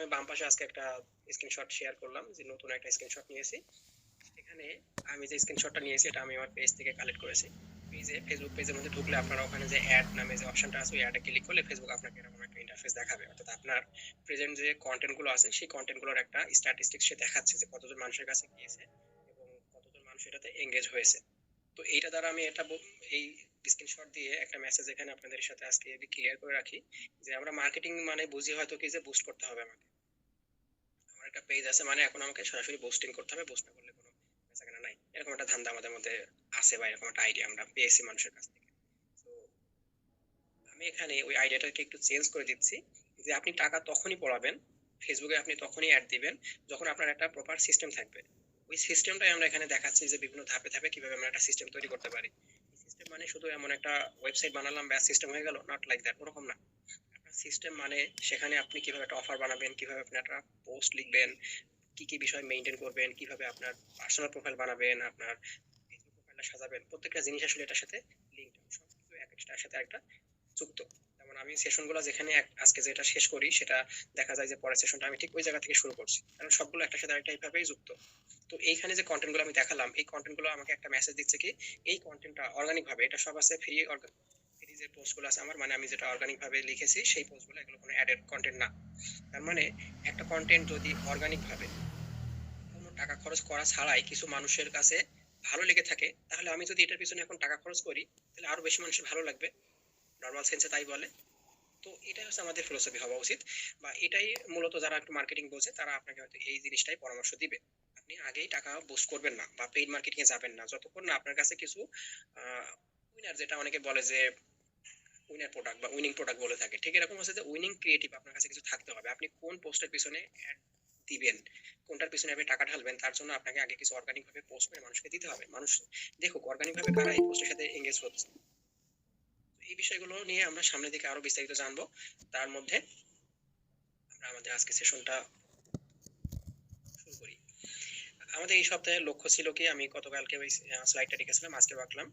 আমি বাম পাশে আজকে একটা স্ক্রিনশট শেয়ার করলাম, যে নতুন একটা স্ক্রিনশট নিয়েছি। এখানে আমি যে স্ক্রিনশটটা নিয়েছি এটা আমি আমার পেজ থেকে কালেক্ট করেছি। ফেসবুক পেজের মধ্যে ঢুকলে আপনারা ওখানে যে অ্যাড নামে যে অপশনটা আছে ওই অ্যাডে ক্লিক করলে ফেসবুক আপনাকে এরকম একটা ইন্টারফেস দেখাবে, অর্থাৎ আপনার প্রেজেন্ট যে কন্টেন্ট গুলো আছে সেই কন্টেন্ট গুলোর একটা স্ট্যাটিস্টিক্স সে দেখাচ্ছে যে কতজন মানুষের কাছে গিয়েছে এবং কতজন মানুষ এটাতে এঙ্গেজ হয়েছে। তো এইটা দ্বারা আমি এই স্ক্রিনশট দিয়ে একটা মেসেজ এখানে আপনাদের সাথে আজকে ক্লিয়ার করে রাখি, যে আমরা মার্কেটিং মানে বুঝি হয়তো কি যে বুস্ট করতে হবে আমাকে, আমার একটা পেজ আছে মানে এখন আমাকে সরাসরি বুস্টিং করতে হবে, বুস্ট না করলে কোনো বেচাকেনা নাই, এরকম একটা ধান্দা আমাদের মধ্যে আছে বা এরকম একটা আইডিয়া আমরা পেয়েছি মানুষের কাছ থেকে। তো আমি এখানে ওই আইডিয়াটাকে একটু চেঞ্জ করে দিচ্ছি, যে আপনি টাকা তখনই পড়াবেন, ফেসবুকে আপনি তখনই অ্যাড দিবেন যখন আপনার একটা প্রপার সিস্টেম থাকবে। ওই সিস্টেমটাই আমরা এখানে দেখাচ্ছি, যে বিভিন্ন ধাপে ধাপে কিভাবে আমরা একটা সিস্টেম তৈরি করতে পারি। সিস্টেম মানে শুধু এমন একটা ওয়েবসাইট বানালাম ব্যাস সিস্টেম হয়ে গেল, নট লাইক দ্যাট, ওরকম না। আপনার সিস্টেম মানে সেখানে আপনি কিভাবে একটা অফার বানাবেন, কিভাবে আপনি একটা পোস্ট লিখবেন, কি কি বিষয় মেনটেন করবেন, কিভাবে আপনার পার্সোনাল প্রোফাইল বানাবেন, আপনার ফেসবুক প্রোফাইলটা সাজাবেন, প্রত্যেকটা জিনিস আসলে এটার সাথে লিঙ্ক, সবকিছু এক একটার সাথে একটা যুক্ত। যেমন আমি সেশনগুলো যেখানে আজকে যেটা শেষ করি সেটা দেখা যায় যে পরের সেশনটা আমি ঠিক ওই জায়গা থেকে শুরু করছি, কারণ সবগুলো একটার সাথে আরেকটা এইভাবেই যুক্ত। তো এইখানে যে কন্টেন্টগুলো আমি দেখালাম এই কন্টেন্টগুলো আমাকে একটা মেসেজ দিচ্ছে কি এই কন্টেন্টটা অর্গানিক ভাবে, এটা সব আছে ফ্রি, ফ্রি যে পোস্টগুলো আছে আমার, মানে আমি যেটা অর্গানিক ভাবে লিখেছি সেই পোস্টগুলো, এগুলো কোনো অ্যাডেড কন্টেন্ট না। তার মানে একটা কন্টেন্ট যদি অর্গানিক ভাবে কোনো টাকা খরচ করা ছাড়াই কিছু মানুষের কাছে ভালো লেগে থাকে, তাহলে আমি যদি এটার পিছনে এখন টাকা খরচ করি তাহলে আরো বেশি মানুষের ভালো লাগবে, নর্মাল সেন্সে তাই বলে। তো এটাই হচ্ছে আমাদের ফিলোসফি হওয়া উচিত, বা এটাই মূলত যারা একটু মার্কেটিং বোঝে তারা আপনাকে হয়তো এই জিনিসটাই পরামর্শ দিবে। আপনি আগেই টাকা বুস্ট করবেন না বা পেইড মার্কেটিং এ যাবেন না যতক্ষণ না আপনার কাছে কিছু উইনার, যেটা অনেকে বলে যে উইনার প্রোডাক্ট বা উইনিং প্রোডাক্ট বলে থাকে, ঠিক এরকম হচ্ছে যে উইনিং ক্রিয়েটিভ আপনার কাছে কিছু থাকতে হবে। আপনি কোন পোস্টের পিছনে অ্যাড দিবেন, কোনটার পিছনে আপনি টাকা ঢালবেন, তার জন্য আপনাকে আগে কিছু অর্গানিক ভাবে পোস্ট করে মানুষকে দিতে হবে। মানুষ দেখুক অর্গানিক ভাবে কারা এই পোস্টের সাথে এঙ্গেজ হচ্ছে। এই বিষয়গুলো নিয়ে আমরা সামনের দিকে আরো বিস্তারিত জানবো। তার মধ্যে আমরা আমাদের আজকে সেশনটা শুরু করি। আমাদের এই সপ্তাহের লক্ষ্য ছিল কি, আমি গতকালকে ওই স্লাইডটা লিখেছিলাম, আজকে রাখলাম,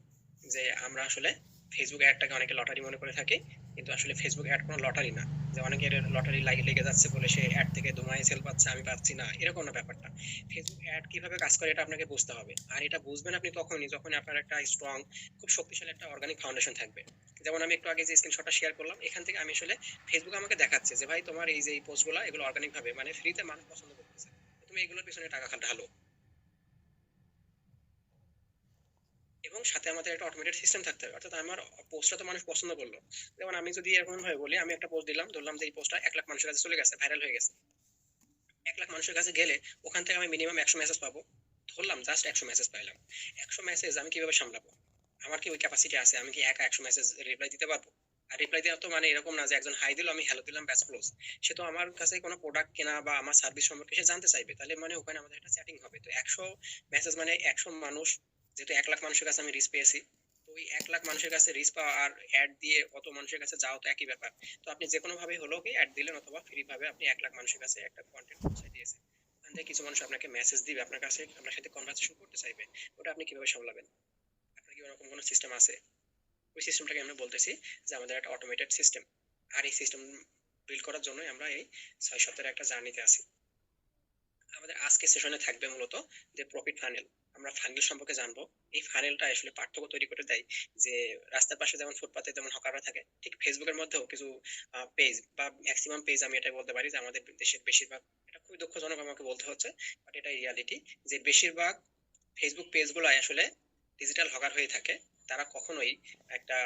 যে আমরা আসলে ফেসবুক অ্যাডটাকে অনেকে লটারি মনে করে থাকি, কিন্তু আসলে ফেসবুক অ্যাড কোনো লটারি না, যে অনেকের লটারি লেগে যাচ্ছে বলে সে অ্যাড থেকে দুমায় সেল পাচ্ছে আমি পাচ্ছি না, এরকম না ব্যাপারটা। ফেসবুক অ্যাড কিভাবে কাজ করে এটা আপনাকে বুঝতে হবে, আর এটা বুঝবেন আপনি তখনই যখন আপনার একটা স্ট্রং, খুব শক্তিশালী একটা অর্গানিক ফাউন্ডেশন থাকবে। যেমন আমি একটু আগে যে স্ক্রিনশটটা শেয়ার করলাম, এখান থেকে আমি আসলে ফেসবুক আমাকে দেখাচ্ছে যে ভাই তোমার এই যে এই পোস্টগুলো এগুলো অর্গানিক ভাবে মানে ফ্রিতে মানুষ পছন্দ করতেছে, তুমি এগুলোর পিছনে টাকা ঢালো। এবং সাথে আমাদের একটা অটোমেটেড সিস্টেম থাকতে হবে, অর্থাৎ আমার পোস্টটা তো মানুষ পছন্দ করলো। যেমন আমি যদি এরকম ভাবে বলি, আমি একটা পোস্ট দিলাম, ধরলাম যে এই পোস্টটা 1 লাখ মানুষের কাছে চলে গেছে, ভাইরাল হয়ে গেছে। 1 লাখ মানুষের কাছে গেলে ওখান থেকে আমি মিনিমাম 100 মেসেজ পাবো, ধরলাম জাস্ট 100 মেসেজ পাইলাম। 100 মেসেজ আমি কিভাবে সামলাবো? আমার কি ওই ক্যাপাসিটি আছে? আমি কি একা 100 মেসেজ রিপ্লাই দিতে পারবো? আর রিপ্লাই দেওয়া তো মানে এরকম না যে একজন হাই দিল আমি হ্যালো দিলাম ব্যাস ক্লোজ। সে তো আমার কাছে কোনো প্রোডাক্ট কেনা বা আমার সার্ভিস সম্পর্কে সে জানতে চাইবে, তাহলে মানে ওখানে আমাদের একটা চ্যাটিং হবে। তো 100 মেসেজ মানে 100 মানুষ, যেহেতু 1 লাখ মানুষের কাছে আমি রিচ পেয়েছি, তো ওই 1 লাখ মানুষের কাছে রিচ পাওয়া আর অ্যাড দিয়ে অত মানুষের কাছে যাওয়া তো একই ব্যাপার। তো আপনি যে কোনো ভাবে হলেও কি অ্যাড দিলেন অথবা ফ্রি ভাবে আপনি 1 লাখ মানুষের কাছে একটা কন্টেন্ট পৌঁছে দিয়েছেন। ওখান থেকে কিছু মানুষ আপনাকে মেসেজ দিবে, আপনার কাছে আপনার সাথে কনভারসেশন করতে চাইবে, ওটা আপনি কিভাবে সামলাবেন? আপনার কি ওরকম কোনো সিস্টেম আছে? ওই সিস্টেমটাকে আমরা বলতেছি যে আমাদের একটা অটোমেটেড সিস্টেম। আর এই সিস্টেম বিল্ড করার জন্যই আমরা এই 6 সপ্তাহের একটা জার্নিতে আছি। আমাদের আজকে সেশনে থাকবে মূলত যে প্রফিট ফানেল। আমরা ফানেল সম্পর্কে জানবো। এই ফানেলটা আসলে পার্থক্য তৈরি করে দেয়, যে রাস্তার পাশে যেমন ফুটপাতে যেমন হকাররা থাকে, ঠিক ফেসবুকের মধ্যেও কিছু পেজ বা ম্যাক্সিমাম পেজ, আমি এটাই বলতে পারি যে আমাদের দেশের বেশিরভাগ, এটা খুবই দুঃখজনক আমাকে বলতে হচ্ছে, বাট এটাই রিয়ালিটি, যে বেশিরভাগ ফেসবুক পেজগুলো আসলে ডিজিটাল হকার হয়ে থাকে। তারা কখনোই একটা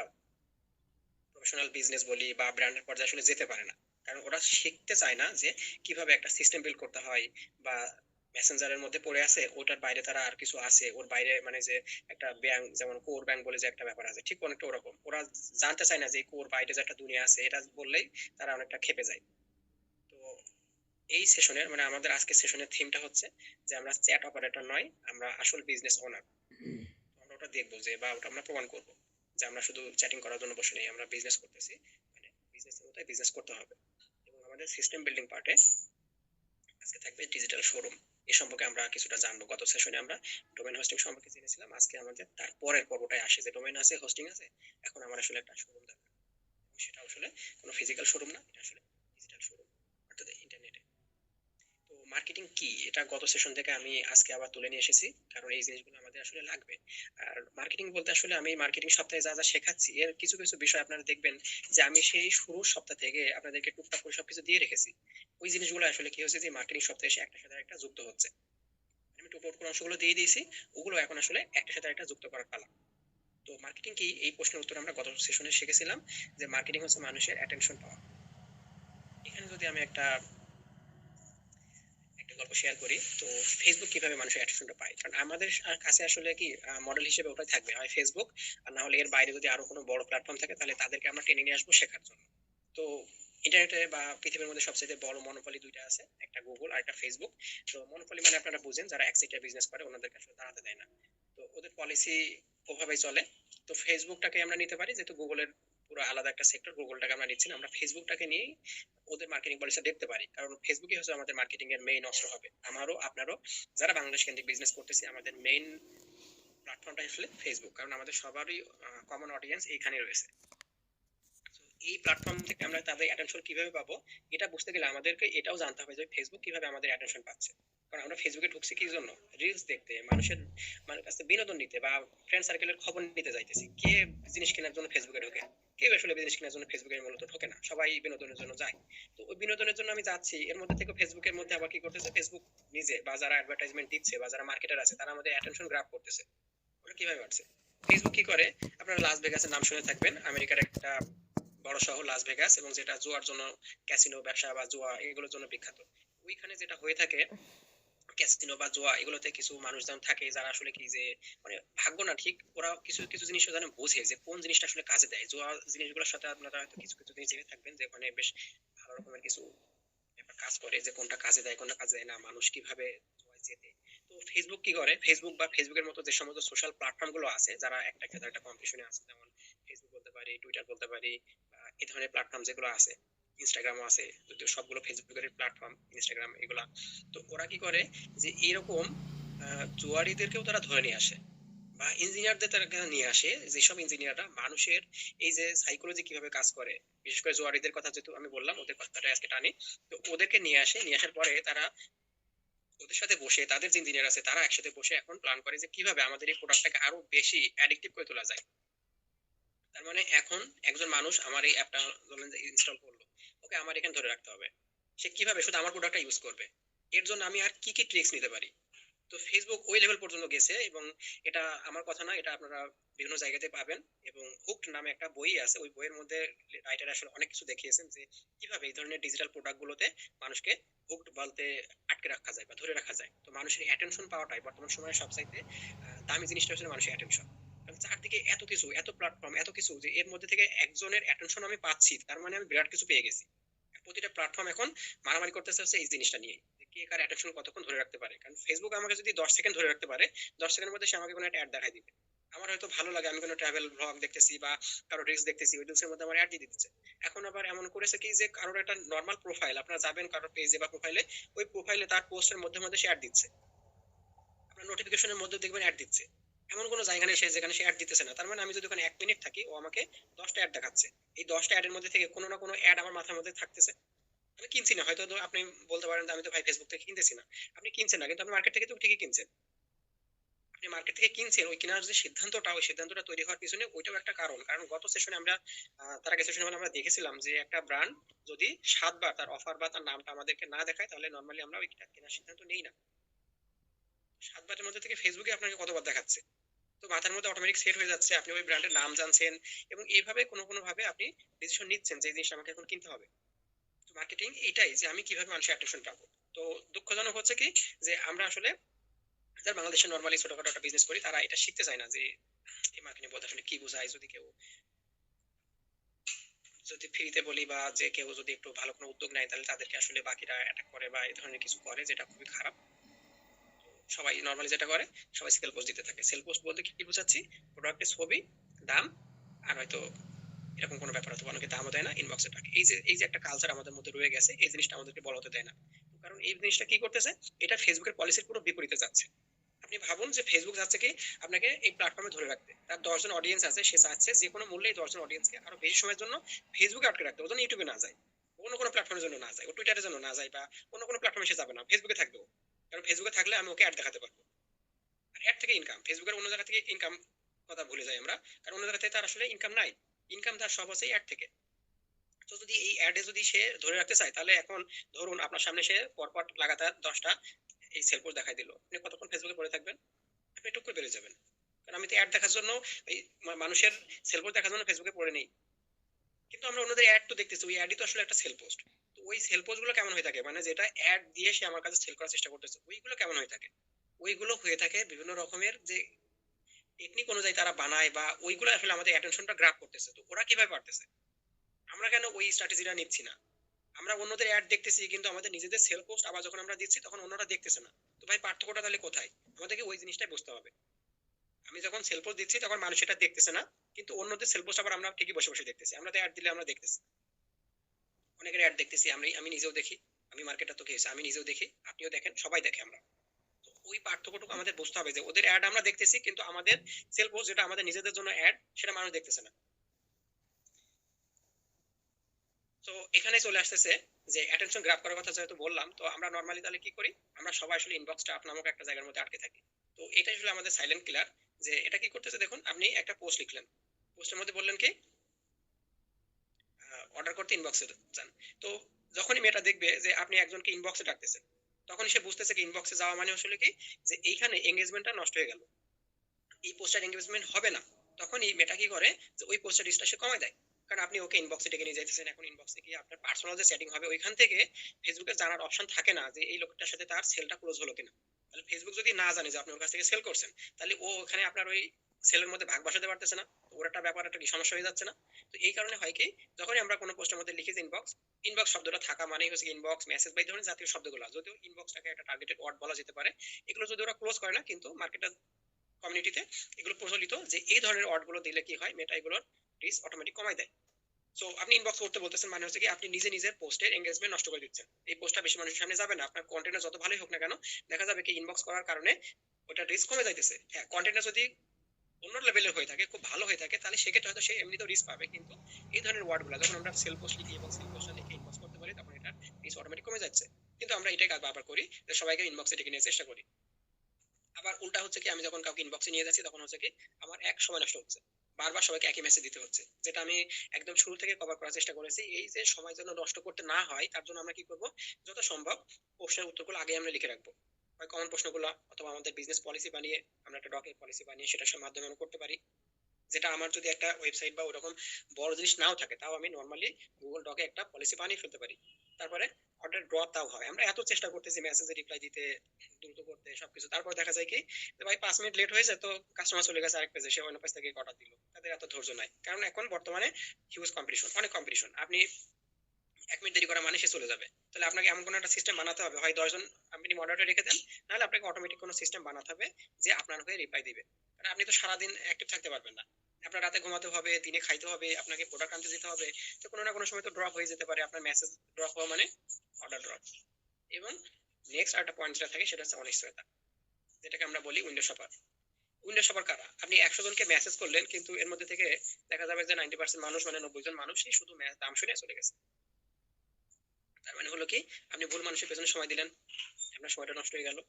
প্রফেশনাল বিজনেস বলি বা ব্র্যান্ডের পর্যায়ে আসলে যেতে পারে না, কারণ ওরা শিখতে চায় না যে কিভাবে একটা সিস্টেম বিল্ড করতে হয়, বা মেসেঞ্জারের মধ্যে পড়ে আছে ওটার বাইরে তারা আর কিছু আছে ওর বাইরে, মানে যে একটা ব্যাংক যেমন কোর ব্যাংক বলে যে একটা ব্যাপার আছে, ঠিক অনেকটা ওরকম ওরা জানতে চায় না যে কোর বাইরে যে একটা দুনিয়া আছে, এটা বললেই তারা অনেকটা খেপে যায়। তো এই সেশনের মানে আমাদের আজকের সেশনের থিমটা হচ্ছে যে আমরা চ্যাট অপারেটর নয়, আমরা আসল বিজনেস ওনার। আমরা ওটা দেখবো যে, বা ওটা আমরা প্রমাণ করবো যে আমরা শুধু চ্যাটিং করার জন্য বসে নেই, আমরা বিজনেস করতেছি, মানে বিজনেসের মতো বিজনেস করতে হবে। এবং আমাদের সিস্টেম বিল্ডিং পার্টে আজকে থাকবে ডিজিটাল শোরুম। এ সম্পর্কে আমরা কিছুটা জানবো। গত সেশনে আমরা ডোমেইন হোস্টিং সম্পর্কে জেনেছিলাম, আজকে আমাদের তার পরের পর্বটায় আসে যে ডোমেইন আছে, হোস্টিং আছে, এখন আমার আসলে একটা শোরুম দরকার। এবং সেটা আসলে কোনো ফিজিক্যাল শোরুম না, এটা আসলে ডিজিটাল শোরুম, অর্থাৎ ইন্টারনেটে। মার্কেটিং কি এটা গত সেশন থেকে আমি আজকে আবার তুলে নিয়ে এসেছি, কারণ এই জিনিসগুলো আমাদের আসলে লাগবে। আর মার্কেটিং বলতে আসলে আমি মার্কেটিং সপ্তাহে যা যা শেখাচ্ছি এর কিছু কিছু বিষয় আপনারা দেখবেন যে আমি সেই শুরুর সপ্তাহ থেকে আপনাদেরকে টুকটাক করে সবকিছু দিয়ে রেখেছি। ওই জিনিসগুলো আসলে কি হচ্ছে যে মার্কেটিং সপ্তাহে এসে একটার সাথে একটা যুক্ত হচ্ছে। আমি টুকটাক করে অংশগুলো দিয়ে দিয়েছি, ওগুলো এখন আসলে একটার সাথে একটা যুক্ত করার পালা। তো মার্কেটিং কি এই প্রশ্নের উত্তর আমরা গত সেশনে শিখেছিলাম যে মার্কেটিং হচ্ছে মানুষের অ্যাটেনশন পাওয়া। এখানে যদি আমি একটা একটা গল্প শেয়ার করি, তো ফেসবুক কিভাবে মানুষের অ্যাটেনশনটা পায়, কারণ আমাদের কাছে আসলে কি মডেল হিসেবে ওটাই থাকবে, হয় ফেসবুক, আর না হলে এর বাইরে যদি আরো কোনো বড় প্ল্যাটফর্ম থাকে তাহলে তাদেরকে আমরা টেনে নিয়ে আসবো শেখার জন্য। তো ইন্টারনেটে বা পৃথিবীর মধ্যে সবচেয়ে বড় মনোপলি দুইটা আছে, একটা গুগল আর একটা ফেসবুক। তো মনোপলি মানে আপনারা বুঝেন যারা একসাইটে বিজনেস করে ওনাদেরকে আসলে দাঁড়াতে দেয় না। তো ওদের পলিসি ওভাবেই চলে। তো ফেসবুকটাকে আমরা নিতে পারি, যেহেতু গুগলের পুরো আলাদা একটা সেক্টর, গুগলটাকে আমরা নিচ্ছি না, আমরা ফেসবুকটাকে নিয়েই ওদের মার্কেটিং পলিসি দেখতে পারি, কারণ ফেসবুকই হচ্ছে আমাদের মার্কেটিং এর মেইন অস্ত্র হবে, আমারও আপনারও যারা বাংলাদেশ কেন্দ্রিক বিজনেস করতেছি আমাদের মেইন প্ল্যাটফর্মটা আসলে ফেসবুক, কারণ আমাদের সবারই কমন অডিয়েন্স এইখানে রয়েছে। এই প্ল্যাটফর্ম থেকে আমরা তাদের অ্যাটেনশন কিভাবে পাবো, এটা বুঝতে গেলে আমাদেরকে এটাও জানতে হবে যে ফেসবুক কিভাবে আমাদের অ্যাটেনশন পাচ্ছে। কারণ আমরা ফেসবুকে ঢুকছি কি জন্য, রিলস দেখতে, মানুষের কাছে বিনোদন নিতে বা ফ্রেন্ড সার্কেলের খবর নিতে যাইতেছি। কে জিনিস কেনার জন্য ফেসবুকে ঢোকে? কেউ আসলে জিনিস কেনার জন্য ফেসবুকে মূলত ঢোকে না, সবাই বিনোদনের জন্য যায়। তো ওই বিনোদনের জন্য আমি যাচ্ছি, এর মধ্যে থেকে ফেসবুকের মধ্যে আবার কি করতেছে ফেসবুক নিজে, বা যারা অ্যাডভার্টাইজমেন্ট দিচ্ছে বা যারা মার্কেটার আছে তারা আমাদের অ্যাটেনশন গ্রাব করতেছে। ওরা কিভাবে পারছে? ফেসবুক কি করে, আপনারা লাস ভেগাসের নাম শুনে থাকবেন, আমেরিকার একটা বড় শহর লাস ভেগাস, এবং যেটা জুয়ার জন্য, ক্যাসিনো ব্যবসা বা জুয়া এগুলোর জন্য বিখ্যাত। ওইখানে যেটা হয়ে থাকে, ক্যাসিনো বা জুয়া এগুলোতে কিছু মানুষজন থাকে যারা আসলে কি যে, মানে ভাগ্য না ঠিক, ওরা কিছু কিছু জিনিস যেন বোঝে যে কোন জিনিসটা আসলে কাজে দেয়। জুয়া জিনিসগুলোর সাথে আপনারা হয়তো কিছু কিছু জিনিস জেনে থাকবেন যে ওখানে বেশ ভালো রকমের কিছু ব্যাপার কাজ করে, যে কোনটা কাজে দেয় কোনটা কাজে দেয় না, মানুষ কিভাবে জুয়ায় জেতে। তো ফেসবুক কি করে, ফেসবুক বা ফেসবুকের মতো যে সমস্ত সোশ্যাল প্ল্যাটফর্ম গুলো আছে যারা একটা একটা কম্পিটিশনে আছে, যেমন ফেসবুক বলতে পারি, টুইটার বলতে পারি, বা এই ধরনের প্ল্যাটফর্ম যেগুলো আছে, ইনস্টাগ্রামও আছে, যদিও সবগুলো ফেসবুকের প্ল্যাটফর্ম, ইনস্টাগ্রাম এগুলা। তো ওরা কি করে যে এরকম জুয়ারিদেরকেও তারা ধরে নিয়ে আসে, বা ইঞ্জিনিয়ারদের তারা নিয়ে আসে, যেসব ইঞ্জিনিয়াররা মানুষের এই যে সাইকোলজি কিভাবে কাজ করে, বিশেষ করে জুয়ারিদের কথা যেহেতু আমি বললাম, ওদের কথাটা আজকে টানি। তো ওদেরকে নিয়ে আসে, নিয়ে আসার পরে তারা ওদের সাথে বসে, তাদের যে ইঞ্জিনিয়ার আছে তারা একসাথে বসে এখন প্ল্যান করে যে কিভাবে আমাদের এই প্রোডাক্টটাকে আরো বেশি অ্যাডিকটিভ করে তোলা যায়। তার মানে এখন একজন মানুষ আমার এই অ্যাপটা ধরেন যে ইনস্টল করলো, ওকে আমার এখানে ধরে রাখতে হবে। সে কিভাবে শুধু আমার প্রোডাক্টটা ইউজ করবে, এর জন্য আমি আর কি কি ট্রিক্স নিতে পারি। তো ফেসবুক ওই লেভেল পর্যন্ত গেছে, এবং এটা আমার কথা না, এটা আপনারা বিভিন্ন জায়গাতে পাবেন। এবং হুকড নামে একটা বই আছে, ওই বইয়ের মধ্যে রাইটার আসলে অনেক কিছু দেখিয়েছেন যে কিভাবে এই ধরনের ডিজিটাল প্রোডাক্ট গুলোতে মানুষকে হুকড বলতে আটকে রাখা যায় বা ধরে রাখা যায়। তো মানুষের অ্যাটেনশন পাওয়াটাই বর্তমান সময়ে সবচাইতে দামি জিনিসটা হচ্ছে মানুষের অ্যাটেনশন। কারণ চারদিকে এত কিছু, এত প্ল্যাটফর্ম, এত কিছু, যে এর মধ্যে থেকে একজনের অ্যাটেনশন আমি পাচ্ছি, তার মানে আমি বিরাট কিছু পেয়ে গেছি। প্রতিটা প্ল্যাটফর্ম এখন মারামারি করতেছে হচ্ছে এই জিনিসটা নিয়ে, যে কে কার অ্যাটেনশন কতক্ষণ ধরে রাখতে পারে। কারণ ফেসবুক আমাকে যদি 10 সেকেন্ড ধরে রাখতে পারে, 10 সেকেন্ডের মধ্যে সে আমাকে কোনো একটা অ্যাড দেখাই দিবে। আমার হয়তো ভালো লাগে, আমি কোনো ট্রাভেল ব্লগ দেখতেছি বা কারো রিলস দেখতেছি, ওই রিলসের মধ্যে আমার অ্যাড দিয়ে দিচ্ছে। এখন আবার এমন করেছে কি যে কারোর একটা নর্মাল প্রোফাইল, আপনারা যাবেন কারোর পেজে বা প্রোফাইলে, ওই প্রোফাইলে তার পোস্টের মধ্যে মধ্যে সে অ্যাড দিচ্ছে, আপনার নোটিফিকেশনের মধ্যে দেখবেন অ্যাড দিচ্ছে। এমন কোনো জায়গা নেই সে যেখানে সে অ্যাড দিতেছে না। তার মানে আমি যদি ওখানে 1 মিনিট থাকি, ও আমাকে 10টা অ্যাড দেখাচ্ছে। এই 10টা অ্যাডের মধ্যে থেকে কোনো না কোনো অ্যাড আমার মাথার মধ্যে থাকতেছে। আমি কিনছি না হয়তো, আপনি বলতে পারেন যে আমি তো ভাই ফেসবুক থেকে কিনতেছি না। আপনি কিনছেন না, কিন্তু আপনি মার্কেট থেকে তো ঠিকই কিনছেন। আপনি মার্কেট থেকে কিনছেন, ওই কেনার যে সিদ্ধান্তটা, ওই সিদ্ধান্তটা তৈরি হওয়ার পিছনে ওইটাও একটা কারণ। কারণ গত সেশনে আমরা তার আগে সেশনে আমরা দেখেছিলাম যে একটা ব্র্যান্ড যদি 7 বার তার অফার বা তার নামটা আমাদেরকে না দেখায়, তাহলে নর্মালি আমরা ওইটা কেনার সিদ্ধান্ত নেই না। 7 বারের মধ্যে থেকে ফেসবুকে আপনাকে কতবার দেখাচ্ছে, তো মাথার মধ্যে অটোমেটিক সেট হয়ে যাচ্ছে, আপনি ওই ব্র্যান্ডের নাম জানছেন, এবং এইভাবে কোনো কোনো ভাবে আপনি ডিসিশন নিচ্ছেন যে এই জিনিসটা আমাকে এখন কিনতে হবে। তো মার্কেটিং এইটাই, যে আমি কিভাবে মানুষের অ্যাটেনশন পাবো। তো দুঃখজনক হচ্ছে কি, যে আমরা আসলে যারা বাংলাদেশে নর্মালি ছোটখাটো একটা বিজনেস করি, তারা এটা শিখতে চায় না যে এই মার্কেটিং বলতে আসলে কি বোঝায়। যদি কেউ যদি ফ্রিতে বলি, বা যে কেউ যদি একটু ভালো কোনো উদ্যোগ নেয়, তাহলে তাদেরকে আসলে বাকিরা অ্যাটাক করে বা এই ধরনের কিছু করে, যেটা খুবই খারাপ। সবাই নর্মালি যেটা করে, সবাই সেল পোস্ট দিতে থাকে। সেল পোস্ট বলতে কি বোঝাচ্ছি, প্রোডাক্টের ছবি, দাম, আর হয়তো এরকম কোনো ব্যাপার, হয়তো অনেকে দামও দেয় না, ইনবক্সে থাকে। এই যে একটা কালচার আমাদের মধ্যে রয়ে গেছে, এই জিনিসটা আমাদেরকে বলা হতে দেয় না। কারণ এই জিনিসটা কি করতেছে, এটা ফেসবুকের পলিসির পুরো বিপরীতে যাচ্ছে। আপনি ভাবুন যে ফেসবুক যাচ্ছে কি আপনাকে এই প্ল্যাটফর্মে ধরে রাখতে, তার 10 জন অডিয়েন্স আছে, সে চাচ্ছে যে কোনো মূল্যে এই 10 জন অডিয়েন্সকে আরো বেশি সময়ের জন্য ফেসবুকে আটকে রাখতে, ওজন ইউটিউবে না যায়। অন্য কোনো প্ল্যাটফর্মের জন্য না যায়, ও টুইটারের জন্য না যায় বা অন্য কোনো প্ল্যাটফর্মে সে যাবে না, ফেসবুকে থাকবে ও। কারণ ফেসবুকে থাকলে আমি ওকে অ্যাড দেখাতে পারবো। আর অ্যাড থেকে ইনকাম, ফেসবুকের অন্য জায়গা থেকে ইনকাম কথা ভুলে যাই আমরা, কারণ অন্য জায়গা থেকে তার আসলে ইনকাম নাই। ইনকাম তার সব হচ্ছে অ্যাড থেকে। তো যদি এই অ্যাডে যদি সে ধরে রাখতে চায়, তাহলে এখন ধরুন আপনার সামনে সে পরপর লাগাতার 10টা এই সেল পোস্ট দেখাই দিল, আপনি কতক্ষণ ফেসবুকে পড়ে থাকবেন? আপনি টুক করে বেরিয়ে যাবেন। কারণ আমি তো অ্যাড দেখার জন্য, এই মানুষের সেল পোস্ট দেখার জন্য ফেসবুকে পড়ে নেই। কিন্তু আমরা অন্যদের অ্যাড তো দেখতেছি, ওই অ্যাডই তো আসলে একটা সেল পোস্ট। তো ওই সেল পোস্ট গুলো কেমন হয়ে থাকে, মানে যেটা অ্যাড দিয়ে সে আমার কাছে সেল করার চেষ্টা করতেছে, ওইগুলো কেমন হয়ে থাকে? ওইগুলো হয়ে থাকে বিভিন্ন রকমের যে টেকনিক অনুযায়ী তারা বানায়, বা ওইগুলো আসলে আমাদের অ্যাটেনশনটা গ্রাব করতেছে। তো ওরা কিভাবে পারতেছে, আমরা কেন ওই স্ট্র্যাটেজিটা নিচ্ছি না? আমরা অন্যদের অ্যাড দেখতেছি, কিন্তু আমাদের নিজেদের সেল পোস্ট আবার যখন আমরা দিচ্ছি তখন অন্যরা দেখতেছে না। তো ভাই পার্থক্যটা তাহলে কোথায়? আমাদেরকে ওই জিনিসটাই বুঝতে হবে। আমি যখন সেল পোস্ট দিচ্ছি তখন মানুষ এটা দেখতেছে না, কিন্তু অন্যদের সেল পোস্ট আবার আমরা ঠিকই বসে বসে দেখতেছি। আমরা তো অ্যাড দিলে আমরা দেখতেছি, অনেকের অ্যাড দেখতেছি, আমি আমি নিজেও দেখি। আমি মার্কেটার তো কি হয়েছে, আমি নিজেও দেখি, আপনিও দেখেন, সবাই দেখে আমরা। তো ওই পার্থক্যটুকু আমাদের বুঝতে হবে যে ওদের অ্যাড আমরা দেখতেছি, কিন্তু আমাদের সেল পোস্ট যেটা আমাদের নিজেদের জন্য অ্যাড, সেটা মানুষ দেখতেছে না। তো এখানে চলে আসতেছে যে অ্যাটেনশন গ্রাব করার কথা যেহেতু বললাম, তো আমরা নর্মালি তাহলে কি করি, আমরা সবাই আসলে ইনবক্স ট্র্যাপ নামক একটা জায়গার মধ্যে আটকে থাকি। তো এটাই আসলে আমাদের সাইলেন্ট কিলার। যে এটা কি করতেছে দেখুন, আপনি একটা পোস্ট লিখলেন, পোস্টের মধ্যে বললেন কি অর্ডার করতে ইনবক্সে যান। তো যখনই মেয়েটা দেখবে যে আপনি একজনকে ইনবক্সে ডাকতেছেন, তখনই সে বুঝতেছে কি ইনবক্সে যাওয়া মানে আসলে কি, যে এইখানে এঙ্গেজমেন্টটা নষ্ট হয়ে গেল, এই পোস্টার এঙ্গেজমেন্ট হবে না। তখন এই মেটা কি করে, যে ওই পোস্টার রিচটা সে কমায় দেয়। কারণ আপনি ওকে ইনবক্সে ডেকে নিয়ে যাইতেছেন, এখন ইনবক্সে গিয়ে আপনার পার্সোনাল যে সেটিং হবে ওইখান থেকে ফেসবুকে জানার অপশন থাকে না যে এই লোকটার সাথে তার সেলটা ক্লোজ হলো কিনা। তাহলে ফেসবুক যদি না জানে যে আপনি ওর কাছ থেকে সেল করছেন, তাহলে ও ওখানে আপনার ওই সেলের মধ্যে ভাগ বসাতে পারতেছে না। তো ওর একটা ব্যাপার, একটা কি সমস্যা হয়ে যাচ্ছে না? তো এই কারণে হয় কি, যখনই আমরা কোনো পোস্টের মধ্যে লিখি যে ইনবক্স, ইনবক্স শব্দটা থাকা মানেই হচ্ছে ইনবক্স, মেসেজ বা এই ধরনের জাতীয় শব্দগুলো, যদিও ইনবক্সটাকে একটা টার্গেটেড ওয়ার্ড বলা যেতে পারে, এগুলো যদি ওরা ক্লোজ করে না, কিন্তু মার্কেটার কমিউনিটিতে এগুলো প্রচলিত যে এই ধরনের ওয়ার্ড গুলো দিলে কি হয়, মেটা এগুলোর রিচ অটোমেটিক কমায় দেয়। সো আপনি ইনবক্স করতে বলতেছেন মানে হচ্ছে কি আপনি নিজে নিজের পোস্টের এঙ্গেজমেন্ট নষ্ট করে দিচ্ছেন। এই পোস্টটা বেশি মানুষের সামনে যাবে না, আপনার কন্টেন্ট যত ভালোই হোক না কেন, দেখা যাবে কি ইনবক্স করার কারণে ওটা রিস্ক কমে যাইতেছে। হ্যাঁ, কন্টেন্টটা যদি অন্য লেভেলের হয়ে থাকে, খুব ভালো হয়ে থাকে, তাহলে সেক্ষেত্রে হয়তো সে এমনিতেও রিস্ক পাবে। কিন্তু এই ধরনের ওয়ার্ড গুলো যখন আমরা সেল পোস্ট লিখি এবং সেল পোস্ট লিখে ইনবক্স করতে পারি, তখন এটা রিস্ক অটোমেটিক কমে যাচ্ছে। কিন্তু আমরা এটাই কাজ বারবার করি, যে সবাইকে ইনবক্সে ডেকে নিয়ে চেষ্টা করি। আবার উল্টা হচ্ছে কি, আমি যখন কাউকে ইনবক্সে নিয়ে যাচ্ছি তখন হচ্ছে কি আমার এক সময় নষ্ট হচ্ছে, বারবার সবাইকে একই মেসেজ দিতে হচ্ছে, যেটা আমি একদম শুরু থেকে কভার করার চেষ্টা করেছি। এই যে সময় যেন নষ্ট করতে না হয়, তার জন্য আমরা কি করব, যত সম্ভব প্রশ্নের উত্তরগুলো আগে আমরা লিখে রাখবো। হয় কমন প্রশ্নগুলো, অথবা আমাদের বিজনেস পলিসি বানিয়ে আমরা একটা ডকের পলিসি বানিয়ে সেটার মাধ্যমে আমরা করতে পারি। যেটা আমার যদি একটা ওয়েবসাইট বা ওরকম বড় জিনিস নাও থাকে, তাও আমি নর্মালি গুগল ডকে একটা পলিসি বানিয়ে ফেলতে পারি। তারপরে অর্ডার ড্র তাও হয়, আমরা এত চেষ্টা করতেছি মেসেজে রিপ্লাই দিতে, দ্রুত করতে সবকিছু, তারপর দেখা যায় কি যে ভাই 5 মিনিট লেট হয়েছে, তো কাস্টমার চলে গেছে আরেক পেজে, সে অন্য পেজ থেকে অর্ডার দিল। তাদের এত ধৈর্য নাই, কারণ এখন বর্তমানে হিউজ কম্পিটিশন, অনেক কম্পিটিশন। আপনি 1 মিনিট দেরি করা মানে সে চলে যাবে। তাহলে আপনাকে এমন কোনো একটা সিস্টেম বানাতে হবে, হয় 10 জন আপনি মডারেটর রেখে দেন, নাহলে আপনাকে অটোমেটিক কোনো সিস্টেম বানাতে হবে যে আপনার হয়ে রিপ্লাই দিবে। কারণ আপনি তো সারাদিন অ্যাক্টিভ থাকতে পারবেন না, আপনার রাতে ঘুমাতে হবে, দিনে খাইতে হবে, আপনাকে প্রোডাক্ট আনতে যেতে হবে। তো কোনো না কোনো সময় তো ড্রপ হয়ে যেতে পারে, আপনার মেসেজ ড্রপ হওয়া মানে অর্ডার ড্রপ। এবং নেক্সট আরেকটা পয়েন্ট যেটা থাকে সেটা হচ্ছে অনিশ্চয়তা, যেটাকে আমরা বলি উইন্ডো শপার। উইন্ডো শপার কারা? আপনি 100 জনকে মেসেজ করলেন, কিন্তু এর মধ্যে থেকে দেখা যাবে যে 90% মানুষ, মানে 90 জন মানুষই শুধু দাম শুনে চলে গেছে। তার মানে হলো কি, আপনি ভুল মানুষের পেছনে সময় দিলেন, আপনার সময়টা নষ্ট হয়ে গেল।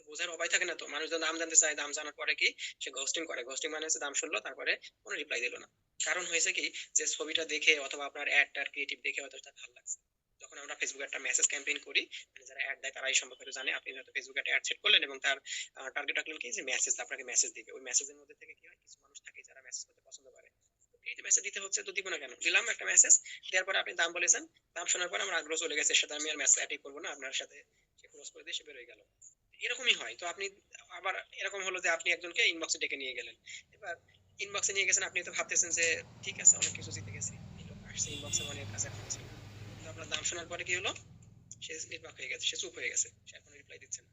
বোঝার উপায় থাকে না, তো মানুষ যখন দাম জানতে চায়, দাম জানার পরে কি সে ঘোস্টিং করে। ঘোস্টিং মানে হচ্ছে দাম শুনলো, তারপরে কোনো রিপ্লাই দিল না। কারণ হয়েছে কি, যে ছবিটা দেখে অথবা আপনার অ্যাডটার ক্রিয়েটিভ দেখে হয়তো তার ভালো লাগছে। যখন আমরা ফেসবুকে একটা মেসেজ ক্যাম্পেইন করি, মানে যারা অ্যাড দেয় তারাই সম্ভবত জানে, আপনি হয়তো ফেসবুকে একটা অ্যাড সেট করলেন এবং তার টার্গেট রাখলেন কি যে মেসেজ, আপনাকে মেসেজ দিবে। ওই মেসেজের মধ্যে থেকে কি হয়, কিছু মানুষ থাকে যারা মেসেজ করতে পছন্দ করে। মেসেজ দিতে হচ্ছে, তো দিব না কেন, দিলাম একটা মেসেজ। দেওয়ার পরে আপনি দাম বলেছেন, দাম শোনার পরে আমার আগ্রহ চলে গেছে, এর সাথে আমি আর মেসেজ অ্যাডই করবো না, আপনার সাথে সে ক্লোজ করে দিয়ে সে বেরোয় গেল। এরকমই হয়। তো আপনি আবার এরকম হলো যে আপনি একজনকে ইনবক্সে ডেকে নিয়ে গেলেন। এবার ইনবক্সে নিয়ে গেছেন, আপনি তো ভাবতেছেন যে ঠিক আছে, অনেক কিছু জিতে গেছি, এই লোক আসছে ইনবক্সে, মানে এর কাছে এখন কিছু না। কিন্তু আপনার দাম শোনার পরে কি হলো, সে নির্বাক হয়ে গেছে, সে চুপ হয়ে গেছে, সে এখন রিপ্লাই দিচ্ছে না।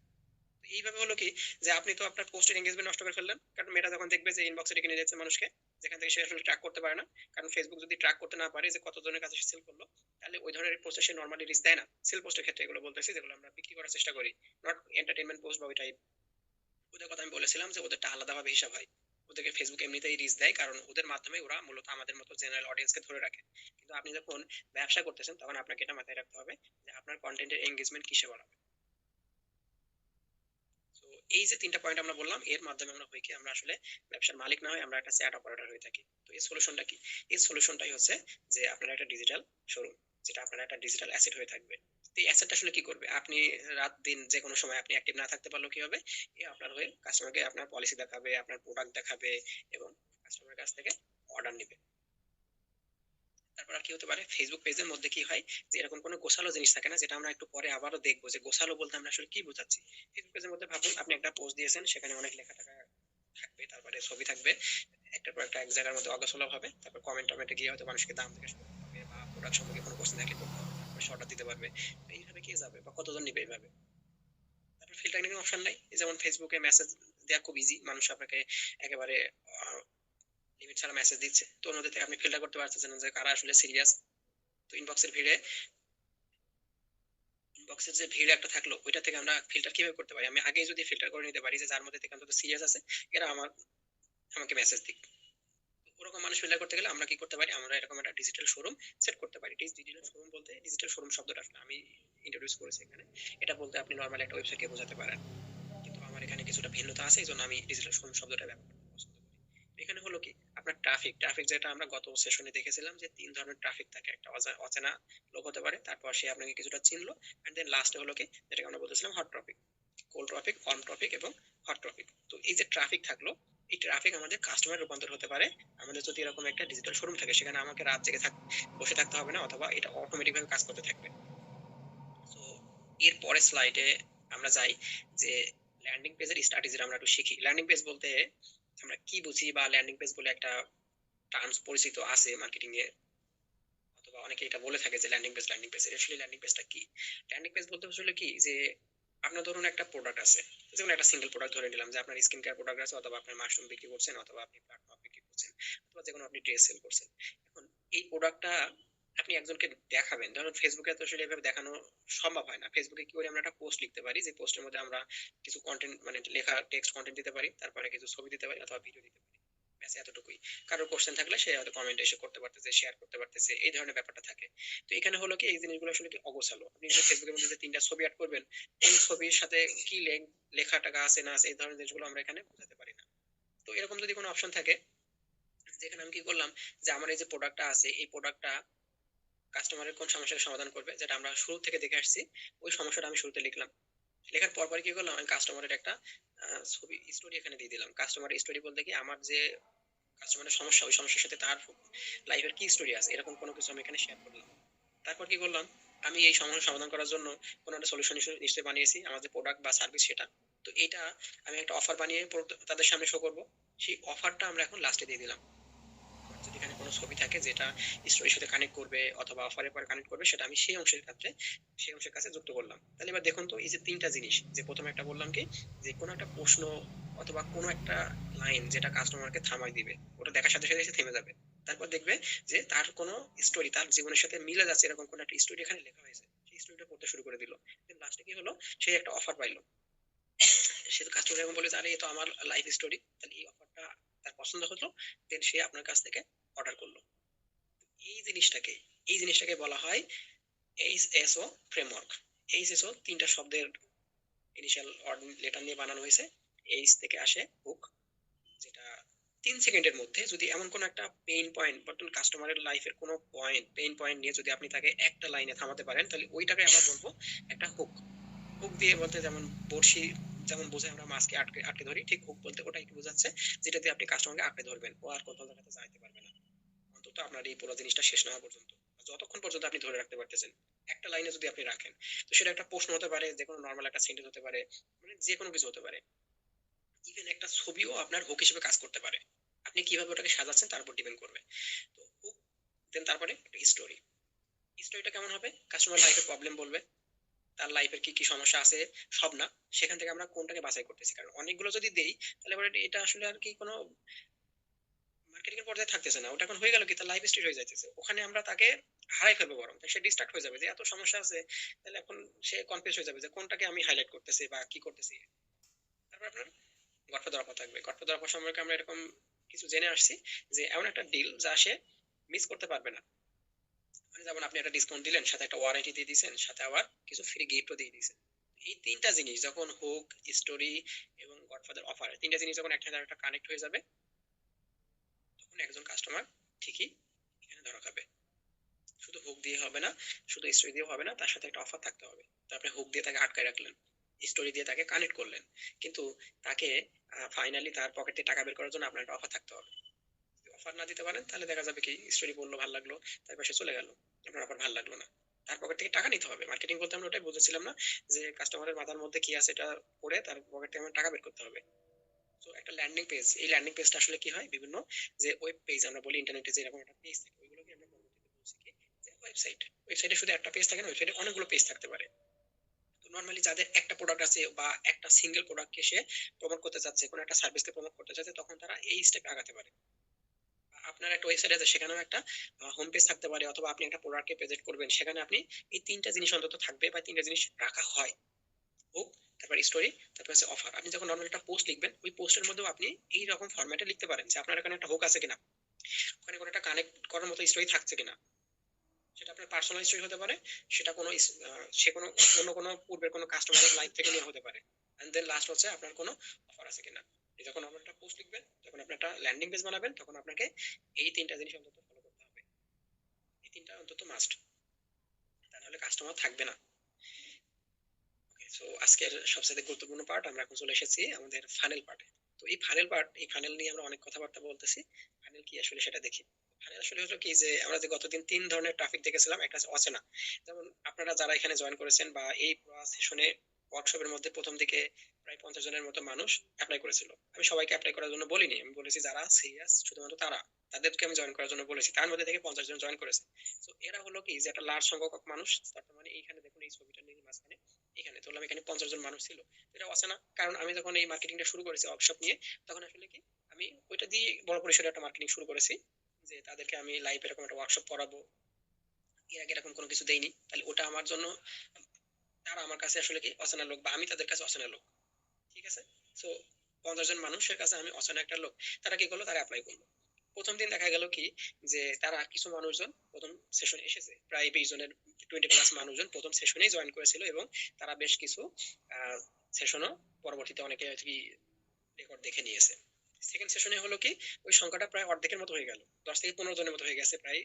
তো এইভাবে হলো কি, যে আপনি তো আপনার পোস্টের এঙ্গেজমেন্ট নষ্ট করে ফেললেন। কারণ মেটা যখন দেখবে যে ইনবক্সে ডেকে নিয়ে যাচ্ছে মানুষকে, যেখান থেকে সে আসলে ট্র্যাক করতে পারে না। কারণ ফেসবুক যদি ট্র্যাক করতে না পারে যে কতজনের কাছে সে সেল করলো, তাহলে ওই ধরনের পোস্টে সে নর্মালি রিচ দেয় না। সেল পোস্টের ক্ষেত্রে এগুলো বলতেছি, যেগুলো আমরা বিক্রি করার চেষ্টা করি, নট এন্টারটেইনমেন্ট পোস্ট বা ওই টাইপ। ওদের কথা আমি বলেছিলাম যে ওদেরটা আলাদাভাবে হিসাব হয়, ওদেরকে ফেসবুক এমনিতেই রিচ দেয়, কারণ ওদের মাধ্যমে ওরা মূলত আমাদের মতো জেনারেল অডিয়েন্সকে ধরে রাখে। কিন্তু আপনি যখন ব্যবসা করতেছেন তখন আপনাকে এটা মাথায় রাখতে হবে যে আপনার কন্টেন্টের এঙ্গেজমেন্ট কিসে বাড়াবে। তো এই যে তিনটা পয়েন্ট আমরা বললাম, এর মাধ্যমে আমরা হই কি, আমরা আসলে ব্যবসার মালিক না হয়ে আমরা একটা চ্যাট অপারেটর হয়ে থাকি। তো এই সলিউশনটা কি? এই সলিউশনটাই হচ্ছে যে আপনার একটা ডিজিটাল শোরুম, যেটা আপনার একটা ডিজিটাল অ্যাসেট হয়ে থাকবে। তো এই অ্যাসেটটা আসলে কি করবে? আপনি রাত দিন যে কোনো সময় আপনি অ্যাক্টিভ না থাকতে পারলেও কি হবে, এ আপনার হয়ে কাস্টমারকে আপনার পলিসি দেখাবে, আপনার প্রোডাক্ট দেখাবে এবং কাস্টমারের কাছ থেকে অর্ডার নিবে। তারপর আর কি হতে পারে, ফেসবুক পেজের মধ্যে কি হয় যে এরকম কোনো গোছালো জিনিস থাকে না, যেটা আমরা একটু পরে আবারও দেখবো যে গোছালো বলতে আমরা আসলে কি বোঝাচ্ছি। ফেসবুক পেজের মধ্যে ভাবুন আপনি একটা পোস্ট দিয়েছেন, সেখানে অনেক লেখা টাকা থাকবে, তারপরে ছবি থাকবে, একটার পর একটা এক জায়গার মধ্যে অগোছালো হবে, তারপর কমেন্ট টমেন্টে গিয়ে হয়তো মানুষকে দাম জিজ্ঞেস করতে হবে বা প্রোডাক্ট সম্পর্কে কোনো কোশ্চেন থাকলে করতে হবে, তারপরে সে অর্ডার দিতে পারবে। তো এইভাবে কে যাবে বা কতজন নিবে এইভাবে? তারপর ফিল্টারিং এর অপশন নাই, যেমন ফেসবুকে মেসেজ দেওয়া খুব ইজি, মানুষ আপনাকে একেবারে লিমিট ছাড়া মেসেজ দিচ্ছে, তো ওদের থেকে আপনি ফিল্টার করতে পারতেছেন যে কারা আসলে সিরিয়াস। তো ইনবক্সের যে ভিড় একটা থাকলো, ওইটা থেকে আমরা ফিল্টার কিভাবে করতে পারি? আমি আগে যদি ফিল্টার করে নিতে পারি যে যার মধ্যে থেকে অন্তত সিরিয়াস আছে, এরা আমাকে মেসেজ দিক। ওরকম মানুষ ফিল্টার করতে গেলে আমরা কি করতে পারি, আমরা এরকম একটা ডিজিটাল শোরুম সেট করতে পারি। ডিজিটাল শোরুম বলতে, ডিজিটাল শোরুম শব্দটা আসলে আমি ইন্ট্রোডিউস করেছি এখানে, এটা বলতে আপনি নর্মাল একটা ওয়েবসাইটকে বোঝাতে পারেন, কিন্তু আমার এখানে কিছুটা ভিন্নতা আছে, এই জন্য আমি ডিজিটাল শোরুম শব্দটা ব্যবহার করতে পছন্দ করি। এখানে হলো কি, আপনার ট্রাফিক যেটা আমরা গত সেশনে দেখেছিলাম যে তিন ধরনের ট্রাফিক থাকে, একটা অচেনা লোক হতে পারে, তারপর সে আপনাকে কিছুটা চিনলো, এন্ড দেন লাস্টে হলো কি, যেটাকে আমরা বলতেছিলাম hot topic, cold traffic, on topic এবং হট টপিক। তো এই যে ট্রাফিক থাকলো, এই ট্রাফিক আমাদের কাস্টমার রূপান্তর হতে পারে। আমাদের যদি এরকম একটা ডিজিটাল শোরুম থাকে, সেখানে আমাকে রাত জেগে বসে থাকতে হবে না, অথবা এটা অটোমেটিক ভাবে কাজ করতে থাকবে। তো এর পরের স্লাইডে আমরা যাই যে ল্যান্ডিং পেজের স্ট্র্যাটেজি আমরা একটু শিখি। ল্যান্ডিং পেজ বলতে আমরা কি বুঝি, বা ল্যান্ডিং পেজ বলে একটা টার্মস পরিচিত আছে মার্কেটিং এ, অথবা অনেকে এটা বলে থাকে যে ল্যান্ডিং পেজ আসলে ল্যান্ডিং পেজটা কি? ল্যান্ডিং পেজ বলতে আসলে কি, যে আপনার ধরুন একটা প্রোডাক্ট আছে, যেমন একটা সিঙ্গেল প্রোডাক্ট ধরে নিলাম যে আপনার স্কিন কেয়ার প্রোডাক্ট আছে, অথবা আপনার মাশরুম বিক্রি করছেন, অথবা আপনি প্ল্যাটফর্ম বিক্রি করছেন, অথবা যে কোনো আপনি ড্রেস সেল করছেন। এখন এই প্রোডাক্টটা আপনি একজনকে দেখাবেন, ধরুন ফেসবুকে তো আসলে এভাবে দেখানো সম্ভব হয় না। ফেসবুকে কি করে, আমরা একটা পোস্ট লিখতে পারি, যে পোস্টের মধ্যে আমরা কিছু কন্টেন্ট মানে লেখা টেক্সট কন্টেন্ট দিতে পারি, তারপরে কিছু ছবি দিতে পারি অথবা ভিডিও দিতে পারি, ব্যাস এতটুকুই। কারোর কোশ্চেন থাকলে সে হয়তো কমেন্টে এসে করতে পারতেছে, শেয়ার করতে পারতেছে, এই ধরনের ব্যাপারটা থাকে। তো এখানে হলো কি, এই জিনিসগুলো আসলে কি অগোছালো। আপনি যে ফেসবুকের মধ্যে যে তিনটা ছবি অ্যাড করবেন, এই ছবির সাথে কি লেখা টাকা আছে না আছে, এই ধরনের জিনিসগুলো আমরা এখানে বোঝাতে পারি না। তো এরকম যদি কোনো অপশন থাকে, যেখানে আমি কি করলাম, যে আমার এই যে প্রোডাক্টটা আছে, এই প্রোডাক্টটা কাস্টমারের কোন সমস্যার সমাধান করবে, যেটা আমরা শুরু থেকে দেখে আসছি, ওই সমস্যাটা আমি শুরুতে লিখলাম। লেখার পর কি করলাম, আমি কাস্টমারের একটা ছবি স্টোরি এখানে দিয়ে দিলাম। কাস্টমারের স্টোরি বলতে কি, আমার যে কাস্টমারের সমস্যা, ওই সমস্যার সাথে তার লাইফের কি স্টোরি আছে, এরকম কোনো কিছু আমি এখানে শেয়ার করলাম। তারপর কি করলাম, আমি এই সমস্যা সমাধান করার জন্য কোনো একটা সলিউশন নিশ্চয়ই বানিয়েছি, আমার যে প্রোডাক্ট বা সার্ভিস সেটা। তো এটা আমি একটা অফার বানিয়ে তাদের সামনে শো করব। সেই অফারটা আমরা এখন লাস্টে দিয়ে দিলাম। যদি এখানে কোনো ছবি থাকে যেটা স্টোরির সাথে কানেক্ট করবে অথবা অফারের পরে কানেক্ট করবে, সেটা আমি সেই অংশের কাছে যুক্ত করলাম। তাহলে এবার দেখুন তো, এই যে তিনটা জিনিস, যে প্রথমে একটা বললাম কি, যে কোনো একটা প্রশ্ন অথবা কোনো একটা লাইন যেটা কাস্টমারকে থামাই দিবে, ওটা দেখার সাথে সাথে এসে থেমে যাবে। তারপর দেখবে যে তার কোনো স্টোরি, তার জীবনের সাথে মিলে যাচ্ছে এরকম কোনো একটা স্টোরি এখানে লেখা হয়েছে, সেই স্টোরিটা পড়তে শুরু করে দিল। দেন লাস্টে কি হলো, সেই একটা অফার পাইলো। সে কাস্টমার এরকম বলে যে আরে, এ তো আমার লাইফ স্টোরি, তাহলে এই অফারটা তার পছন্দ হলো, দেন সে আপনার কাছ থেকে অর্ডার করলো। এই জিনিসটাকে এই জিনিসটাকে বলা হয় এইচএসও ফ্রেমওয়ার্ক। এইচএসও তিনটা শব্দের ইনিশিয়াল লেটার নিয়ে বানানো হয়েছে। এইচ থেকে আসে হুক, যেটা 3 সেকেন্ডের মধ্যে যদি এমন কোনো একটা পেইন পয়েন্ট, বর্তমান কাস্টমারের লাইফের কোনো পেইন পয়েন্ট নিয়ে যদি আপনি তাকে একটা লাইনে থামাতে পারেন, তাহলে ওইটাকে আমরা বলবো একটা হুক। হুক দিয়ে বলতে যেমন বড়শি যেমন বোঝায় আমরা মাছকে আটকে আটকে ধরি, ঠিক হুক বলতে ওটাই বোঝাচ্ছে, যেটা দিয়ে আপনি কাস্টমারকে আটকে ধরবেন, ও আর কোথাও দেখাতে যাইতে পারবে না, অন্তত আপনার এই পুরো জিনিসটা শেষ না হওয়া পর্যন্ত, যতক্ষণ পর্যন্ত আপনি ধরে রাখতে পারতেছেন। একটা লাইনে যদি আপনি রাখেন, তো সেটা একটা প্রশ্ন হতে পারে, যে কোনো নর্মাল একটা সেন্টেন্স হতে পারে, মানে যে কোনো কিছু হতে পারে। ইভেন একটা ছবিও আপনার হুক হিসেবে কাজ করতে পারে। আপনি কিভাবে ওটাকে সাজাচ্ছেন তার উপর ডিপেন্ড করবে। তো হুক, দেন তারপরে একটা স্টোরি। স্টোরিটা কেমন হবে, কাস্টমার লাইফের প্রবলেম বলবে, তার লাইফের কি কি সমস্যা আছে, সব না, সেখান থেকে আমরা কোনটাকে বাছাই করতেছি, কারণ অনেকগুলো যদি দেই, তাহলে এবার এটা আসলে আর কি কোনো মার্কেটিং এর পর্যায়ে থাকতেছে না, ওটা এখন হয়ে গেল কি, তার লাইফ স্টাইল হয়ে যাইতেছে, ওখানে আমরা তাকে হারাই ফেলবো, বরং সে ডিস্ট্রাক্ট হয়ে যাবে যে এত সমস্যা আছে। তাহলে এখন সে কনফিউজ হয়ে যাবে যে কোনটাকে আমি হাইলাইট করতেছি বা কি করতেছি। তারপর আপনার গডফাদার অফার থাকবে। গডফাদার অফার সম্পর্কে আমরা এরকম কিছু জেনে আসছি যে এমন একটা ডিল যা সে মিস করতে পারবে না। মানে যেমন আপনি একটা ডিসকাউন্ট দিলেন, সাথে একটা ওয়ারেন্টি দিয়ে দিয়েছেন, সাথে আবার কিছু ফ্রি গিফটও দিয়ে দিয়েছেন। এই তিনটা জিনিস যখন হুক, স্টোরি এবং গডফাদার অফার, তিনটা জিনিস যখন একটা সাথে একটা কানেক্ট হয়ে যাবে, তখন একজন কাস্টমার ঠিকই এখানে ধরা খাবে। শুধু হুক দিয়ে হবে না, শুধু স্টোরি দিয়ে হবে না, তার সাথে একটা অফার থাকতে হবে। তো আপনি হুক দিয়ে তাকে আটকায় রাখলেন, স্টোরি দিয়ে তাকে কানেক্ট করলেন, কিন্তু তাকে ফাইনালি তার পকেট থেকে টাকা বের করার জন্য আপনার একটা অফার থাকতে হবে। যদি অফার না দিতে পারেন তাহলে দেখা যাবে কি স্টোরি বললো ভালো লাগলো, তারপর সে চলে গেল, আপনার অফার ভালো লাগলো না, তার পকেট থেকে টাকা নিতে হবে। মার্কেটিং বলতে আমরা ওটাই বুঝেছিলাম না, যে কাস্টমারের মাথার মধ্যে কি আছে এটা পড়ে তার পকেট থেকে আমার টাকা বের করতে হবে। তো একটা ল্যান্ডিং পেজ, এই ল্যান্ডিং পেজটা আসলে কি হয়, বিভিন্ন যে ওয়েব পেজ আমরা বলি, ইন্টারনেটে যে এরকম একটা পেজ থাকে, ওইগুলোকে আমরা পরবর্তীতে বলছি কি যে ওয়েবসাইট। ওয়েবসাইটে শুধু একটা পেজ থাকে না, ওয়েবসাইটে অনেকগুলো পেজ থাকতে পারে। তো নর্মালি যাদের একটা প্রোডাক্ট আছে বা একটা সিঙ্গেল প্রোডাক্টকে সে প্রমোট করতে চাচ্ছে, কোনো একটা সার্ভিসকে প্রমোট করতে চাচ্ছে, তখন তারা এই স্টেপে আগাতে পারে। আপনার একটা ওয়েবসাইট আছে, সেখানেও একটা হোম পেজ থাকতে পারে, অথবা আপনি একটা প্রোডাক্টকে প্রেজেন্ট করবেন, সেখানে আপনি এই তিনটা জিনিস অন্তত থাকবে, বা তিনটা জিনিস রাখা হয়। হোক, তারপর স্টোরি, তারপর হচ্ছে অফার। আপনি যখন নর্মাল একটা পোস্ট লিখবেন, ওই পোস্টের মধ্যেও আপনি এই রকম ফরম্যাটে লিখতে পারেন যে আপনার এখানে একটা হোক আছে কিনা, ওখানে কোনো একটা কানেক্ট করার মতো স্টোরি থাকছে কিনা। সেটা আপনার পার্সোনাল স্টোরি হতে পারে, সেটা কোনো সে কোনো অন্য কোনো পূর্বের কোনো কাস্টমারের লাইফ থেকে নেওয়া হতে পারে। এন্ড দেন লাস্ট হচ্ছে আপনার কোনো অফার আছে কিনা। আপনি যখন নর্মাল একটা পোস্ট লিখবেন, যখন আপনি একটা ল্যান্ডিং পেজ বানাবেন, তখন আপনাকে এই তিনটা জিনিস অন্তত ফলো করতে হবে। এই তিনটা অন্তত মাস্ট, তা নাহলে কাস্টমার থাকবে না। সো আজকের সবচেয়ে গুরুত্বপূর্ণ পার্ট, আমরা এখন চলে এসেছি আমাদের ফানেল পার্টে। তো এই ফানেল পার্ট, এই ফানেল নিয়ে আমরা অনেক কথাবার্তা বলতেছি। ফানেল কি আসলে সেটা দেখি। ফানেল আসলে হলো কি, যে আমরা যে গতদিন তিন ধরনের ট্রাফিক দেখেছিলাম, একটা হচ্ছে অচেনা। যেমন আপনারা যারা এখানে জয়েন করেছেন বা এই সেশনে ওয়ার্কশপের মধ্যে প্রথম দিকে প্রায় 50 জনের মতো মানুষ অ্যাপ্লাই করেছিল। আমি সবাইকে অ্যাপ্লাই করার জন্য বলিনি, আমি বলেছি যারা সিরিয়াস শুধুমাত্র তারা, তাদেরকে আমি জয়েন করার জন্য বলেছি। তার মধ্যে থেকে 50 জন জয়েন করেছে। তো এরা হলো কি, যে একটা লার্জ সংখ্যক মানুষ। বর্তমানে এইখানে দেখুন, এই ছবিটা নিয়ে মাঝখানে এখানে ধরলাম, এখানে 50 জন মানুষ ছিল। এটা অচেনা, কারণ আমি যখন এই মার্কেটিংটা শুরু করেছি ওয়ার্কশপ নিয়ে, তখন আসলে কি আমি ওইটা দিয়ে বড় পরিসরে একটা মার্কেটিং শুরু করেছি, যে তাদেরকে আমি লাইভ এরকম একটা ওয়ার্কশপ করাবো। এর আগে এরকম কোনো কিছু দেইনি, তাহলে ওটা আমার জন্য, তারা আমার কাছে আসলে কি অচেনা লোক, বা আমি তাদের কাছে অচেনা লোক। ঠিক আছে। সো 50 জন মানুষের কাছে আমি অচেনা একটা লোক। তারা কি করলো, তারা অ্যাপ্লাই করলো। প্রথম দিন দেখা গেল কি, যে তারা কিছু মানুষজন প্রথম সেশনে এসেছে, প্রায় 20 জনের, 20+ মানুষজন প্রথম সেশনেই জয়েন করেছিল, এবং তারা বেশ কিছু সেশনও পরবর্তীতে অনেকে কি রেকর্ড দেখে নিয়েছে। সেকেন্ড সেশনে হলো কি, ওই সংখ্যাটা প্রায় অর্ধেকের মতো হয়ে গেল, 10 থেকে 15 জনের মতো হয়ে গেছে, প্রায়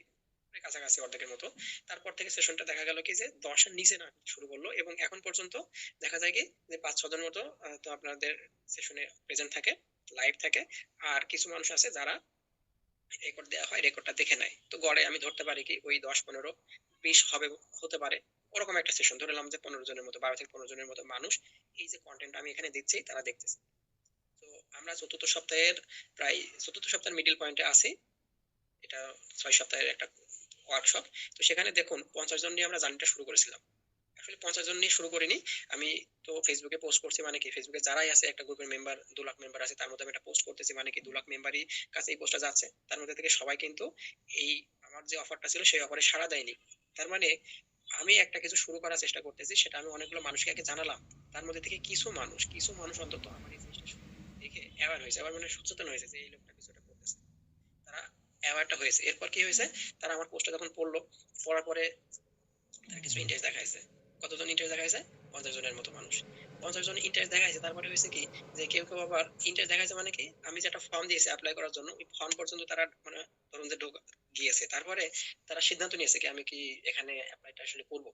প্রায় কাছাকাছি অর্ধেকের মতো। তারপর থেকে সেশনটা দেখা গেল কি, যে 10-এর নিচে না শুরু করলো, এবং এখন পর্যন্ত দেখা যায় কি, যে 5-6 জন মতো তো আপনাদের সেশনে প্রেজেন্ট থাকে, লাইভ থাকে। আর কিছু মানুষ আছে যারা রেকর্ড দেওয়া হয়, রেকর্ডটা দেখে নেয়। তো গড়ে আমি ধরতে পারি কি, ওই 10, 15, 20 হবে, হতে পারে ওরকম একটা সেশন ধরলাম, যে 15 জনের মতো, 12 থেকে 15 জনের মতো মানুষ এই যে কন্টেন্ট আমি এখানে দিচ্ছি তারা দেখতেছে। তো আমরা চতুর্থ সপ্তাহের মিডিল পয়েন্টে আছি। এটা 6 সপ্তাহের একটা ওয়ার্কশপ। তো সেখানে দেখুন, 50 জন নিয়ে আমরা জার্নিটা শুরু করেছিলাম। আসলে 50 জন নিয়ে শুরু করিনি। আমি তো ফেসবুকে পোস্ট করছি, মানে কি ফেসবুকে যারাই আছে, একটা গ্রুপের মেম্বার 2 লাখ মেম্বার আছে, তার মধ্যে আমি একটা পোস্ট করতেছি, মানে কি 2 লাখ মেম্বারই কাছে এই পোস্টটা যাচ্ছে। তার মধ্যে থেকে সবাই কিন্তু এই আমার যে অফারটা ছিল সেই অফারে সাড়া দেয়নি। তার মানে আমি একটা কিছু শুরু করার চেষ্টা করতেছি, সেটা আমি অনেকগুলো মানুষকে আগে জানালাম। তার মধ্যে থেকে কিছু মানুষ অন্তত আমার এই জিনিসটা দেখে অ্যাওয়ার হয়েছে, আবার মানে সচেতন হয়েছে যে এই লোকটা কিছুটা করতেছে। তারা অ্যাওয়ারটা হয়েছে। এরপর কি হয়েছে, তারা আমার পোস্টটা যখন পড়লো, পড়ার পরে তার কিছু ইন্টারেস্ট দেখাইছে। কতজন ইন্টারেস্ট দেখাইছে, 50 জনের মতো মানুষ। 50 জন ইন্টারেস্ট দেখাইছে, তারপরে হয়েছে কি, যে কেউ কেউ আবার ইন্টারেস্ট দেখাইছে, মানে কি আমি যেটা ফর্ম দিয়েছি অ্যাপ্লাই করার জন্য, ওই ফর্ম পর্যন্ত তারা মানে ধরুন যে গিয়েছে। তারপরে তারা সিদ্ধান্ত নিয়েছে কি আমি কি এখানে অ্যাপ্লাইটা আসলে করবো,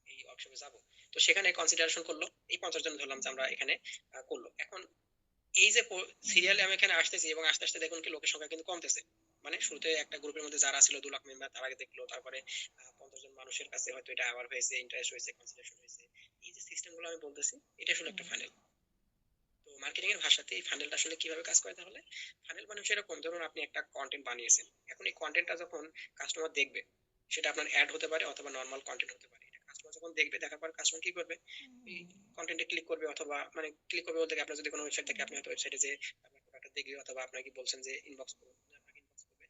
এই ওয়ার্কশপে যাব। তো সেখানে কনসিডারেশন করলো, এই 50 জন ধরলাম যে আমরা এখানে করলো। এখন এই যে সিরিয়ালে আমি এখানে আসতেছি, এবং আস্তে আস্তে দেখুন কি লোকের সংখ্যা কিন্তু কমতেছে। মানে শুরুতে একটা গ্রুপের মধ্যে যারা ছিল 2 লাখ মেম্বার, তারা আগে দেখলো, তারপরে 50 জন মানুষের কাছে হয়তো এটা আবার হয়েছে, ইন্টারেস্ট হয়েছে, কনসিডারেশন হয়েছে। এই যে সিস্টেম গুলো আমি বলতেছি, এটা আসলে একটা ফানেল। তো মার্কেটিং এর ভাষাতে এই ফানেলটা আসলে কিভাবে কাজ করে, তাহলে ফানেল মানে সেরকম, ধরুন আপনি একটা কন্টেন্ট বানিয়েছেন, এখন এই কন্টেন্টটা যখন কাস্টমার দেখবে, সেটা আপনার অ্যাড হতে পারে অথবা নর্মাল কন্টেন্ট হতে পারে। এটা কাস্টমার যখন দেখবে, দেখার পর কাস্টমার কি করবে, এই কন্টেন্টে ক্লিক করবে, অথবা মানে ক্লিক করবে বলতে কি, আপনার যদি কোনো ওয়েবসাইট থাকে, আপনি হয়তো ওয়েবসাইটে যে আপনার প্রোডাক্টটা দেখবে, অথবা আপনার কি বলছেন যে ইনবক্স করবে, আপনাকে ইনবক্স করবে।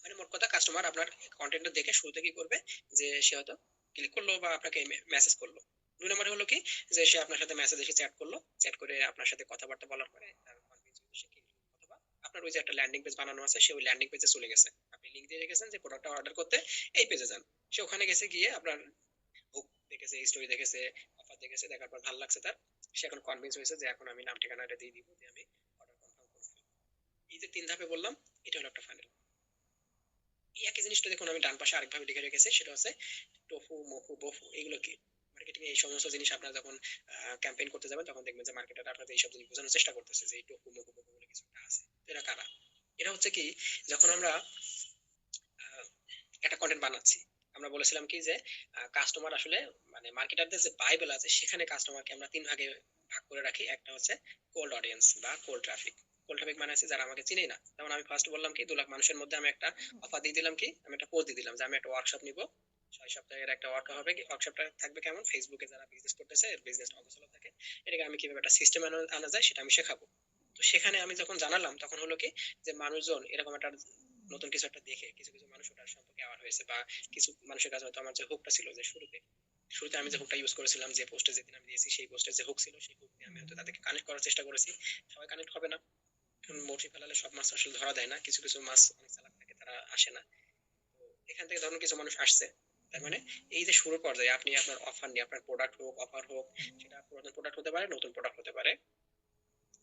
মানে মোট কথা, কাস্টমার আপনার কন্টেন্টটা দেখে শুরুতে কি করবে, যে সে হয়তো ক্লিক করলো বা আপনাকে মেসেজ করলো। 2 নম্বরে হলো কি, যে সে আপনার সাথে মেসেজ এসে চ্যাট করলো, চ্যাট করে আপনার সাথে কথাবার্তা বলার পরে তার কনভিন্স হয়ে সে কিনলো, অথবা আপনার ওই যে একটা ল্যান্ডিং পেজ বানানো আছে, সে ওই ল্যান্ডিং পেজে চলে গেছে। আপনি লিংক দিয়ে রেখেছেন যে প্রোডাক্টটা অর্ডার করতে এই পেজে যান, সে ওখানে গেছে, গিয়ে আপনার হুক দেখেছে, স্টোরি দেখেছে, অফার দেখেছে, দেখার পর ভালো লাগছে তার, সে এখন কনভিন্স হয়েছে যে এখন আমি নাম ঠিকানাটা দিয়ে দিব, যে আমি অর্ডার কনফার্ম করব। এই যে 3 ধাপে বললাম, এটা হলো একটা ফানেল। এই একই জিনিসটা দেখুন আমি ডান পাশে আরেকভাবে লিখে রেখেছি, সেটা হচ্ছে টোফু, মফু, বফু। এগুলো কি? মার্কেটিং এ এই সমস্ত জিনিস আপনারা যখন ক্যাম্পেইন করতে যাবেন তখন দেখবেন যে মার্কেটার আপনাদের এইসব জিনিস বোঝানোর চেষ্টা করতেছে যে এই টোফু, মফু, বফু বলে কিছু একটা আছে। তো এরা কারা? এরা হচ্ছে কি, যখন আমরা একটা কন্টেন্ট বানাচ্ছি, আমরা বলেছিলাম কি যে কাস্টমার আসলে মানে মার্কেটারদের যে বাইবেল আছে সেখানে কাস্টমারকে আমরা 3 ভাগে ভাগ করে রাখি। একটা হচ্ছে কোল্ড অডিয়েন্স বা কোল্ড ট্রাফিক। কোল্ড ট্রাফিক মানে আছে যারা আমাকে চিনেই না। যেমন আমি ফার্স্ট বললাম কি 2 লাখ মানুষের মধ্যে আমি একটা অফার দিয়ে দিলাম, কি আমি একটা পোস্ট দিয়ে দিলাম যে আমি একটা ওয়ার্কশপ নিব, 6 সপ্তাহের একটা ওয়ার্ক হবে। কি ওয়ার্কশপটা থাকবে কেমন? ফেসবুকে যারা বিজনেস করতেছে, বিজনেস অবস্থা থাকে, এটাকে আমি কিভাবে একটা সিস্টেম আনা যায় সেটা আমি শেখাবো। তো সেখানে আমি যখন জানালাম তখন হলো কি যে মানুষজন এরকম একটা নতুন কিছু একটা দেখে কিছু কিছু মানুষ ওটার সম্পর্কে অ্যাওয়ার হয়েছে, বা কিছু মানুষের কাছে হয়তো আমার যে হুকটা ছিল, যে শুরুতে শুরুতে আমি যে হুকটা ইউজ করেছিলাম, যে পোস্টে যেদিন আমি দিয়েছি সেই পোস্টে যে হুক ছিল, সেই হুক দিয়ে আমি হয়তো তাদেরকে কানেক্ট করার চেষ্টা করেছি। সবাই কানেক্ট হবে না, কারণ বড়শি ফেলালে সব মাছ আসলে ধরা দেয় না, কিছু কিছু মাছ অনেক চালাক থাকে, তারা আসে না। তো এখান থেকে ধরুন কিছু মানুষ আসছে, তার মানে এই যে শুরু পর্যায়ে আপনি আপনার অফার নিয়ে, আপনার প্রোডাক্ট হোক, অফার হোক, সেটা পুরাতন প্রোডাক্ট হতে পারে, নতুন প্রোডাক্ট হতে পারে,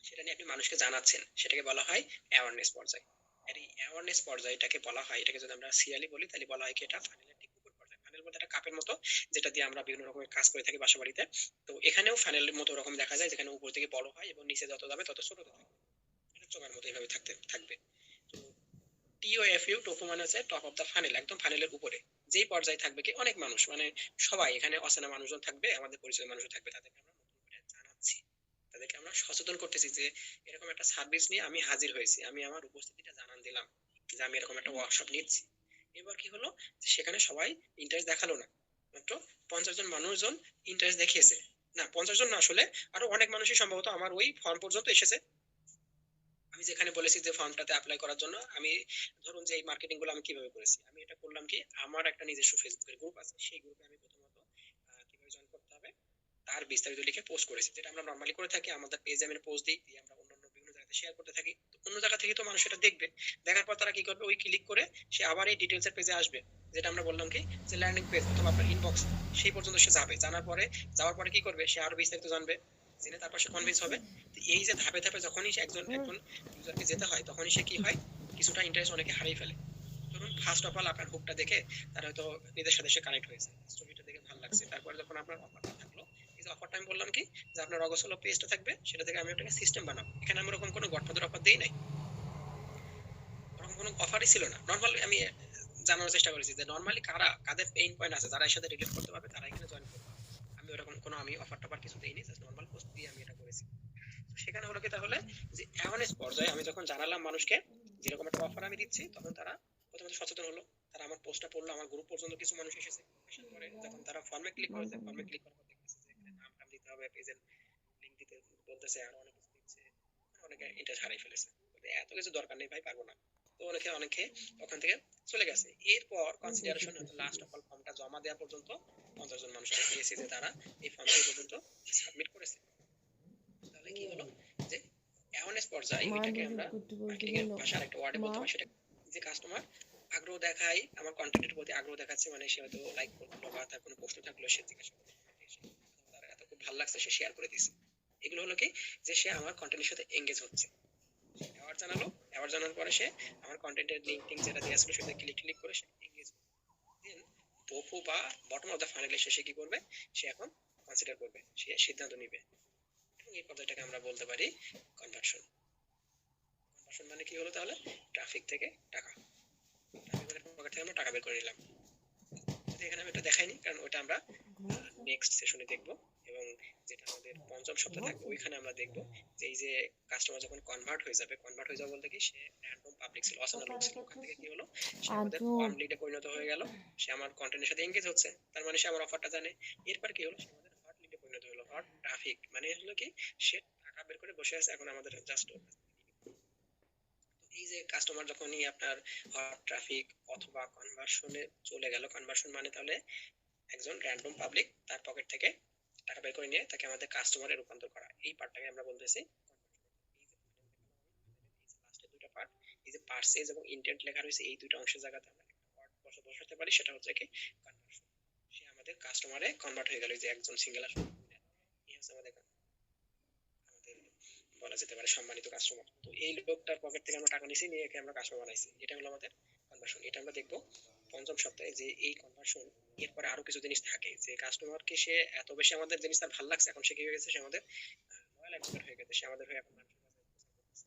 সেটা নিয়ে আপনি মানুষকে জানাচ্ছেন, সেটাকে বলা হয় অ্যাওয়ারনেস পর্যায়। আর এই অ্যাওয়ারনেস পর্যায়টাকে বলা হয়, এটাকে যদি আমরা সিরিয়ালি বলি তাহলে বলা হয় কি এটা ফানেলের ঠিক উপর পর্যায়ে। ফানেল বলতে একটা কাপের মতো, যেটা দিয়ে আমরা বিভিন্ন রকমের কাজ করে থাকি বাসা বাড়িতে। তো এখানেও ফানেলের মতো ওরকম দেখা যায়, যেখানে উপর থেকে বড় হয় এবং নিচে যত যাবে তত ছোট হতে থাকবে, এটা চোঙার মতো এইভাবে থাকতে থাকবে। তো টিওএফইউ, টোফু মানে হচ্ছে টপ অফ দা ফানেল, একদম ফানেলের উপরে যেই পর্যায়ে থাকবে কি অনেক মানুষ, মানে সবাই এখানে অচেনা মানুষজন থাকবে, আমাদের পরিচয় মানুষও থাকবে, তাদেরকে আমরা নতুন করে জানাচ্ছি, তাদেরকে আমরা সচেতন করতেছি যে এরকম একটা সার্ভিস নিয়ে আমি হাজির হয়েছি, আমি আমার উপস্থিতিটা জানান দিলাম যে আমি এরকম একটা ওয়ার্কশপ নিচ্ছি। এবার কি হলো, যে সেখানে সবাই ইন্টারেস্ট দেখালো না, মাত্র 50 জন মানুষজন ইন্টারেস্ট দেখিয়েছে। না, 50 জন না, আসলে আরো অনেক মানুষই সম্ভবত আমার ওই ফর্ম পর্যন্ত এসেছে। আমি যেখানে বলেছি যে ফর্মটাতে অ্যাপ্লাই করার জন্য, আমি ধরুন যে এই মার্কেটিং গুলো আমি কিভাবে করেছি, আমি এটা করলাম কি, আমার একটা নিজস্ব ফেসবুকের গ্রুপ আছে, সেই গ্রুপে আমি প্রথমত কিভাবে জয়েন করতে হবে তার বিস্তারিত লিখে পোস্ট করেছি, যেটা আমরা নর্মালি করে থাকি, আমাদের পেজে আমি পোস্ট দিই, দিয়ে আমরা অন্যান্য বিভিন্ন জায়গাতে শেয়ার করতে থাকি। তো অন্য জায়গা থেকে তো মানুষ এটা দেখবে, দেখার পর তারা কি করবে, ওই ক্লিক করে সে আবার এই ডিটেলস এর পেজে আসবে, যেটা আমরা বললাম কি যে ল্যান্ডিং পেজ অথবা আপনার ইনবক্স, সেই পর্যন্ত সে যাবে, জানার পরে যাওয়ার পরে কি করবে, সে আরো বিস্তারিত জানবে, জেনে তারপর সে কনভিন্স হবে। তো এই যে ধাপে ধাপে যখনই সে একজন একজন ইউজারকে যেতে হয়, তখনই সে কি হয়, কিছুটা ইন্টারেস্ট অনেকে হারিয়ে ফেলে। ধরুন ফার্স্ট অফ অল আপনার হুকটা দেখে তারা হয়তো নিজের সাথে সে কানেক্ট হয়েছে, স্টোরিটা দেখে ভালো লাগছে, তারপরে যখন আপনার অফারটা থাকলো, এই যে অফারটা আমি বললাম কি যে আপনার অগোছালো পেজটা থাকবে, সেটা থেকে আমি ওটাকে সিস্টেম বানাবো, এখানে আমি ওরকম কোনো গডফাদার অফার দেই নাই, ওরকম কোনো অফারই ছিল না। নর্মালি আমি জানানোর চেষ্টা করেছি যে নর্মালি কারা, কাদের পেইন পয়েন্ট আছে, যারা এর সাথে রিলেট করতে পারবে তারা এখানে জয়েন করবে। আমি ওরকম কোনো আমি অফার টফার কিছু দেইনি, জাস্ট নর্মাল পোস্ট দিয়ে আমি এটা করেছি। তো সেখানে হলো কি তাহলে, যে অ্যাওয়ারনেস পর্যায়ে আমি যখন জানালাম মানুষকে যেরকম একটা অফার আমি দিচ্ছি, তখন তারা প্রথমত সচেতন হলো, তারা আমার পোস্টটা পড়লো, আমার গ্রুপ পর্যন্ত কিছু মানুষ এসেছে, আসার পরে যখন তারা ফর্মে ক্লিক করেছে, ফর্মে ক্লিক করার পর দেখতেছে যে এখানে নাম টাম দিতে হবে, পেজের লিংক দিতে বলতেছে, আর অনেক কিছু দিচ্ছে, অনেকে ইন্টারেস্ট হারিয়ে ফেলেছে, বলে, এত কিছু দরকার নেই ভাই, পারবো না। তো অনেকে অনেকে ওখান থেকে চলে গেছে। এরপর কনসিডারেশন হয়তো লাস্ট অফ অল ফর্মটা জমা দেওয়া পর্যন্ত 50 জন মানুষকে পেয়েছি যে তারা এই ফর্মটা পর্যন্ত সাবমিট করেছে। তাহলে কি হলো, যে অ্যাওয়ারনেস পর্যায়ে ওইটাকে আমরা মার্কেটিং এর ভাষায় আরেকটা ওয়ার্ডে বলতে পারি, সেটা যে কাস্টমার আগ্রহ দেখায়, আমার কন্টেন্টের প্রতি আগ্রহ দেখাচ্ছে, মানে সে হয়তো লাইক করলো বা তার কোনো প্রশ্ন থাকলো সে জিজ্ঞাসা করলো, তার এত খুব ভালো লাগছে সে শেয়ার করে দিয়েছে। এগুলো হলো কি, যে সে আমার কন্টেন্টের সাথে এঙ্গেজ হচ্ছে, অ্যাওয়ার্ড জানালো, অ্যাওয়ার্ড জানার পরে সে আমার কন্টেন্টের লিংক টিং যেটা দেওয়া ছিল সেটা ক্লিক ক্লিক করে সে এঙ্গেজ। দেন বফু বা বটম অফ দ্য ফানেলে সে কি করবে, সে এখন কনসিডার করবে, সে সিদ্ধান্ত নিবে, এবং এই পদ্ধতিটাকে আমরা বলতে পারি কনভার্সন। কনভার্সন মানে কি হলো তাহলে, ট্রাফিক থেকে টাকা, ট্রাফিক মানে পকেট থেকে আমরা টাকা বের করে নিলাম। এখানে আমি এটা দেখাইনি, কারণ ওটা আমরা নেক্সট সেশনে দেখব, এবং যেটা আমাদের পঞ্চম সপ্তাহে থাকবে ওইখানে আমরা দেখব যে এই যে কাস্টমার যখন কনভার্ট হয়ে যাবে, কনভার্ট হয়ে যাবে বলতে কি, সে র্যান্ডম পাবলিক ছিল, অচেনা লোক ছিল, ওখান থেকে কি হলো, সে আমাদের ওয়ার্ম লিডে পরিণত হয়ে গেল, সে আমার কন্টেন্টের সাথে এঙ্গেজ হচ্ছে, তার মানে সে আমার অফারটা জানে। এরপর কি হলো, সে আমাদের হট লিডে পরিণত হলো। হট ট্রাফিক মানে হলো কি, সে টাকা বের করে বসে আছে, এখন আমাদের জাস্ট। এই যে কাস্টমার যখনই আপনার হট ট্রাফিক অথবা কনভার্সনে চলে গেল, কনভার্সন মানে তাহলে একজন র্যান্ডম পাবলিক তার পকেট থেকে টাকা বের করে নিয়ে তাকে আমাদের কাস্টমারে রূপান্তর করা, এই পার্টটাকে আমরা বলতেছি। এই যে পারচেজ এবং ইন্টেন্ট লেখা রয়েছে এই দুইটা অংশের জায়গাতে আমরা একটা ওয়ার্ড বসাতে পারি, সেটা হচ্ছে কি কনভার্সন। সে আমাদের কাস্টমারে কনভার্ট হয়ে গেল, যে একজন সিঙ্গেল আসলে এই হচ্ছে আমাদের আমাদের বলা যেতে পারে সম্মানিত কাস্টমার। তো এই লোকটার পকেট থেকে আমরা টাকা নিয়েছি, নিয়ে একে আমরা কাস্টমার বানাইছি, এটা হলো আমাদের কনভার্সন। এটা আমরা দেখবো পঞ্চম সপ্তাহে যে এই কনভার্সন। এরপরে আরো কিছু জিনিস থাকে যে কাস্টমারকে সে এত বেশি আমাদের জিনিস তার ভালো লাগছে, এখন সে কি হয়ে গেছে, সে আমাদের লয়াল অ্যাডভোকেট হয়ে গেছে, সে আমাদের হয়ে এখন মানুষের কাছে প্রচার করতেছে।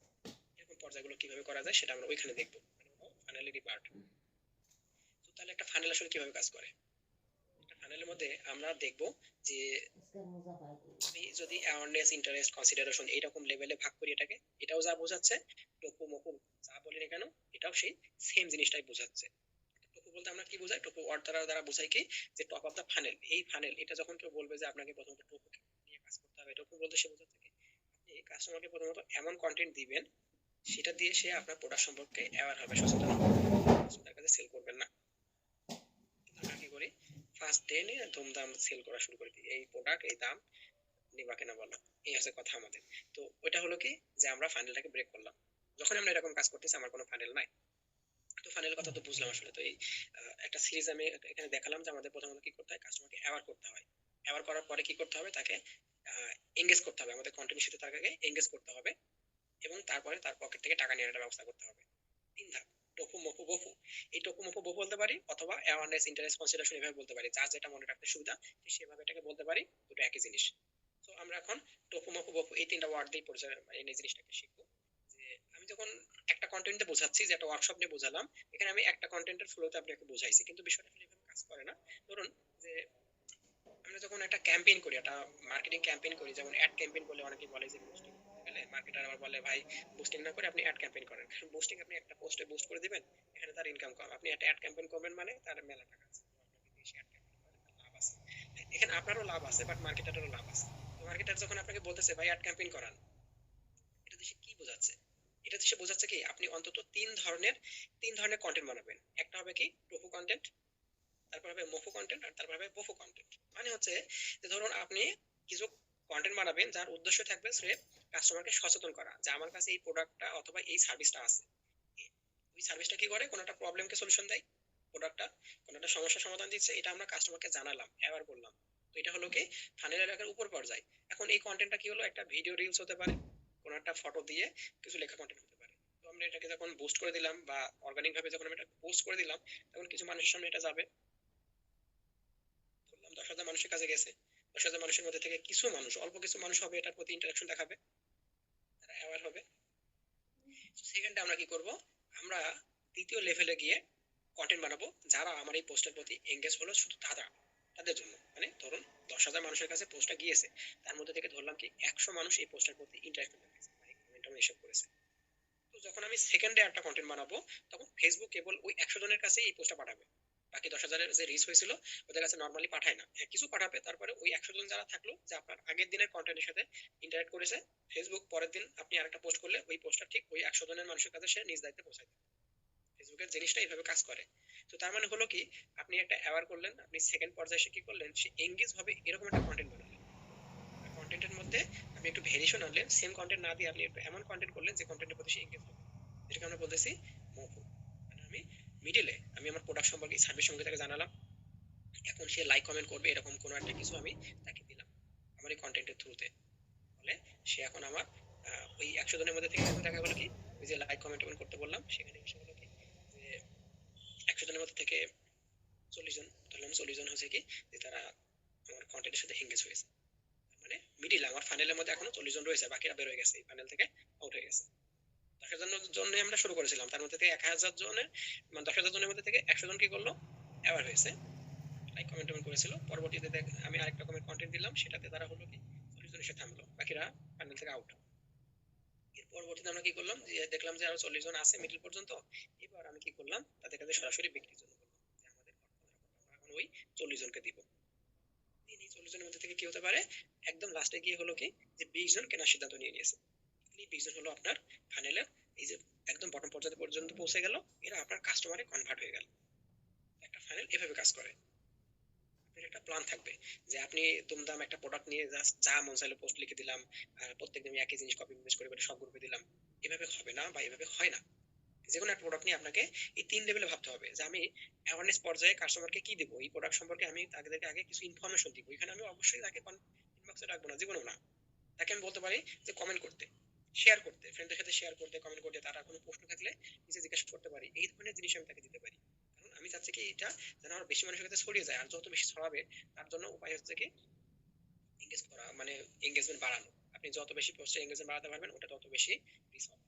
এরকম পর্যায়গুলো কিভাবে করা যায় সেটা আমরা ওইখানে দেখবো, মানে ফাইনালিটি পার্ট। তো তাহলে একটা ফানেল আসলে কিভাবে কাজ করে, একটা ফানেলের মধ্যে আমরা দেখবো যে আমি যদি অ্যাওয়ারনেস, ইন্টারেস্ট, কনসিডারেশন এইরকম লেভেলে ভাগ করি এটাকে, এটাও যা বোঝাচ্ছে, টপু মপু যা বলি না কেন এটাও সেই সেম জিনিসটাই বোঝাচ্ছে। টপু বলতে আমরা কি বোঝাই, টপু ওয়ার্ড দ্বারা বোঝাই কি, যে টপ অফ দ্য ফানেল। এই ফানেল এটা যখন কেউ বলবে যে আপনাকে প্রথমত টপু নিয়ে কাজ করতে হবে, টপু বলতে সে বোঝাচ্ছে কি, আপনি কাস্টমারকে প্রথমত এমন কন্টেন্ট দিবেন সেটা দিয়ে সে আপনার প্রোডাক্ট সম্পর্কে অ্যাওয়ার হবে, সচেতন হবে, তার কাছে সেল করবেন না। আমরা কি করি, ফার্স্ট ডে নিয়ে ধুমধাম সেল করা শুরু করে দিই, এই প্রোডাক্ট এই দাম, নিবা কিনা বলো, এই হচ্ছে কথা আমাদের। তো ওইটা হলো কি, যে আমরা ফাইনালটাকে ব্রেক করলাম। যখন আমরা এরকম কাজ করতেছি, আমার কোনো ফাইনাল নাই। তো ফাইনাল কথা তো বুঝলাম আসলে। তো এই একটা সিরিজ আমি এখানে দেখালাম যে আমাদের প্রথমত কি করতে হয়, কাস্টমারকে অ্যাওয়ার করতে হয়। অ্যাওয়ার করার পরে কি করতে হবে, তাকে এঙ্গেজ করতে হবে, আমাদের কন্টেন্টের সাথে তাকে এঙ্গেজ করতে হবে, এবং তারপরে তার পকেট থেকে টাকা নেওয়ার একটা ব্যবস্থা করতে হবে। তিন ধাপ, টপু মপু বফু। এই টপু মপু বফু বলতে পারি, অথবা অ্যাওয়ারনেস, ইন্টারেস্ট, কনসিডারেশন এভাবে বলতে পারি, যার যেটা মনে রাখতে সুবিধা সেভাবে এটাকে বলতে পারি, দুটো একই জিনিস। তো আমরা এখন টপু মপু বফু এই তিনটা ওয়ার্ড দিয়ে পরিচয় এই জিনিসটাকে শিখবো। যে আমি যখন একটা কন্টেন্টে বোঝাচ্ছি, যে একটা ওয়ার্কশপ নিয়ে বোঝালাম, এখানে আমি একটা কন্টেন্টের ফ্লোতে আপনাকে বোঝাইছি, কিন্তু বিষয়টা আসলে এভাবে কাজ করে না। ধরুন যে আমরা যখন একটা ক্যাম্পেইন করি, একটা মার্কেটিং ক্যাম্পেইন করি, যেমন অ্যাড ক্যাম্পেইন করলে অনেকেই বলে যে বুস্টিং গেলে, মার্কেটার আবার বলে ভাই বুস্টিং না করে আপনি অ্যাড ক্যাম্পেইন করেন। কারণ বুস্টিং আপনি একটা পোস্টে বুস্ট করে দিবেন, এখানে তার ইনকাম কম, আপনি একটা অ্যাড ক্যাম্পেইন করবেন মানে তার মেলা টাকা আছে, তো আপনাকে দিয়ে সে অ্যাড ক্যাম্পেইন করে তার লাভ আছে। এখানে আপনারও লাভ আছে, বাট মার্কেটারেরও লাভ আছে। তো মার্কেটার যখন আপনাকে বলতেছে ভাই অ্যাড ক্যাম্পেইন করান, এটা দেশে কি বোঝাচ্ছে, এটা দেশে বোঝাচ্ছে কি, আপনি অন্তত তিন ধরনের কন্টেন্ট বানাবেন। একটা হবে কি টফু কন্টেন্ট, তারপর হবে মফু কন্টেন্ট, আর তারপর হবে বফু কন্টেন্ট। মানে হচ্ছে যে ধরুন আপনি কিছু কন্টেন্ট বানাবেন যার উদ্দেশ্য থাকবে সে কাস্টমারকে সচেতন করা, যে আমার কাছে এই প্রোডাক্টটা অথবা এই সার্ভিসটা আছে। ওই সার্ভিসটা কি করে, কোনো একটা প্রবলেমকে সলিউশন দেয়, প্রোডাক্টটা কোনো একটা সমস্যার সমাধান দিচ্ছে, এটা আমরা কাস্টমারকে জানালাম, অ্যাওয়ার করলাম। তো এটা হলো কি ফানেল এলাকার উপর পর্যায়ে। এখন এই কন্টেন্টটা কি হলো, একটা ভিডিও রিলস হতে পারে, কোনো একটা ফটো দিয়ে কিছু লেখা কন্টেন্ট হতে পারে। তো আমরা এটাকে যখন বুস্ট করে দিলাম বা অর্গানিক ভাবে যখন আমরা এটা পোস্ট করে দিলাম, তখন কিছু মানুষের সামনে এটা যাবে। ধরলাম 10,000 মানুষের কাছে গেছে, 10,000 মানুষের মধ্যে থেকে কিছু মানুষ, অল্প কিছু মানুষ হবে এটার প্রতি ইন্টারাকশন দেখাবে, তারা অ্যাওয়ার হবে। সেকেন্ডে আমরা কি করব, আমরা দ্বিতীয় লেভেলে গিয়ে কন্টেন্ট বানাবো, যারা আমার এই পোস্টের প্রতি এঙ্গেজ হলো, শুধু তাদের জন্য। মানে ধরুন 10,000 মানুষের কাছে পোস্টটা গিয়েছে, তার মধ্যে থেকে ধরলাম কি 100 মানুষ এই পোস্টের প্রতি ইন্টারেস্টেড দেখাইছে, লাইক কমেন্ট এসব করেছে। তো যখন আমি সেকেন্ডে একটা কন্টেন্ট বানাবো, তখন ফেসবুক কেবল ওই 100 জনের কাছে এই পোস্টটা পাঠাবে, বাকি 10,000-এর যে রিচ হয়েছিল ওদের কাছে নর্মালি পাঠায় না। হ্যাঁ, কিছু পাঠাবে, তারপরে ওই 100 জন যারা থাকলো, যে আপনার আগের দিনের কন্টেন্টের সাথে ইন্টারেক্ট করেছে, ফেসবুক পরের দিন আপনি আরেকটা পোস্ট করলে ওই পোস্টটা ঠিক ওই 100 জনের মানুষের কাছে সে নিজ দায়িত্বে পৌঁছায় দেবে। ফেসবুকের জিনিসটা এইভাবে কাজ করে। তো তার মানে হলো কি, আপনি একটা অ্যাওয়ার করলেন, আপনি সেকেন্ড পর্যায়ে এসে কি করলেন, সে এঙ্গেজ ভাবে এরকম একটা কন্টেন্ট বানালেন। কন্টেন্টের মধ্যে আপনি একটু ভেরিয়েশন আনলেন, সেম কন্টেন্ট না দিয়ে আপনি একটু এমন কন্টেন্ট করলেন যে কন্টেন্টের প্রতি সে এঙ্গেজ হবে, যেটাকে আমরা বলতেছি মোফো। মানে আমি মিডিলে আমি আমার প্রোডাক্ট সম্পর্কে, সার্ভিস সম্পর্কে তাকে জানালাম, এখন সে লাইক কমেন্ট করবে এরকম কোনো একটা কিছু আমি তাকে দিলাম আমার এই কন্টেন্টের থ্রুতে। ফলে সে এখন আমার ওই 100 জনের মধ্যে থেকে এখন দেখা গেলো কি, ওই যে লাইক কমেন্ট করতে বললাম, সেখানে এসে হলো কি, যে 100 জনের মধ্যে থেকে 40 জন, ধরলাম 40 জন হচ্ছে কি, যে তারা আমার কন্টেন্টের সাথে এঙ্গেজ হয়েছে। মানে মিডিল আমার ফাইনালের মধ্যে এখনো 40 জন রয়েছে, বাকিরা বের হয়ে গেছে, এই ফাইনাল থেকে আউট হয়ে গেছে। 10,000 জন্য আমরা শুরু করেছিলাম, তার মধ্যে থেকে 1,000 জনের, মানে 10,000 জনের মধ্যে থেকে 100 জন কি করলো, অ্যাওয়ার হয়েছে, লাইক কমেন্ট করেছিল। পরবর্তীতে আমি আরেক রকমের কন্টেন্ট দিলাম, সেটাতে তারা হলো কি 40 জন এসে থামলো, বাকিরা ফাইনাল থেকে আউট। এর পরবর্তীতে আমরা কি করলাম, যে দেখলাম যে আরো 40 জন আছে মিডল পর্যন্ত। এবার আমি কি করলাম, তাদের কাছে সরাসরি বিক্রির জন্য বললাম যে আমাদের আমরা এখন ওই 40 জনকে দিব। এই 40 জনের মধ্যে থেকে কি হতে পারে, একদম লাস্টে গিয়ে হলো কি, যে 20 জন কেনার সিদ্ধান্ত নিয়ে নিয়েছে। এই 20 জন হলো আপনার ফাইনালের এই যে একদম বটম পর্যায়ে পর্যন্ত পৌঁছে গেল, এরা আপনার কাস্টমারে কনভার্ট হয়ে গেল। একটা ফাইনাল এভাবে কাজ করে। আপনার একটা প্ল্যান থাকবে, যে আপনি দুমদাম একটা প্রোডাক্ট নিয়ে জাস্ট যা মন চাইলো পোস্ট লিখে দিলাম, আর প্রত্যেকদিন একই জিনিস কপি পেস্ট করে সব গ্রুপে দিলাম, এভাবে হবে না বা এভাবে হয় না। যে কোনো একটা প্রোডাক্ট নিয়ে আপনাকে এই 3 লেভেলে ভাবতে হবে যে আমি অ্যাওয়ারনেস পর্যায়ে কাস্টমারকে কি দিব, এই প্রোডাক্ট সম্পর্কে আমি তাদেরকে আগে কিছু ইনফরমেশন দিব। এখানে আমি অবশ্যই তাকে ইনবক্সে রাখবো না, জীবনেও না। তাকে আমি বলতে পারি যে কমেন্ট করতে, শেয়ার করতে, ফ্রেন্ডদের সাথে শেয়ার করতে, কমেন্ট করতে, তারা কোনো প্রশ্ন থাকলে নিচে জিজ্ঞাসা করতে পারি। এই ধরনের জিনিস আমি তাকে দিতে পারি। কারণ আমি চাচ্ছি কি এটা যেন আরো বেশি মানুষের কাছে ছড়িয়ে যায়, আর যত বেশি ছড়াবে তার জন্য উপায় হচ্ছে কি এঙ্গেজ করা, মানে এঙ্গেজমেন্ট বাড়ানো। আপনি যত বেশি পোস্টে এঙ্গেজমেন্ট বাড়াতে পারবেন ওটা তত বেশি রিচ হবে।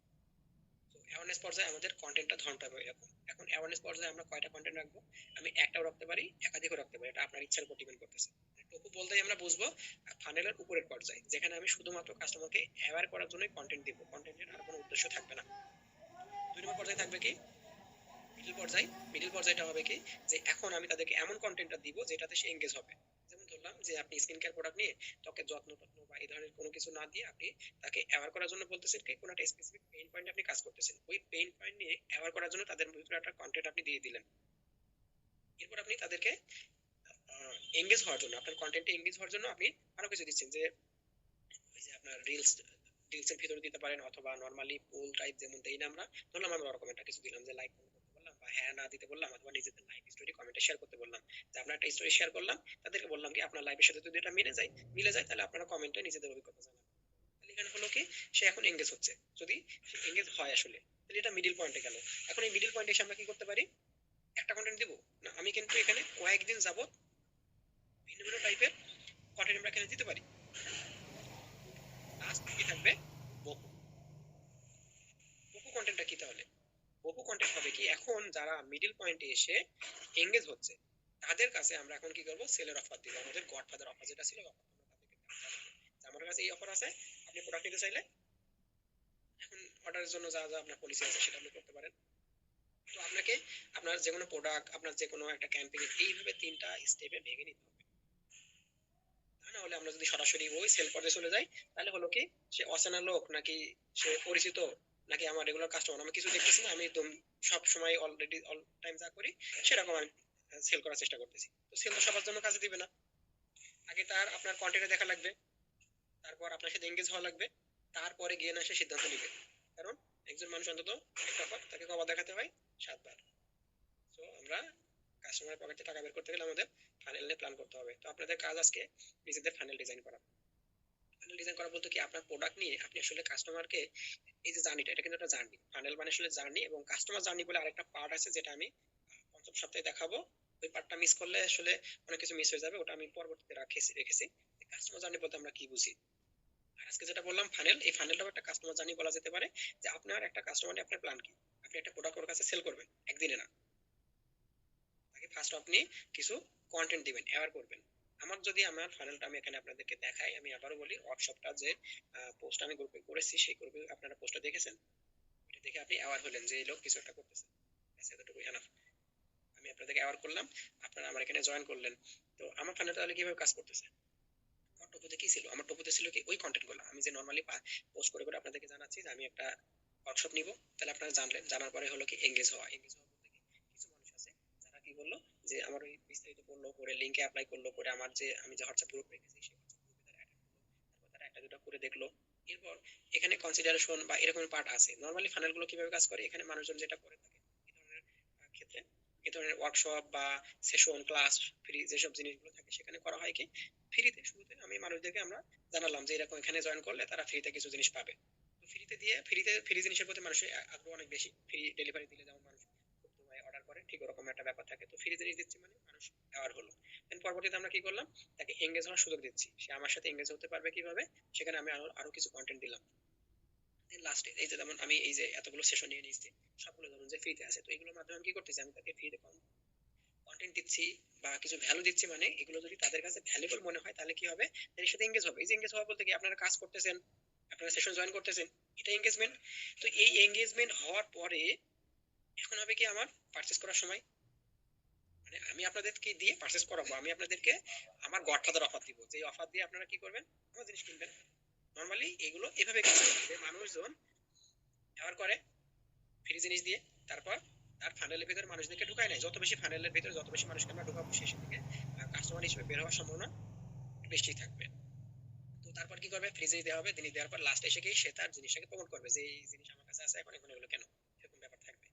তো অ্যাওয়ারনেস পর্যায়ে আমাদের কন্টেন্টটা ধরনটা হবে এরকম। এখন অ্যাওয়ারনেস পর্যায়ে আমরা কয়টা কন্টেন্ট রাখবো? আমি একটাও রাখতে পারি, একাধিকও রাখতে পারি, এটা আপনার ইচ্ছার উপর ডিপেন্ড করতেছে। টপু বলতেই আমরা বুঝবো ফানেলের উপরের পর্যায়ে, যেখানে আমি শুধুমাত্র কাস্টমারকে অ্যাওয়ার করার জন্যই কন্টেন্ট দিব, কন্টেন্টের আর কোনো উদ্দেশ্য থাকবে না। 2 নম্বর পর্যায়ে থাকবে কি মিডল পর্যায়ে। মিডল পর্যায়টা হবে কি যে এখন আমি তাদেরকে এমন কন্টেন্টটা দিব যেটাতে সে এঙ্গেজ হবে। যেমন ধরলাম যে আপনি স্কিন কেয়ার প্রোডাক্ট নিয়ে ত্বকের যত্ন টত্ন বা এই ধরনের কোনো কিছু না দিয়ে আপনি তাকে অ্যাওয়ার করার জন্য বলতেছেন কি কোনো একটা স্পেসিফিক পেইন পয়েন্টে আপনি কাজ করতেছেন, ওই পেইন পয়েন্ট নিয়ে অ্যাওয়ার করার জন্য তাদের ভিতরে একটা কন্টেন্ট আপনি দিয়ে দিলেন। এরপর আপনি তাদেরকে এঙ্গেজ হওয়ার জন্য, আপনার কন্টেন্টে এঙ্গেজ হওয়ার জন্য আপনি আরো কিছু দিচ্ছেন, যে ওই যে আপনার রিলস এর ভিতরে দিতে পারেন, অথবা নরমালি পোল টাইপ যেমন দেই না আমরা, ধরলাম আমরা ওরকম একটা কিছু দিলাম যে লাইক করতে বললাম বা হ্যাঁ না দিতে বললাম, অথবা নিজেদের লাইভ স্টোরি কমেন্টে শেয়ার করতে বললাম। যে আমরা একটা স্টোরি শেয়ার করলাম, তাদেরকে বললাম কি আপনার লাইভের সাথে যদি এটা মিলে যায় তাহলে আপনারা কমেন্টে নিজেদের অভিজ্ঞতা জানাবেন। তাহলে এখানে হলো কি সে এখন এঙ্গেজ হচ্ছে। যদি সে এঙ্গেজ হয় আসলে, তাহলে এটা মিডিল পয়েন্টে গেল। এখন এই মিডিল পয়েন্টে এসে আমরা কি করতে পারি? একটা কন্টেন্ট দিব না, আমি কিন্তু এখানে কয়েকদিন যাবত ভিন্ন ভিন্ন টাইপের কন্টেন্ট আমরা এখানে দিতে পারি। লাস্ট কি থাকবে? বহু বহু কন্টেন্টটা কি তাহলে? বহু কন্টেন্ট হবে কি এখন যারা মিডল পয়েন্টে এসে এঙ্গেজ হচ্ছে তাদের কাছে আমরা এখন কি করব? সেলের অফার দিব, আমাদের গডফাদার অফার যেটা ছিল অফার আমরা তাদেরকে আমার কাছে এই অফার আছে, আপনি প্রোডাক্ট নিতে চাইলে এখন অর্ডারের জন্য যা যা আপনার পলিসি আছে সেটা আপনি করতে পারেন। তো আপনাকে আপনার যে কোনো প্রোডাক্ট, আপনার যে কোনো একটা ক্যাম্পেইন এইভাবে 3টা স্টেপে ভেঙে নিতে হবে। তা না হলে আমরা যদি সরাসরি ওই সেল পর্যায়ে চলে যাই তাহলে হলো কি সে অচেনা লোক নাকি সে পরিচিত নাকি আমার রেগুলার কাস্টমার আমি কিছু দেখতেছি না, আমি একদম সব সময় অলরেডি অল টাইম যা করি সেরকম আমি সেল করার চেষ্টা করতেছি। তো সেল তো সবার জন্য কাজে দিবে না। আগে তার আপনার কন্টেন্টে দেখা লাগবে, তারপর আপনার সাথে এঙ্গেজ হওয়া লাগবে, তারপরে গিয়ে না সে সিদ্ধান্ত নিবে। কারণ একজন মানুষ অন্তত একটা বার তাকে কবার দেখাতে হয়? 7 বার। তো আমরা কাস্টমারের পকেটে টাকা বের করতে গেলে আমাদের ফানেল নিয়ে প্ল্যান করতে হবে। তো আপনাদের কাজ আজকে নিজেদের ফানেল ডিজাইন করা। ফানেল ডিজাইন করা বলতে কি আপনার প্রোডাক্ট নিয়ে আপনি আসলে কাস্টমারকে এই যে জার্নিটা, এটা কিন্তু একটা জার্নি। ফানেল মানে আসলে জার্নি, এবং কাস্টমার জার্নি বলে আরেকটা পার্ট আছে যেটা আমি পঞ্চম সপ্তাহে দেখাবো। ওই পার্টটা মিস করলে আসলে অনেক কিছু মিস হয়ে যাবে, ওটা আমি পরবর্তীতে রেখেছি। কাস্টমার জার্নি বলতে আমরা কি বুঝি। আর আজকে যেটা বললাম ফানেল, এই ফানেলটাও একটা কাস্টমার জার্নি বলা যেতে পারে। যে আপনার একটা কাস্টমার নিয়ে আপনার প্ল্যান কি? আপনি একটা প্রোডাক্ট ওর কাছে সেল করবেন একদিনে না, তাকে ফার্স্ট আপনি কিছু কন্টেন্ট দিবেন, অ্যাওয়ার করবেন। আমার যদি আমার ফানেলটা আমি এখানে আপনাদেরকে দেখাই, আমি আবারও বলি ওয়ার্কশপটা যে পোস্ট আমি গ্রুপে করেছি সেই গ্রুপে আপনারা পোস্টটা দেখেছেন, এটা দেখে আপনি অ্যাওয়ার হলেন যে এই লোক কিছু একটা করতেছে, এতটুকু এনাফ। আমি আপনাদেরকে অ্যাওয়ার করলাম, আপনারা আমার এখানে জয়েন করলেন। তো আমার ফানেলটা তাহলে কিভাবে কাজ করতেছে? আমার টপুতে কি ছিল? আমার টপুতে ছিল কি ওই কন্টেন্ট গুলো আমি যে নর্মালি পোস্ট করে করে আপনাদেরকে জানাচ্ছি যে আমি একটা ওয়ার্কশপ নিব। তাহলে আপনারা জানলেন, জানার পরে হলো কি এঙ্গেজ হওয়া। এঙ্গেজ হওয়া বলতে কি কিছু মানুষ আছে যারা কি বললো যে আমার ওই বিস্তারিত পড়লো, করে লিঙ্কে অ্যাপ্লাই করলো, করে আমার যে আমি যে হোয়াটসঅ্যাপ গ্রুপ রেখেছি সেই হোয়াটসঅ্যাপ গ্রুপে তারা অ্যাড করলো, তারপর তারা একটা দুটো করে দেখলো। এরপর এখানে কনসিডারেশন বা এরকম পার্ট আছে। নর্মালি ফানেল গুলো কিভাবে কাজ করে, এখানে মানুষজন যেটা করে থাকে এই ধরনের ক্ষেত্রে, এই ধরনের ওয়ার্কশপ বা সেশন ক্লাস ফ্রি যেসব জিনিসগুলো থাকে সেখানে করা হয় কি ফ্রিতে। শুরুতে আমি মানুষদেরকে আমরা জানালাম যে এরকম এখানে জয়েন করলে তারা ফ্রিতে কিছু জিনিস পাবে। তো ফ্রিতে দিয়ে ফ্রি জিনিসের প্রতি মানুষের আগ্রহ অনেক বেশি। ফ্রি ডেলিভারি দিলে যেমন মানুষ খুব দ্রুত অর্ডার করে, ঠিক ওরকম একটা ব্যাপার থাকে। তো ফ্রি জিনিস দিচ্ছি মানে মানুষ অ্যাওয়ার হলো। দেন পরবর্তীতে আমরা কি করলাম? তাকে এঙ্গেজ হওয়ার সুযোগ দিচ্ছি। সে আমার সাথে এঙ্গেজ হতে পারবে কিভাবে? সেখানে আমি আরো কিছু কন্টেন্ট দিলাম। দেন লাস্টে এই যে যেমন আমি এই যে এতগুলো সেশন নিয়ে নিয়েছি সবগুলো ধরুন যে ফ্রিতে আছে, তো এগুলোর মাধ্যমে আমি কি করতেছি? আমি তাকে ফ্রিতে কন্টেন্ট দিচ্ছি বা কিছু ভ্যালু দিচ্ছি, মানে এগুলো যদি তাদের কাছে ভ্যালুয়েবল মনে হয় তাহলে কি হবে? এর সাথে এঙ্গেজ হবে। এই যে এঙ্গেজ হওয়া বলতে কি আপনারা কাজ করতেছেন, আপনারা সেশন জয়েন করতেছেন, এটা এঙ্গেজমেন্ট। তো এই এঙ্গেজমেন্ট হওয়ার পরে এখন হবে কি আমার পারচেজ করার সময়, মানে আমি আপনাদেরকে দিয়ে পারচেজ করাবো, আমি আপনাদেরকে আমার গডফাদার অফার দিব, যে অফার দিয়ে আপনারা কি করবেন? আমার জিনিস কিনবেন। নর্মালি এগুলো এভাবে কাজ করে যে মানুষজন ব্যবহার করে ফ্রি জিনিস দিয়ে, তারপর তার ফানেলের ভিতরে মানুষদেরকে ঢুকায় নেয়। যত বেশি ফানেলের ভিতরে যত বেশি মানুষকে আমরা ঢুকাবো শেষের দিকে কাস্টমার হিসেবে বের হওয়ার সম্ভাবনা বেশি থাকবে। তো তারপর কি করবে? ফ্রি জিনিস দেওয়া হবে, জিনিস দেওয়ার পর লাস্ট এসে কি সে তার জিনিসটাকে প্রমোট করবে যে এই জিনিস আমার কাছে আছে এখন, এখন এগুলো কেন, এরকম ব্যাপার থাকবে।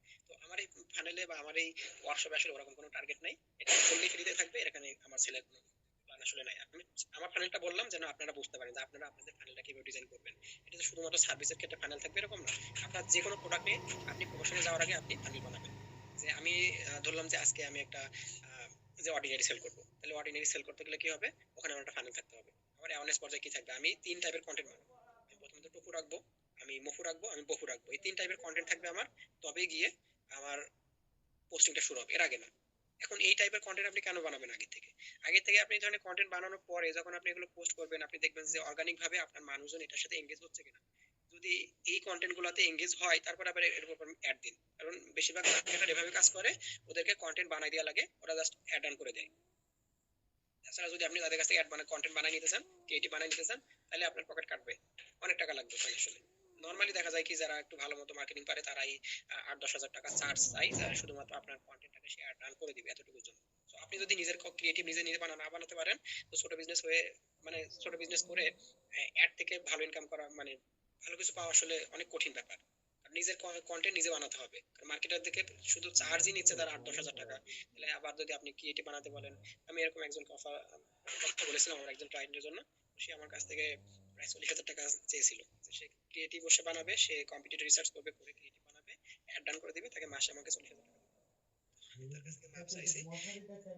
আমার এই ফানেলে বা আমার এই ওয়ার্কশপে আসলে ওরকম কোনো টার্গেট নাই, এটা ফুললি ফ্রিতে থাকবে, এখানে আমার ছেলে কোনো প্ল্যান আসলে নাই। আমি আমার ফানেলটা বললাম যেন আপনারা বুঝতে পারেন যে আপনারা আপনাদের ফানেলটা কিভাবে ডিজাইন করবেন। এটা তো শুধুমাত্র সার্ভিসের ক্ষেত্রে ফানেল থাকবে এরকম না, আপনার যে কোনো প্রোডাক্ট নিয়ে আপনি প্রমোশনে যাওয়ার আগে আপনি ফানেল বানাবেন। যে আমি ধরলাম যে আজকে আমি একটা যে অর্ডিনারি সেল করবো, তাহলে অর্ডিনারি সেল করতে গেলে কি হবে, ওখানে আমার একটা ফানেল থাকতে হবে। আমার অ্যাওয়ারনেস পর্যায়ে কি থাকবে, আমি 3 টাইপের কন্টেন্ট বানাবো। আমি প্রথমত টপু রাখবো, আমি মফু রাখবো, আমি বফু রাখবো, এই 3 টাইপের কন্টেন্ট থাকবে আমার, তবে গিয়ে আমার পোস্টিংটা শুরু হবে, এর আগে না। এখন এই টাইপের কন্টেন্ট আপনি কেন বানাবেন আগে থেকে? আগে থেকে আপনি এই ধরনের কন্টেন্ট বানানোর পরে যখন আপনি এগুলো পোস্ট করবেন, আপনি দেখবেন যে অর্গানিক ভাবে আপনার মানুষজন এটার সাথে এঙ্গেজ হচ্ছে কিনা। যদি এই কন্টেন্ট গুলাতে এঙ্গেজ হয়, তারপর আবার এর উপর অ্যাড দিন। কারণ বেশিরভাগ মার্কেটার এভাবে কাজ করে, ওদেরকে কন্টেন্ট বানাই দেওয়া লাগে, ওরা জাস্ট অ্যাড অন করে দেয়। তাছাড়া যদি আপনি তাদের কাছ থেকে অ্যাড বানায় কন্টেন্ট বানাই নিতে চান, ক্রিয়েটিভ বানাই নিতে চান, তাহলে আপনার পকেট কাটবে, অনেক টাকা লাগবে ওখানে আসলে। নর্মালি দেখা যায় কি, যারা একটু ভালো মতো মার্কেটিং পারে তারাই 8-10 হাজার টাকা চার্জ চাই, যারা শুধুমাত্র আপনার কন্টেন্টটাকে সে অ্যাড রান করে দিবে এতটুকুর জন্য। তো আপনি যদি নিজের ক্রিয়েটিভ নিজে নিজে না বানাতে পারেন, তো ছোট বিজনেস হয়ে, মানে ছোট বিজনেস করে অ্যাড থেকে ভালো ইনকাম করা, মানে ভালো কিছু পাওয়া আসলে অনেক কঠিন ব্যাপার। আর নিজের কন্টেন্ট নিজে বানাতে হবে, কারণ মার্কেটার থেকে শুধু চার্জই নিচ্ছে তারা 8-10 হাজার টাকা। তাহলে আবার যদি আপনি ক্রিয়েটিভ বানাতে বলেন, আমি এরকম একজনকে কথা বলেছিলাম আমার একজন ক্লায়েন্টের জন্য, সে আমার কাছ থেকে প্রায় 40 হাজার টাকা চেয়েছিল, যে সে ক্রিয়েটিভ বসে বানাবে, সে কম্পিউটার রিসার্চ করবে, করে ক্রিয়েটিভ বানাবে, অ্যাড ডান করে দিবে, তাকে মাসে আমাকে 40 হাজার টাকা দিবে। আমি তার কাছ থেকে মাপ চাইছি,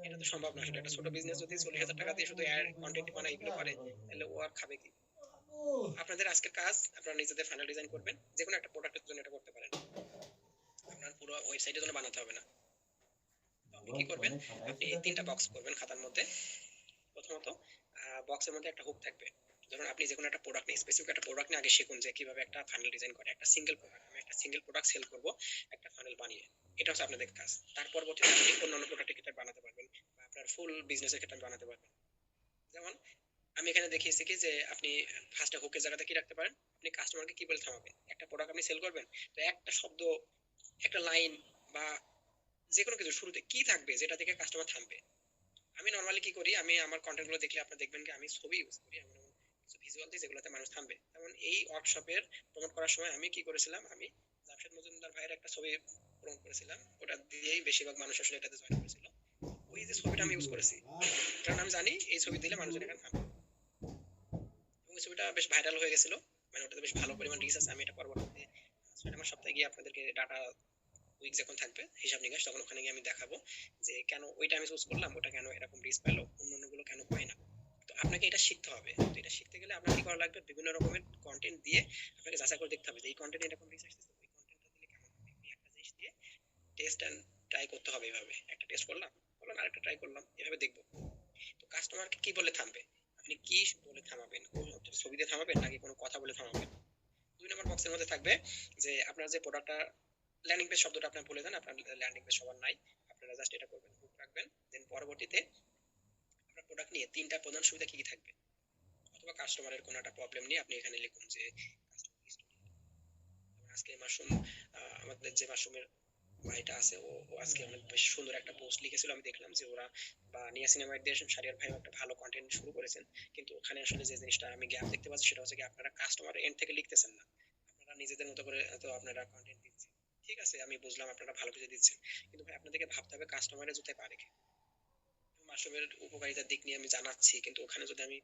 এটা তো সম্ভব না আসলে। একটা ছোট বিজনেস যদি 40 হাজার টাকা দিয়ে শুধু কন্টেন্ট বানায় এগুলো পারে, তাহলে ও আর খাবে কি? আপনাদের আজকের কাজ, আপনারা নিজেদের ফাইনাল ডিজাইন করবেন, যে কোনো একটা প্রোডাক্টের জন্য এটা করতে পারেন, আপনার পুরো ওয়েবসাইটের জন্য বানাতে হবে না। তো আপনি কি করবেন, আপনি 3টা বক্স করবেন খাতার মধ্যে। প্রথমত বক্সের মধ্যে একটা হুক থাকবে। ধরুন আপনি যে কোনো একটা প্রোডাক্ট নিয়ে, স্পেসিফিক একটা প্রোডাক্ট নিয়ে আগে শিখুন যে কিভাবে একটা ফানেল ডিজাইন করে, একটা সিঙ্গেল প্রোডাক্ট, আমি একটা সিঙ্গেল প্রোডাক্ট সেল করব একটা ফানেল বানিয়ে। এটা হচ্ছে আপনাদের কাজ। তার পরবর্তীতে আপনি অন্যান্য প্রোডাক্টের ক্ষেত্রে বানাতে পারবেন, বা আপনার ফুল বিজনেসের ক্ষেত্রে বানাতে পারবেন। যেমন আমি এখানে দেখিয়েছি কি যে আপনি ফার্স্টে হুকের জায়গাতে কি রাখতে পারেন, আপনি কাস্টমারকে কি বলে থামাবেন। একটা প্রোডাক্ট আপনি সেল করবেন, তো একটা শব্দ, একটা লাইন, বা যে কোনো কিছু শুরুতে কি থাকবে যেটা থেকে কাস্টমার থামবে। আমি নর্মালি কি করি, আমি আমার কন্টেন্ট গুলো দেখলে আপনি দেখবেন কি আমি ছবি ইউজ করি, আমি কিছু ভিজুয়াল দিই যেগুলোতে মানুষ থামবে। যেমন এই ওয়ার্কশপের প্রমোট করার সময় আমি কি করেছিলাম, আমি জামশেদ মজুমদার ভাইয়ের একটা ছবি প্রমোট করেছিলাম, ওটা দিয়েই বেশিরভাগ মানুষ আসলে এটাতে জয়েন করেছিল। ওই যে ছবিটা আমি ইউজ করেছি, কারণ আমি জানি এই ছবি দিলে মানুষজন এখানে থামবে। এবং ওই ছবিটা বেশ ভাইরাল হয়ে গেছিল, মানে ওটাতে বেশ ভালো পরিমাণ রিচ আছে। আমি এটা পরবর্তীতে 6 মাস সপ্তাহে গিয়ে আপনাদেরকে ডাটা উইক যখন থাকবে হিসাব নিকাশ, তখন ওখানে গিয়ে আমি দেখাবো যে কেন ওইটা আমি চুজ করলাম, ওটা কেন এরকম রিচ পেলো, অন্য গুলো কেন পায় না। তো আপনাকে এটা শিখতে হবে। তো এটা শিখতে গেলে আপনার কি করা লাগবে, বিভিন্ন রকমের কন্টেন্ট দিয়ে আপনাকে যাচাই করে দেখতে হবে যে এই কন্টেন্ট এরকম রিচ আসতেছে, ওই কন্টেন্টটা দিলে কেমন হবে। আপনি একটা জিনিস দিয়ে টেস্ট এন্ড ট্রাই করতে হবে। এইভাবে একটা টেস্ট করলাম, করলাম আরেকটা ট্রাই করলাম, এভাবে দেখবো। তো কাস্টমারকে কি বলে থামবে, আপনি কি বলে থামাবেন, কোন ছবি দিয়ে থামাবেন নাকি কোনো কথা বলে থামাবেন। 2 নম্বর বক্সের মধ্যে থাকবে যে আপনার যে প্রোডাক্টটা, ল্যান্ডিং পেজ শব্দটা আপনার ভুলে যান, আপনার ল্যান্ডিং পেজ সবার নাই, আপনারা জাস্ট এটা করবেন, হুক রাখবেন। দেন পরবর্তীতে আপনার প্রোডাক্ট নিয়ে 3টা প্রধান সুবিধা কি কি থাকবে, অথবা কাস্টমারের কোনো একটা প্রবলেম নিয়ে আপনি এখানে লিখুন যে কাস্টমার স্টোরি। আজকে মাশরুম, আমাদের যে মাশরুমের ভাইটা আছে, ও আজকে অনেক বেশ সুন্দর একটা পোস্ট লিখেছিল, আমি দেখলাম যে ওরা বা নিয়াসিনামাইড দিয়ে শারিয়ার ভাই একটা ভালো কন্টেন্ট শুরু করেছেন। কিন্তু ওখানে আসলে যে জিনিসটা আমি গ্যাপ দেখতে পাচ্ছি, সেটা হচ্ছে কি আপনারা কাস্টমার এন্ড থেকে লিখতেছেন না, আপনারা নিজেদের মতো করে তো আপনারা কন্টেন্ট দিচ্ছেন। ঠিক আছে, আমি বুঝলাম আপনারা ভালো কিছু দিচ্ছেন, কিন্তু ভাই আপনাদেরকে ভাবতে হবে কাস্টমারের জুতে পা রেখে। মাশরুমের উপকারিতার দিক নিয়ে আমি জানাচ্ছি, কিন্তু ওখানে যদি আমি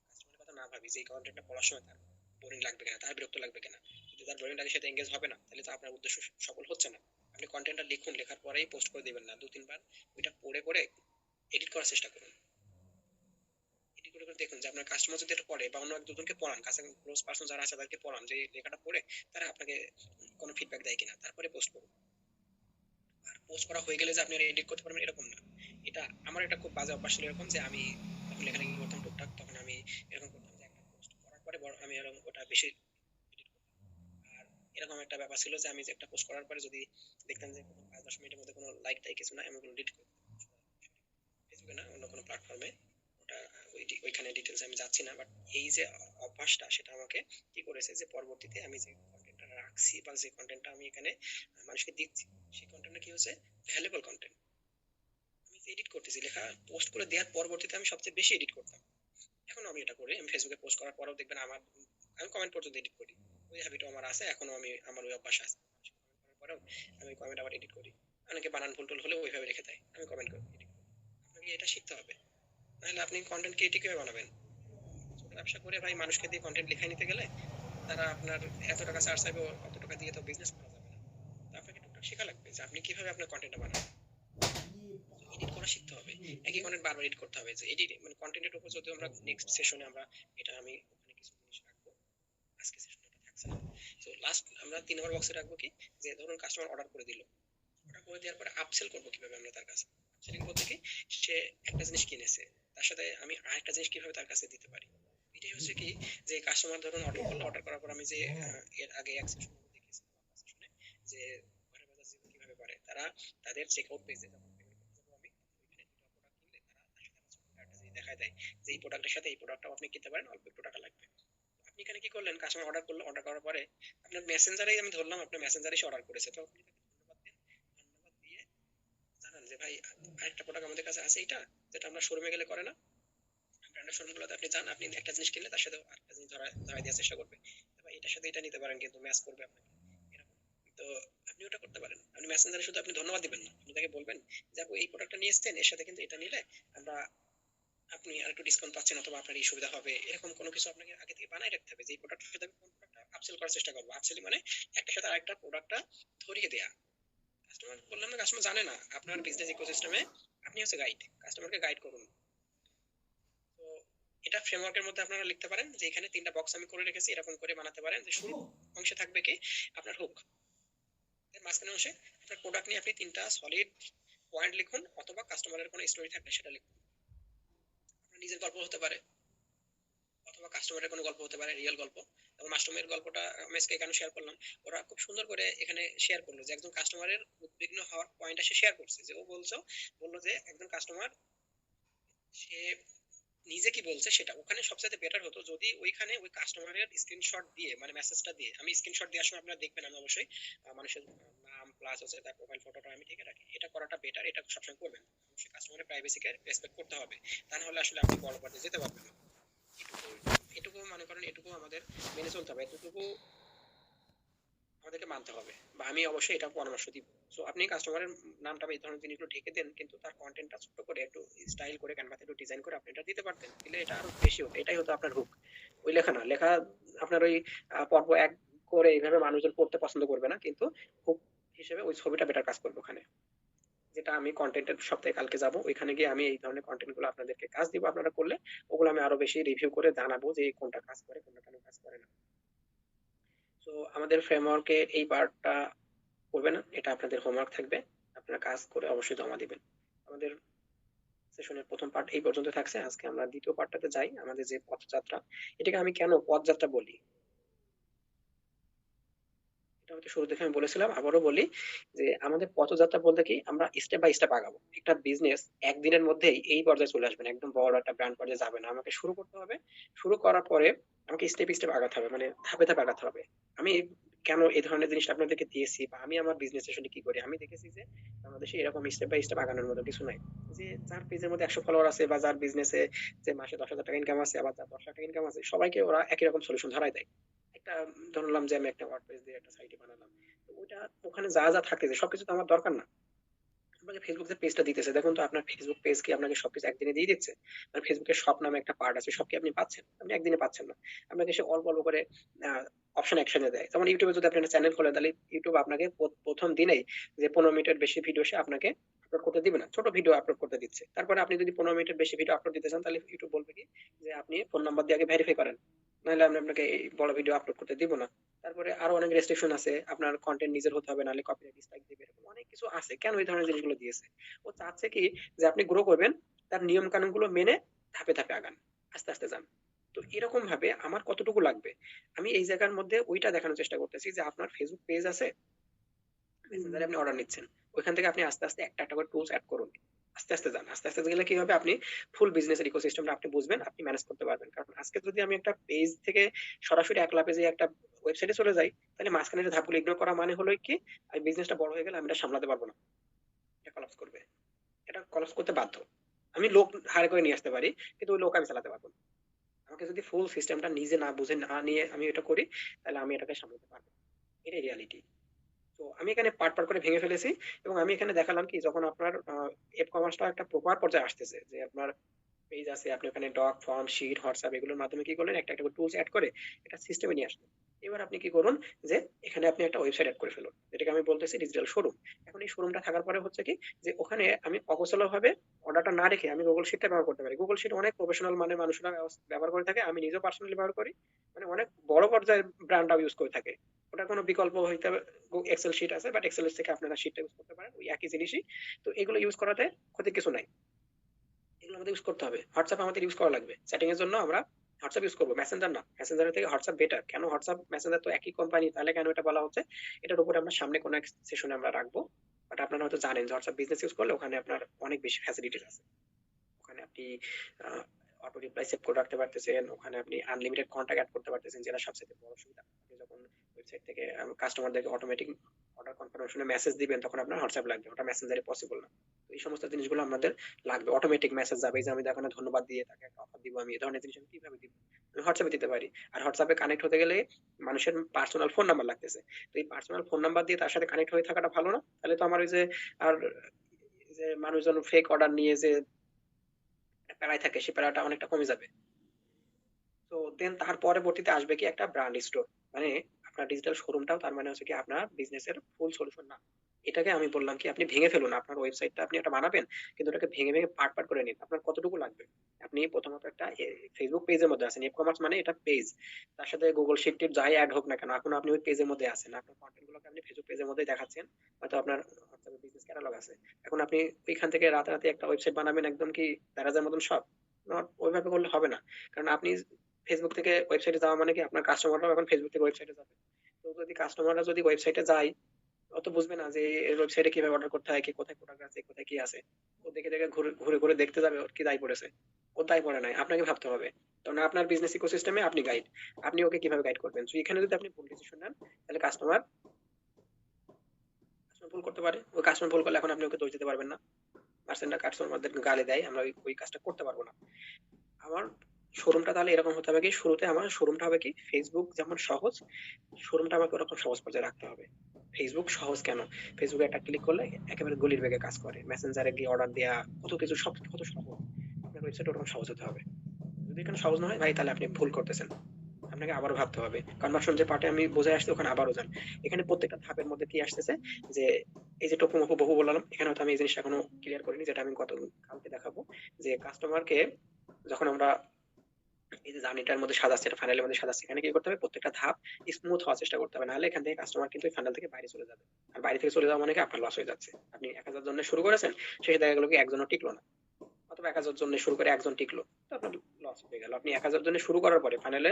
কাস্টমারের কথা না ভাবি যে এই কন্টেন্টটা পড়ার সময় তার বোরিং লাগবে কিনা, তার বিরক্ত লাগবে কিনা, যদি তার বোরিং লাগে সেটা এঙ্গেজ হবে না, তাহলে তো আপনার উদ্দেশ্য সফল হচ্ছে না। আপনি কন্টেন্টটা লিখুন, লেখার পরেই পোস্ট করে দিবেন না, 2-3 বার ওইটা পড়ে পড়ে এডিট করার চেষ্টা করুন। এডিট করে করে দেখুন যে আপনার কাস্টমার যদি এটা পড়ে, বা অন্য এক দুজনকে পড়ান, কাছে ক্লোজ পার্সন যারা আছে তাদেরকে পড়ান যে এই লেখাটা পড়ে তারা আপনাকে কোনো ফিডব্যাক দেয় কিনা, তারপরে পোস্ট করুন। আর পোস্ট করা হয়ে গেলে যে আপনি এডিট করতে পারবেন এরকম না। এটা আমার একটা খুব বাজে অভ্যাস ছিল এরকম, যে আমি যখন লেখালেখি করতাম টুকটাক, তখন আমি এরকম করতাম যে একটা পোস্ট করার পরে আমি এরকম ওটা বেশি এডিট করতাম। আর এরকম একটা ব্যাপার ছিল যে আমি যে একটা পোস্ট করার পরে যদি দেখতাম যে প্রথম 5-10 মিনিটের মধ্যে কোনো লাইক টাইক কিছু না, আমি ওগুলো ডিলিট করে দিতাম। ফেসবুকে না, অন্য কোনো প্ল্যাটফর্মে, ওটা ওইখানে ডিটেলস আমি যাচ্ছি না। বাট এই যে অভ্যাসটা, সেটা আমাকে কি করেছে যে পরবর্তীতে আমি যে কন্টেন্টটা রাখছি বা যে কন্টেন্টটা আমি এখানে মানুষকে দিচ্ছি, সেই কন্টেন্টটা কি হচ্ছে, ভ্যালুয়েবল কন্টেন্ট। আমি এডিট করতেছি, লেখা পোস্ট করে দেওয়ার পরবর্তীতে আমি সবচেয়ে বেশি এডিট করতাম। এখনো আমি এটা করি, আমি ফেসবুকে পোস্ট করার পরেও দেখবেন আমার, আমি কমেন্ট পর্যন্ত এডিট করি। ওই হ্যাবিটও আমার আছে এখনো, আমি আমার ওই অভ্যাস আছে। পরেও আমি কমেন্ট আবার এডিট করি। অনেকে বানান ভুল টুল হলে ওইভাবে রেখে দেয়, আমি কমেন্ট করি edit করি। আপনাকে এটা শিখতে হবে, নাহলে আপনি কন্টেন্ট ক্রিয়েটিভ কিভাবে বানাবেন? ছোট ব্যবসা করে ভাই মানুষকে দিয়ে কন্টেন্ট লিখাই নিতে গেলে তারা আপনার এত টাকা চার্জ চাইবে, অত টাকা দিয়ে তো বিজনেস করা যাবে না। তো আপনাকে টুকটাক শেখা লাগবে যে আপনি কিভাবে আপনার কন্টেন্টটা বানান, এডিট করা শিখতে হবে। একই কন্টেন্ট বারবার এডিট করতে হবে, যে এডিট মানে কন্টেন্টের উপর যদি আমরা নেক্সট সেশনে আমরা এটা আমি ওখানে কিছু জিনিস রাখবো, আজকে সেশনে এটা থাকছে না। তো লাস্ট আমরা 3 নম্বর বক্সে রাখবো কি, যে ধরুন কাস্টমার অর্ডার করে দিল, অর্ডার করে দেওয়ার পরে আপসেল করবো কিভাবে আমরা তার কাছে। আপসেলিং বলতে কি, সে একটা জিনিস কিনেছে, তার সাথে আমি আরেকটা জিনিস কিভাবে তার কাছে দিতে পারি। এটাই হচ্ছে কি, যে কাস্টমার ধরুন অর্ডার করলো, অর্ডার করার পর আমি যে এর আগে এক সেশনে দেখেছিলাম আপনার সেশনে, যে ঘরে বাজার জীবন কিভাবে পারে, তারা তাদের চেক আউট পেজে যখন পেমেন্ট করতে যাবো আমি, ওইখানে দুটো প্রোডাক্ট কিনলে তারা তার সাথে আমার ছোট করে একটা জিনিস দেখায় দেয় যে এই প্রোডাক্টের সাথে এই প্রোডাক্টটাও আপনি কিনতে পারেন, অল্প একটু টাকা লাগবে। আপনি এখানে কি করলেন, কাস্টমার অর্ডার করলো, অর্ডার করার পরে আপনার মেসেঞ্জারেই আমি ধরলাম আপনার মেসেঞ্জারে সে অর্ডার করেছে, তো আপনি তাকে ধন্যবাদ দেন। ধন্যবাদ দিয়ে জানান যে ভাই আরেকটা প্রোডাক্ট আমাদের কাছে আছে, এটা যেটা আমরা শোরুমে গেলে করে না, ব্র্যান্ডের শোরুম গুলোতে আপনি যান, আপনি একটা জিনিস কিনলে তার সাথে আরেকটা জিনিস ধরাই দেওয়ার চেষ্টা করবে, ভাই এটার সাথে এটা নিতে পারেন কিন্তু ম্যাচ করবে আপনাকে, এরকম। তো আপনি ওটা করতে পারেন, আপনি মেসেঞ্জারে শুধু আপনি ধন্যবাদ দিবেন না, আপনি তাকে বলবেন যে আপু এই প্রোডাক্টটা নিয়ে এসেছেন, এর সাথে কিন্তু এটা নিলে আমরা আপনি আর একটু ডিসকাউন্ট পাচ্ছেন, অথবা আপনার এই সুবিধা হবে, এরকম কোনো কিছু আপনাকে আগে থেকে বানাই রাখতে হবে যে এই প্রোডাক্টের সাথে আমি কোন প্রোডাক্টটা আপসেল করার চেষ্টা করবো। আপসেলিং মানে একটার সাথে আরেকটা প্রোডাক্টটা ধরিয়ে দেয়া। কাস্টমার বললাম না, কাস্টমার জানে না আপনার বিজনেস ইকোসিস্টেমে আপনি হচ্ছে গাইড, কাস্টমারকে গাইড করুন। তো এটা ফ্রেমওয়ার্কের মধ্যে আপনারা লিখতে পারেন যে এখানে 3টা বক্স আমি করে রেখেছি, এরকম করে বানাতে পারেন যে শুরু অংশে থাকবে কি আপনার হুক, এর মাঝখানে অংশে আপনার প্রোডাক্ট নিয়ে আপনি 3টা সলিড পয়েন্ট লিখুন, অথবা কাস্টমারের কোনো স্টোরি থাকলে সেটা লিখুন। আপনার নিজের গল্প হতে পারে, অথবা কাস্টমারের কোনো গল্প হতে পারে, রিয়েল গল্প। এবং মাস্টমের গল্পটা আমি আজকে এখানে শেয়ার করলাম, ওরা খুব সুন্দর করে এখানে শেয়ার করলো যে একজন কাস্টমারের উদ্বিগ্ন হওয়ার পয়েন্টটা সে শেয়ার করছে, যে ও বললো যে একজন কাস্টমার সে নিজে কি বলছে সেটা ওখানে সবচেয়ে বেটার হতো যদি ওইখানে ওই কাস্টমারের স্ক্রিনশট দিয়ে, মানে মেসেজটা দিয়ে, আমি স্ক্রিনশট দেওয়ার সময় আপনারা দেখবেন আমি অবশ্যই মানুষের নাম প্লাস হচ্ছে তার প্রোফাইল ফটোটা আমি ঠিক রাখি, এটা করাটা বেটার, এটা সবসময় করবেন। অবশ্যই কাস্টমারের প্রাইভেসিকে রেসপেক্ট করতে হবে, তা না হলে আসলে আপনি বড় পর্যায়ে যেতে পারবেন না। এটুকু এটুকু মনে করেন, এটুকু আমাদের মেনে চলতে হবে, এতটুকু আমাদেরকে মানতে হবে, বা আমি অবশ্যই এটা পরামর্শ দিব। সো আপনি কাস্টমারের নামটা বা এই ধরনের জিনিসগুলো ঢেকে দেন, কিন্তু তার কন্টেন্টটা ছোট করে একটু স্টাইল করে ক্যানভাতে একটু ডিজাইন করে আপনি এটা দিতে পারতেন, দিলে এটা আরো বেশি হতো, এটাই হতো আপনার হুক। ওই লেখা না, লেখা আপনার ওই পর্ব এক করে এইভাবে মানুষজন পড়তে পছন্দ করবে না, কিন্তু হুক হিসেবে ওই ছবিটা বেটার কাজ করবে ওখানে। যেটা আমি কন্টেন্টের সপ্তাহে কালকে যাব, ওইখানে গিয়ে আমি এই ধরনের কন্টেন্ট গুলো আপনাদেরকে কাজ দিব, আপনারা করলে ওগুলো আমি আরো বেশি রিভিউ করে জানাবো যে কোনটা কাজ করে কোনটা কেন কাজ করে না। তো আমাদের ফ্রেমওয়ার্কে এই পার্টটা করবে না, এটা আপনাদের হোমওয়ার্ক থাকবে, আপনারা কাজ করে অবশ্যই জমা দিবেন। আমাদের সেশনের প্রথম পার্ট এই পর্যন্ত থাকছে, আজকে আমরা দ্বিতীয় পার্টটাতে যাই, আমাদের যে পথযাত্রা। এটাকে আমি কেন পথযাত্রা বলি, এটা হয়তো শুরু থেকে আমি বলেছিলাম, আবারও বলি যে আমাদের পথযাত্রা বলতে কি, আমরা স্টেপ বাই স্টেপ আগাবো। একটা বিজনেস একদিনের মধ্যেই এই পর্যায়ে চলে আসবে না, একদম বড় একটা ব্র্যান্ড পর্যায়ে যাবে না, আমাকে শুরু করতে হবে। শুরু করার পরে আমাকে স্টেপ স্টেপ আগাতে হবে, মানে ধাপে ধাপে আগাতে হবে। আমি কেন এই ধরনের জিনিসটা আপনাদেরকে দিয়েছি, বা আমি আমার বিজনেস আসলে কি করি, আমি দেখেছি যে বাংলাদেশে এরকম স্টেপ বাই স্টেপ আগানোর মতো কিছু নাই। যে যার পেজের মধ্যে 100 ফলোয়ার আছে, বা যার বিজনেসে যে মাসে 10,000 টাকা ইনকাম আছে, আবার যার 10 লাখ টাকা ইনকাম আছে, সবাইকে ওরা একই রকম সলিউশন ধরাই দেয়। একটা ধরলাম যে আমি একটা ওয়ার্ডপ্রেস দিয়ে একটা সাইটে বানালাম, তো ওইটা ওখানে যা যা থাকে, যে সবকিছু তো আমার দরকার না। আপনাকে ফেসবুক যে পেজটা দিতেছে, দেখুন তো আপনার ফেসবুক পেজ কি আপনাকে সবকিছু একদিনে দিয়ে দিচ্ছে? মানে ফেসবুকের শপ নামে একটা পার্ট আছে, সব কি আপনি পাচ্ছেন? আপনি একদিনে পাচ্ছেন না। আপনাকে সে অল্প অল্প করে অপশন একশনে দেয়। যেমন ইউটিউবে যদি আপনি একটা চ্যানেল খোলেন, তাহলে ইউটিউব আপনাকে প্রথম দিনেই যে 15 মিনিটের বেশি ভিডিও সে আপনাকে আপলোড করতে দিবে না, ছোট ভিডিও আপলোড করতে দিচ্ছে। তারপরে আপনি যদি 15 মিনিটের বেশি ভিডিও আপলোড দিতে চান, তাহলে ইউটিউব বলবে কি যে আপনি ফোন নাম্বার দিয়ে আগে ভেরিফাই করেন, নাহলে আমি আপনাকে এই বড় ভিডিও আপলোড করতে দিব না। তারপরে আরো অনেক রেস্ট্রিকশন আছে, আপনার কন্টেন্ট নিজের হতে হবে, নাহলে কপিরাইট স্ট্রাইক দিবে, এরকম অনেক কিছু আছে। কেন এই ধরনের জিনিসগুলো দিয়েছে? ও চাচ্ছে কি যে আপনি গ্রো করবেন, তার নিয়ম কানুন গুলো মেনে ধাপে ধাপে আগান, আস্তে আস্তে যান। তো এরকম ভাবে আমার কতটুকু লাগবে, আমি এই জায়গার মধ্যে ওইটা দেখানোর চেষ্টা করতেছি, যে আপনার ফেসবুক পেজ আছে, মেসেঞ্জারে আপনি অর্ডার নিচ্ছেন, ওইখান থেকে আপনি আস্তে আস্তে একটা একটা করে টুলস অ্যাড করুন, আস্তে আস্তে যান। আস্তে আস্তে গেলে কি হবে, আপনি ফুল বিজনেসের ইকোসিস্টেমটা আপনি বুঝবেন, আপনি ম্যানেজ করতে পারবেন। কারণ আজকে যদি আমি একটা পেজ থেকে সরাসরি একলা পেজে একটা ওয়েবসাইটে চলে যাই, তাহলে মাঝখানে যে ধাপগুলো ইগনোর করা মানে হলো কি, আমি বিজনেসটা বড় হয়ে গেলে আমি এটা সামলাতে পারবো না, এটা কলাপস করবে, এটা কলাপস করতে বাধ্য। আমি লোক হায়ার করে নিয়ে আসতে পারি, কিন্তু ওই লোক আমি চালাতে পারবো না। আমাকে যদি ফুল সিস্টেমটা নিজে না বুঝে না নিয়ে আমি এটা করি, তাহলে আমি এটাকে সামলাতে পারবো না। এটাই রিয়ালিটি। তো তো আমি এখানে পার্ট পার্ট করে ভেঙে ফেলেছি এবং আমি এখানে দেখালাম কি যখন আপনার এপ কমার্সটা একটা প্রপার পর্যায়ে আসতেছে, যে আপনার পেজ আছে, আপনি ওখানে ডক, ফর্ম, শিট, হোয়াটসঅ্যাপ এগুলোর মাধ্যমে কি করলেন, একটা একটা করে টুলস অ্যাড করে একটা সিস্টেমে নিয়ে আসলেন। এবার আপনি কি করুন, যে এখানে আপনি একটা ওয়েবসাইট অ্যাড করে ফেলুন, যেটাকে আমি বলতেছি ডিজিটাল শোরুম। এখন এই শোরুমটা থাকার পরে হচ্ছে কি, যে ওখানে আমি অগোছালো ভাবে অর্ডারটা না রেখে আমি গুগল শিটটা ব্যবহার করতে পারি। গুগল শিট অনেক প্রফেশনাল মানে মানুষরা ব্যবহার করে থাকে, আমি নিজেও পার্সোনালি ব্যবহার করি, মানে অনেক বড় পর্যায়ের ব্র্যান্ডরাও ইউজ করে থাকে। ওটার কোনো বিকল্প হইতে এক্সেল শিট আছে, বাট এক্সেল থেকে আপনারা শিটটা ইউজ করতে পারেন, ওই একই জিনিসই। তো এগুলো ইউজ করাতে ক্ষতি কিছু নাই, এগুলো আমাদের ইউজ করতে হবে। হোয়াটসঅ্যাপ আমাদের ইউজ করা লাগবে চ্যাটিং এর জন্য, আমরা হোয়াটসঅ্যাপ ইউজ করবো, মেসেঞ্জার না। মেসেঞ্জারের থেকে হোয়াটসঅ্যাপ বেটার। কেন হোয়াটসঅ্যাপ মেসেঞ্জার তো একই কোম্পানি, তাহলে কেন এটা বলা হচ্ছে, এটার উপরে আমরা সামনে কোনো এক সেশনে আমরা রাখবো। বাট আপনারা হয়তো জানেন যে হোয়াটসঅ্যাপ বিজনেস ইউজ করলে ওখানে আপনার অনেক বেশি ফ্যাসিলিটিস আছে। ওখানে আপনি অটো রিপ্লাই সেভ করে রাখতে পারতেছেন, ওখানে আপনি আনলিমিটেড কন্টাক্ট অ্যাড করতে পারতেছেন, যেটা সবচেয়ে বড় সুবিধা। আপনি যখন ওয়েবসাইট থেকে কাস্টমারদেরকে অটোমেটিক অর্ডার কনফার্মেশনে মেসেজ দিবেন, তখন আপনার হোয়াটসঅ্যাপ লাগবে, ওটা মেসেঞ্জারে পসিবল না। তো এই সমস্ত জিনিসগুলো আমাদের লাগবে, অটোমেটিক মেসেজ যাবে, এই যে আমি এখানে ধন্যবাদ দিয়ে তাকে একটা অফার দিব, আমি এই ধরনের জিনিস আমি কিভাবে দিব, আমি হোয়াটসঅ্যাপে দিতে পারি। আর হোয়াটসঅ্যাপে কানেক্ট হতে গেলে মানুষের পার্সোনাল ফোন নাম্বার লাগতেছে। তো এই পার্সোনাল ফোন নাম্বার দিয়ে তার সাথে কানেক্ট হয়ে থাকাটা ভালো না? তাহলে তো আমার ওই যে আর যে মানুষজন ফেক অর্ডার নিয়ে যে প্যারায় থাকে, সে প্যারাটা অনেকটা কমে যাবে। তো দেন তার পরবর্তীতে আসবে কি একটা ব্র্যান্ড স্টোর, মানে আপনার ডিজিটাল শোরুমটাও তার মানে হচ্ছে কি আপনার বিজনেসের ফুল সলিউশন না। এটাকে আমি বললাম কি, আপনি ভেঙে ফেলুন আপনার ওয়েবসাইটটা, আপনি একটা বানাবেন, কিন্তু ওটাকে ভেঙে ভেঙে পার্ট পার্ট করে নিন। আপনার কতটুকু লাগবে, আপনি প্রথমত একটা ফেসবুক পেজের মধ্যে আছেন, ই কমার্স মানে এটা পেজ, তার সাথে গুগল শিট টিপ যাই অ্যাড হোক না কেন, এখন আপনি ওই পেজের মধ্যে আছেন, আপনার কন্টেন্ট গুলোকে আপনি ফেসবুক পেজের মধ্যেই দেখাচ্ছেন, হয়তো আপনার হোয়াটসঅ্যাপে বিজনেস ক্যাটালগ আছে। এখন আপনি ওইখান থেকে রাতারাতি একটা ওয়েবসাইট বানাবেন একদম কি দেড় মতন সব, নট ওইভাবে করলে হবে না। কারণ আপনি ফেসবুক থেকে ওয়েবসাইটে যাওয়া মানে কি আপনার কাস্টমাররাও এখন ফেসবুক থেকে ওয়েবসাইটে যাবে। তো যদি কাস্টমাররা যদি ওয়েবসাইটে যায়, অত বুঝবে না যে এই ওয়েবসাইটে কিভাবে অর্ডার করতে হয়, কি কোথায় প্রোডাক্ট আছে, কোথায় কি আছে। ও দেখে দেখে ঘুরে ঘুরে ঘুরে দেখতে যাবে ওর কি দায় পড়েছে। ওর দায় পড়ে নাই, আপনাকে ভাবতে হবে। কারণ আপনার বিজনেস ইকোসিস্টেমে আপনি গাইড, আপনি ওকে কিভাবে গাইড করবেন। তো এখানে যদি আপনি ভুল ডিসিশন নেন, তাহলে কাস্টমার ভুল করতে পারে। ওই কাস্টমার ভুল করলে এখন আপনি ওকে দোষ দিতে পারবেন না। পার্সেন্টটা কাস্টমারদের গালি দেয়, আমরা ওই কাজটা করতে পারবো না। আমার শোরুমটা তাহলে এরকম হতে হবে কি, শুরুতে আমার শোরুমটা হবে কি ফেসবুক যেমন সহজ, শোরুমটা আমাকে ওরকম সহজ পর্যায়ে রাখতে হবে। ফেসবুক সহজ কেন, ফেসবুকে একটা ক্লিক করলে একেবারে গলির বেগে কাজ করে, মেসেঞ্জারে গিয়ে অর্ডার দেওয়া কত কিছু, সব কত সহজ। আপনার ওয়েবসাইট ওরকম সহজ হতে হবে। যদি এখানে সহজ না হয় ভাই, তাহলে আপনি ভুল করতেছেন, আপনাকে আবারও ভাবতে হবে। কনভার্সন যে পার্টে আমি বোঝাই আসছি, ওখানে আবারও যান। এখানে প্রত্যেকটা ধাপের মধ্যে কি আসতেছে, যে এই যে টপু মপু বহু বললাম, এখানে হয়তো আমি এই জিনিসটা এখনো ক্লিয়ার করিনি, যেটা আমি গত কালকে দেখাবো। যে কাস্টমারকে যখন আমরা এই যে জার্নিটার মধ্যে সাজাচ্ছে, এটা ফাইনালের মধ্যে সাজাচ্ছে, এখানে কি করতে হবে, প্রত্যেকটা ধাপ স্মুথ হওয়ার চেষ্টা করতে হবে, নাহলে এখান থেকে কাস্টমার কিন্তু ফাইনাল থেকে বাইরে চলে যাবে। আর বাইরে থেকে চলে যাওয়া মানে কি আপনার লস হয়ে যাচ্ছে। আপনি 1000 জনের শুরু করেছেন, সেই দেখা গেল কি একজনও টিকলো না, অথবা 1000 জনের শুরু করে একজন টিকলো, তো আপনার লস হয়ে গেল। আপনি 1000 জনের শুরু করার পরে ফাইনালে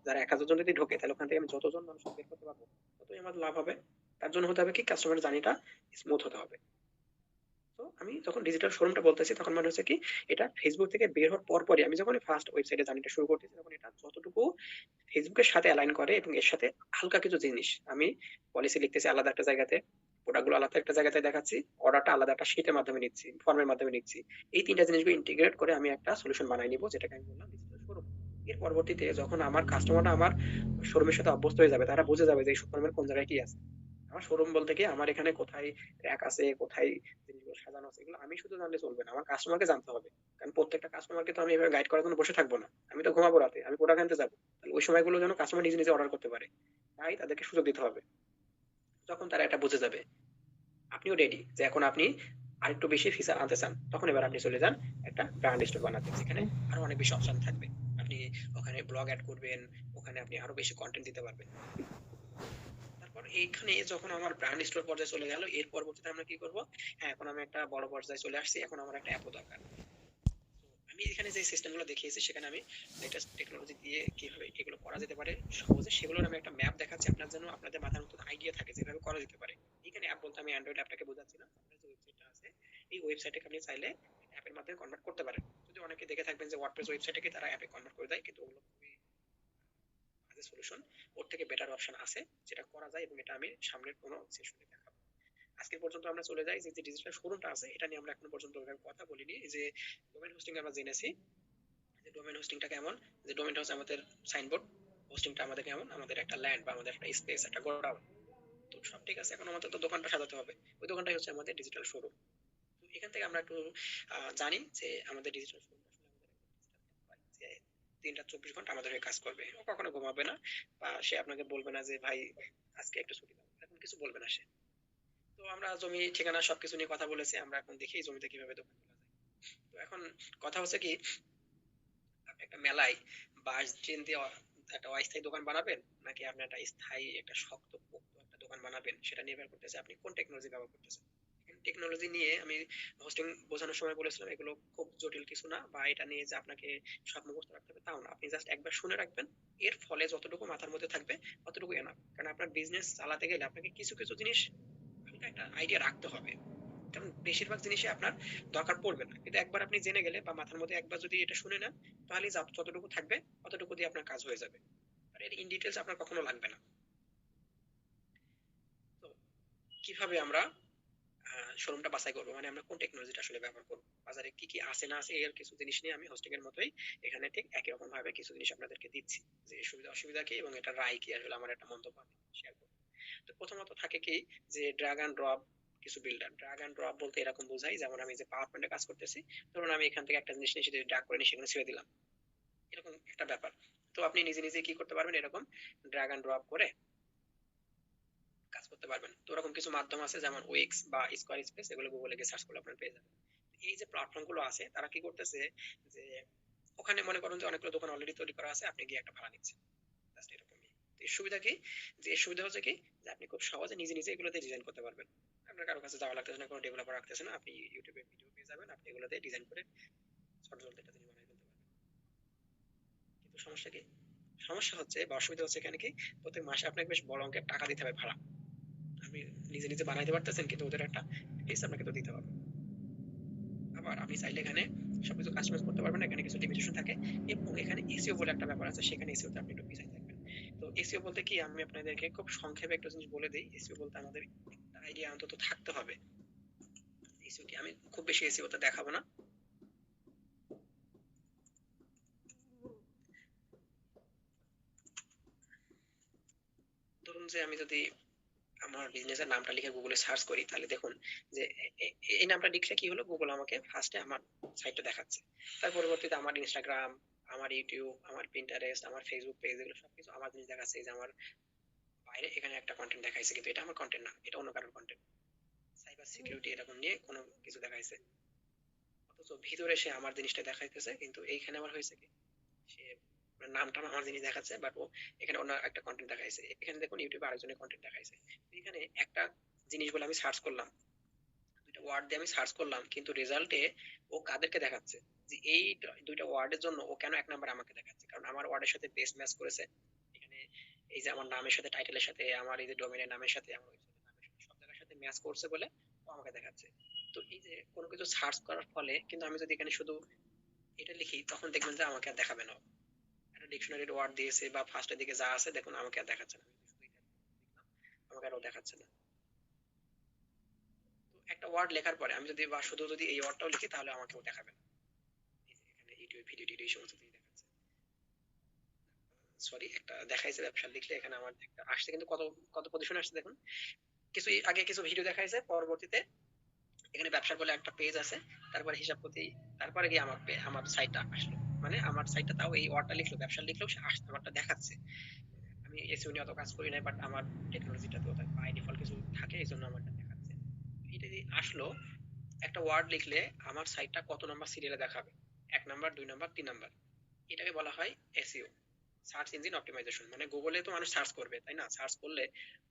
যারা 1000 জন যদি ঢোকে, তাহলে ওখান থেকে আমি যতজন মানুষ বের করতে পারবো, ততই আমার লাভ হবে। তার জন্য হতে হবে কি, কাস্টমার জার্নিটা স্মুথ হতে হবে। তো আমি যখন ডিজিটাল শোরুমটা বলতেছি, তখন মানে হচ্ছে কি, এটা ফেসবুক থেকে বের হওয়ার পরপরই আমি যখন ফার্স্ট ওয়েবসাইটে জার্নিটা শুরু করতেছি, তখন এটা যতটুকু ফেসবুকের সাথে অ্যালাইন করে এবং এর সাথে হালকা কিছু জিনিস আমি পলিসি লিখতেছি আলাদা একটা জায়গাতে, প্রোডাক্টগুলো আলাদা একটা জায়গাতে দেখাচ্ছি, অর্ডারটা আলাদা একটা শীটের মাধ্যমে নিচ্ছি, ফর্মের মাধ্যমে নিচ্ছি। এই তিনটা জিনিসকে ইন্টিগ্রেট করে আমি একটা সলিউশন বানাই নিব, যেটাকে আমি বললাম ডিজিটাল শোরুম। এর পরবর্তীতে যখন আমার কাস্টমাররা আমার শোরুমের সাথে অভ্যস্ত হয়ে যাবে, তারা বুঝে যাবে যে এই শোরুমের কোন জায়গায় কি আছে। আমার শোরুম বলতে কি, আমার এখানে কোথায় র‍্যাক আছে, কোথায় জিনিসগুলো সাজানো আছে, এগুলো আমি শুধু জানলে চলবে না, আমার কাস্টমারকে জানতে হবে। কারণ প্রত্যেকটা কাস্টমারকে তো আমি এভাবে গাইড করার জন্য বসে থাকবো না, আমি তো ঘুমাবো রাতে, আমি প্রোডাক্ট আনতে যাবো। তাহলে ওই সময়গুলো যেন কাস্টমার নিজে নিজে অর্ডার করতে পারে, তাই তাদেরকে সুযোগ দিতে হবে। যখন তারা এটা বুঝে যাবে, আপনিও রেডি যে এখন আপনি আরেকটু বেশি ফিচার আনতে চান, তখন এবার আপনি চলে যান একটা ব্র্যান্ড স্টোর বানাতে, যেখানে আরো অনেক বেশি অপশন থাকবে। আপনি ওখানে ব্লগ অ্যাড করবেন, ওখানে আপনি আরো বেশি কন্টেন্ট দিতে পারবেন। তারপর এইখানে যখন আমার ব্র্যান্ড স্টোর পর্যায়ে চলে গেল, এর পরবর্তীতে আমরা কি করব, হ্যাঁ এখন আমি একটা বড় পর্যায়ে চলে আসছি, এখন আমার একটা অ্যাপও দরকার। আমি এখানে যে সিস্টেমগুলো দেখিয়েছি, সেখানে আমি লেটেস্ট টেকনোলজি দিয়ে কিভাবে এগুলো করা যেতে পারে সহজে, সেগুলোর আমি একটা ম্যাপ দেখাচ্ছি আপনার জন্য, আপনাদের মাথার মধ্যে আইডিয়া থাকে যেভাবে করা যেতে পারে। এখানে অ্যাপ বলতে আমি অ্যান্ড্রয়েড অ্যাপটাকে বোঝাচ্ছি না, আপনার যে ওয়েবসাইটটা আছে এই ওয়েবসাইটটাকে আপনি চাইলে অ্যাপের মাধ্যমে কনভার্ট করতে পারেন। যদি অনেকে দেখে থাকবেন যে ওয়ার্ডপ্রেস ওয়েবসাইটটাকে তারা অ্যাপে কনভার্ট করে দেয়, কিন্তু ওগুলো খুবই বাজে সলিউশন। ওর থেকে বেটার অপশন আছে যেটা করা যায়, এবং এটা আমি সামনের কোনো সেশনে দেখাবো। আজকে পর্যন্ত আমরা চলে যাই যে ডিজিটাল শোরুমটা আছে, এটা নিয়ে আমরা এখনো পর্যন্ত ওইভাবে কথা বলিনি। যে ডোমেইন হোস্টিং আমরা জেনেছি, যে ডোমেইন হোস্টিংটা কেমন, যে ডোমেইনটা হচ্ছে আমাদের সাইনবোর্ড, হোস্টিংটা আমাদের কেমন, আমাদের একটা ল্যান্ড বা আমাদের একটা স্পেস, একটা গোডাউন। তো সব ঠিক আছে, এখন আমাদের তো দোকানটা সাজাতে হবে। ওই দোকানটাই হচ্ছে আমাদের ডিজিটাল শোরুম। তো এখান থেকে আমরা একটু জানি যে আমাদের ডিজিটাল শোরুম আসলে আমাদের যে 3 রাত 24 ঘন্টা আমাদের হয়ে কাজ করবে, ও কখনো ঘুমাবে না, বা সে আপনাকে বলবে না যে ভাই আজকে একটু ছুটি দাও, এরকম কিছু বলবে না সে। তো আমরা জমি ঠিকানা সবকিছু নিয়ে কথা বলেছি, আমরা এখন দেখি এই জমিতে কিভাবে দোকান খোলা যায়। তো এখন কথা হচ্ছে কি, আপনি একটা মেলায় বাঁশ টিন দিয়ে একটা অস্থায়ী দোকান বানাবেন, নাকি আপনি একটা স্থায়ী একটা শক্ত পোক্ত একটা দোকান বানাবেন, সেটা নির্ভর করতেছে আপনি কোন টেকনোলজি ব্যবহার করতেছেন। টেকনোলজি নিয়ে আমি হোস্টিং বোঝানোর সময় বলেছিলাম এগুলো খুব জটিল কিছু না, বা এটা নিয়ে যে আপনাকে সব মুখস্থ রাখতে হবে তাও না, আপনি জাস্ট একবার শুনে রাখবেন, এর ফলে যতটুকু মাথার মধ্যে থাকবে ততটুকু এনাফ। কারণ আপনার বিজনেস চালাতে গেলে আপনাকে কিছু কিছু জিনিস হালকা একটা আইডিয়া রাখতে হবে, কারণ বেশিরভাগ জিনিসই আপনার দরকার পড়বে না, কিন্তু একবার আপনি জেনে গেলে বা মাথার মধ্যে একবার যদি এটা শুনে নেন, তাহলে যতটুকু থাকবে ততটুকু দিয়ে আপনার কাজ হয়ে যাবে, আর এর ইন ডিটেলস আপনার কখনো লাগবে না। তো কিভাবে আমরা শোরুমটা বাছাই করবো, মানে আমরা কোন টেকনোলজিটা আসলে ব্যবহার করবো, বাজারে কি কি আছে না আছে এর কিছু জিনিস নিয়ে আমি হোস্টিং এর মতোই এখানে ঠিক একই রকম ভাবে কিছু জিনিস আপনাদেরকে দিচ্ছি, যে সুবিধা অসুবিধা কি এবং এটা রায় কি, আসলে আমার একটা মন্তব্য আমি শেয়ার করবো। তো প্রথমত থাকে কি, যে ড্রাগ অ্যান্ড ড্রপ কিছু বিল্ডার। ড্রাগ অ্যান্ড ড্রপ বলতে এরকম বোঝাই, যেমন আমি যে পাওয়ার পয়েন্টে কাজ করতেছি, ধরুন আমি এখান থেকে একটা জিনিস নিয়ে সেটা ড্রাগ করে নিয়ে সেখানে ছেড়ে দিলাম, এরকম একটা ব্যাপার। তো আপনি নিজে নিজে কি করতে পারবেন, এরকম ড্রাগ অ্যান্ড ড্রপ করে কাজ করতে পারবেন। তো ওরকম কিছু মাধ্যম আছে যেমন উইক্স বা স্কোয়ার স্পেস, এগুলো গুগলে গিয়ে সার্চ করলে আপনার পেয়ে যাবেন। এই যে প্ল্যাটফর্ম গুলো আছে তারা কি করতেছে, যে ওখানে মনে করেন যে অনেকগুলো দোকান অলরেডি তৈরি করা আছে, আপনি গিয়ে একটা ভাড়া নিচ্ছেন, জাস্ট এরকমই। তো এর সুবিধা কি, যে এর সুবিধা হচ্ছে কি, যে আপনি খুব সহজে নিজে নিজে এগুলোতে ডিজাইন করতে পারবেন। আপনার কারো কাছে যাওয়া লাগতেছে না, কোনো ডেভেলপার রাখতেছে না, আপনি ইউটিউবে ভিডিও পেয়ে যাবেন, আপনি এগুলোতে ডিজাইন করে ছোট ছোট একটা জিনিস বানিয়ে ফেলতে পারবেন। কিন্তু সমস্যা কি, সমস্যা হচ্ছে বা অসুবিধা হচ্ছে এখানে কি, প্রত্যেক মাসে আপনাকে বেশ বড় অঙ্কের টাকা দিতে হবে ভাড়া। আপনি নিজে নিজে বানাইতে পারতেছেন, কিন্তু ওদের একটা ফিস আপনাকে তো দিতে হবে। আবার আপনি চাইলে এখানে সবকিছু কাস্টমাইজ করতে পারবেন না, এখানে কিছু লিমিটেশন থাকে। এবং এখানে এসইও বলে একটা ব্যাপার আছে, সেখানে এসইও তে আপনি একটু পিছায় থাকবেন। তো এসইও বলতে কি, আমি আপনাদেরকে খুব সংক্ষেপে একটা জিনিস বলে দিই। এসইও বলতে আমাদের একটা আইডিয়া অন্তত থাকতে হবে। এসইও কি, আমি খুব বেশি এসইও তে দেখাবো না। ধরুন যে আমি যদি আমার বিজনেসের নামটা লিখে গুগলে সার্চ করি, তাহলে দেখুন যে এই নামটা লিখলে কি হলো, গুগল আমাকে ফার্স্টে আমার সাইটটা দেখাচ্ছে, তার পরবর্তীতে আমার ইনস্টাগ্রাম, আমার ইউটিউব, আমার পিন্টারেস্ট, আমার ফেসবুক পেজ, এগুলো সবকিছু আমার জিনিস দেখাচ্ছে। এই যে আমার বাইরে এখানে একটা কন্টেন্ট দেখাইছে, কিন্তু এটা আমার কন্টেন্ট না, এটা অন্য কারোর কন্টেন্ট, সাইবার সিকিউরিটি এরকম নিয়ে কোনো কিছু দেখাইছে, অথচ ভিতরে সে আমার জিনিসটা দেখাইতেছে, কিন্তু এইখানে আবার হয়েছে কি, সে নামটা আমার জিনিস দেখাচ্ছে, বাট ও এখানে অন্য একটা কন্টেন্ট দেখাইছে। এখানে দেখুন ইউটিউবে আরেকজনের কন্টেন্ট দেখাইছে। এখানে একটা জিনিস বলে আমি সার্চ করলাম, দুইটা ওয়ার্ড দিয়ে আমি সার্চ করলাম, কিন্তু রেজাল্টে ও কাদেরকে দেখাচ্ছে, যে এই দুইটা ওয়ার্ডের জন্য ও কেন 1 নাম্বার আমাকে দেখাচ্ছে, কারণ আমার ওয়ার্ডের সাথে বেস ম্যাচ করেছে। এখানে এই যে আমার নামের সাথে, টাইটেলের সাথে, আমার এই যে ডোমেনের নামের সাথে, আমার ওয়েবসাইটের নামের সাথে, সব জায়গার সাথে ম্যাচ করছে বলে ও আমাকে দেখাচ্ছে। তো এই যে কোনো কিছু সার্চ করার ফলে, কিন্তু আমি যদি এখানে শুধু এটা লিখি, তখন দেখবেন যে আমাকে আর দেখাবে না। একটা ডিকশনারির ওয়ার্ড দিয়েছে বা ফার্স্টের দিকে যা আছে, দেখুন আমাকে আর দেখাচ্ছে না, আমি শুধু এটা লিখলাম, আমাকে আরও দেখাচ্ছে না। তো একটা ওয়ার্ড লেখার পরে আমি যদি বা শুধু যদি এই ওয়ার্ডটাও লিখি, তাহলে আমাকেও দেখাবে না। এই যে এখানে ইউটিউব ভিডিও টিডিও এই সমস্ত কিছু দেখাচ্ছে, সরি একটা দেখাইছে ব্যবসা লিখলে, এখানে আমার একটা আসছে, কিন্তু কত কত পজিশনে আসছে দেখুন। কিছু আগে কিছু ভিডিও দেখাইছে, পরবর্তীতে এখানে ব্যবসার বলে একটা পেজ আছে, তারপরে হিসাব প্রতি, তারপরে গিয়ে আমার আমার সাইটটা আসলো, মানে আমার সাইটটা তাও এই ওয়ার্ডটা লিখলো, ব্যবসা লিখলেও সে আসছে, আমারটা দেখাচ্ছে। আমি এসইও নিয়ে অত কাজ করি নাই, বাট আমার টেকনোলজিটা তো বাই ডিফল্ট কিছু থাকে, এই জন্য আমারটা দেখাচ্ছে। এটা যদি আসলো, একটা ওয়ার্ড লিখলে আমার সাইটটা কত নাম্বার সিরিয়ালে দেখাবে, 1 নাম্বার, 2 নাম্বার, 3 নাম্বার, এটাকে বলা হয় এসইও, সার্চ ইঞ্জিন অপটিমাইজেশন। মানে গুগলে তো মানুষ সার্চ করবে, তাই না? সার্চ করলে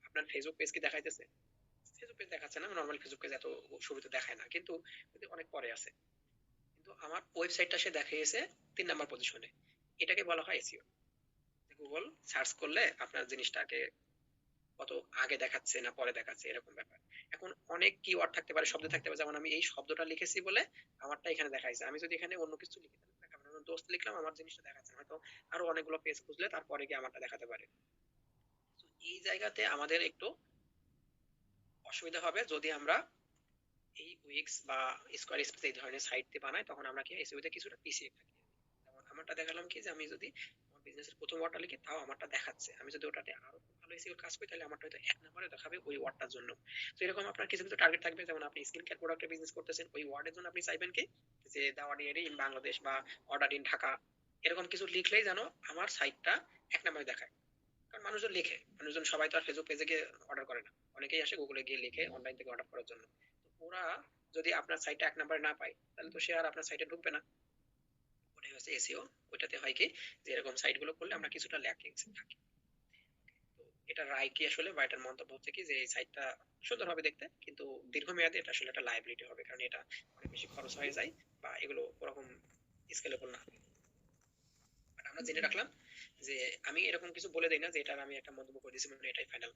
আপনার ফেসবুক পেজ কি দেখাইতেছে? ফেসবুক পেজ দেখাচ্ছে না, নর্মাল ফেসবুক পেজ এত শুরুতে দেখায় না, কিন্তু অনেক পরে আছে। কিন্তু আমার ওয়েবসাইটটা সে দেখিয়েছে 3 নাম্বার পজিশনে, এটাকে বলা হয় এসইও। গুগল সার্চ করলে আপনার জিনিসটাকে কত আগে দেখাচ্ছে না পরে দেখাচ্ছে, এরকম ব্যাপার। এখন অনেক কিওয়ার্ড থাকতে পারে, শব্দ থাকতে পারে, যেমন আমি এই শব্দটা লিখেছি বলে আমারটা এখানে দেখাইছে, আমি যদি এখানে অন্য কিছু লিখি তাহলে দেখাবে না। দোস্ত লিখলাম, আমার জিনিসটা দেখাচ্ছে না, হয়তো আরো অনেকগুলো পেজ খুঁজলে তারপরে গিয়ে আমারটা দেখাতে পারে। তো এই জায়গাতে আমাদের একটু অসুবিধা হবে যদি আমরা এই উইক্স বা স্কোয়ার স্পেস এই ধরনের সাইট দিয়ে বানাই, তখন আমরা কি এসইও তে কিছুটা পিছিয়ে থাকি। যেমন আমারটা দেখালাম কি, যে আমি যদি আমার বিজনেসের প্রথম ওয়ার্ডটা লিখি, তাও আমারটা দেখাচ্ছে, আমি যদি ওটাতে আরো খুব ভালো ভালো এসইও কাজ করি তাহলে আমারটা হয়তো 1 নম্বরে দেখাবে ওই ওয়ার্ডটার জন্য। তো এরকম আপনার কিছু কিছু টার্গেট থাকবে, যেমন আপনি স্কিন কেয়ার প্রোডাক্টের বিজনেস করতেছেন, ওই ওয়ার্ডের জন্য আপনি চাইবেন কি যে দা অর্ডিনারি ইন বাংলাদেশ বা অর্ডার ইন ঢাকা, এরকম কিছু লিখলেই যেন আমার সাইটটা 1 নম্বরে দেখায়। কারণ মানুষজন লিখে, মানুষজন সবাই তো আর ফেসবুক পেজে গিয়ে অর্ডার করে না, অনেকেই আসে গুগলে গিয়ে লিখে অনলাইন থেকে অর্ডার করার জন্য। তো ওরা যদি আপনার সাইটটা 1 নম্বরে না পায় তাহলে তো সে আর আপনার সাইটে ঢুকবে না। ওটাই হচ্ছে এসইও। ওইটাতে হয় কি যে এরকম সাইট গুলো করলে আমরা কিছুটা ল্যাকিংস থাকি। তো এটা রায় কি আসলে, বা এটার মন্তব্য হচ্ছে কি যে এই সাইটটা সুন্দর হবে দেখতে, কিন্তু দীর্ঘমেয়াদে এটা আসলে একটা লাইবিলিটি হবে, কারণ এটা অনেক বেশি খরচ হয়ে যায় বা এগুলো ওরকম স্কেলেবল না। বাট আমরা জেনে রাখলাম যে আমি এরকম কিছু বলে দেই না যে এটার আমি একটা মন্তব্য করে দিয়েছি মানে এটাই ফাইনাল।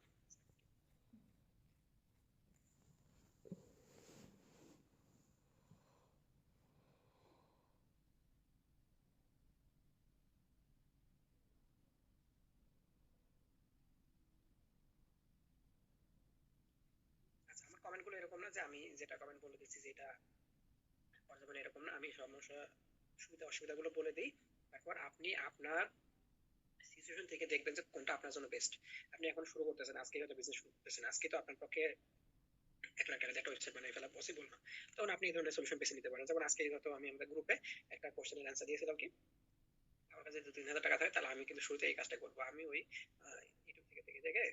আচ্ছা, আমার কমেন্ট গুলো এরকম না যে আমি যেটা কমেন্ট বলে দিচ্ছি যে এটা করা যাবে না, এরকম না। আমি সমস্যা সুবিধা অসুবিধা গুলো বলে দিই, তারপর আপনি আপনার সিচুয়েশন থেকে দেখবেন যে কোনটা আপনার জন্য বেস্ট। আপনি এখন শুরু করতেছেন, আজকে হয়তো বিজনেস শুরু করতেছেন, আজকে তো আপনার পক্ষে 1 লাখ টাকা একটা ওয়েবসাইট বানিয়ে ফেলা পসিবল না। তখন আপনি এই ধরনের সলিউশন বেছে নিতে পারেন। যেমন আজকে হয়তো আমি আমাদের গ্রুপে একটা কোশ্চেনের অ্যান্সার দিয়েছিলাম কি, আমার কাছে 2-3 হাজার টাকা থাকে তাহলে আমি কিন্তু শুরুতে এই কাজটা করবো। আমি ওই ইউটিউব থেকে দেখে দেখে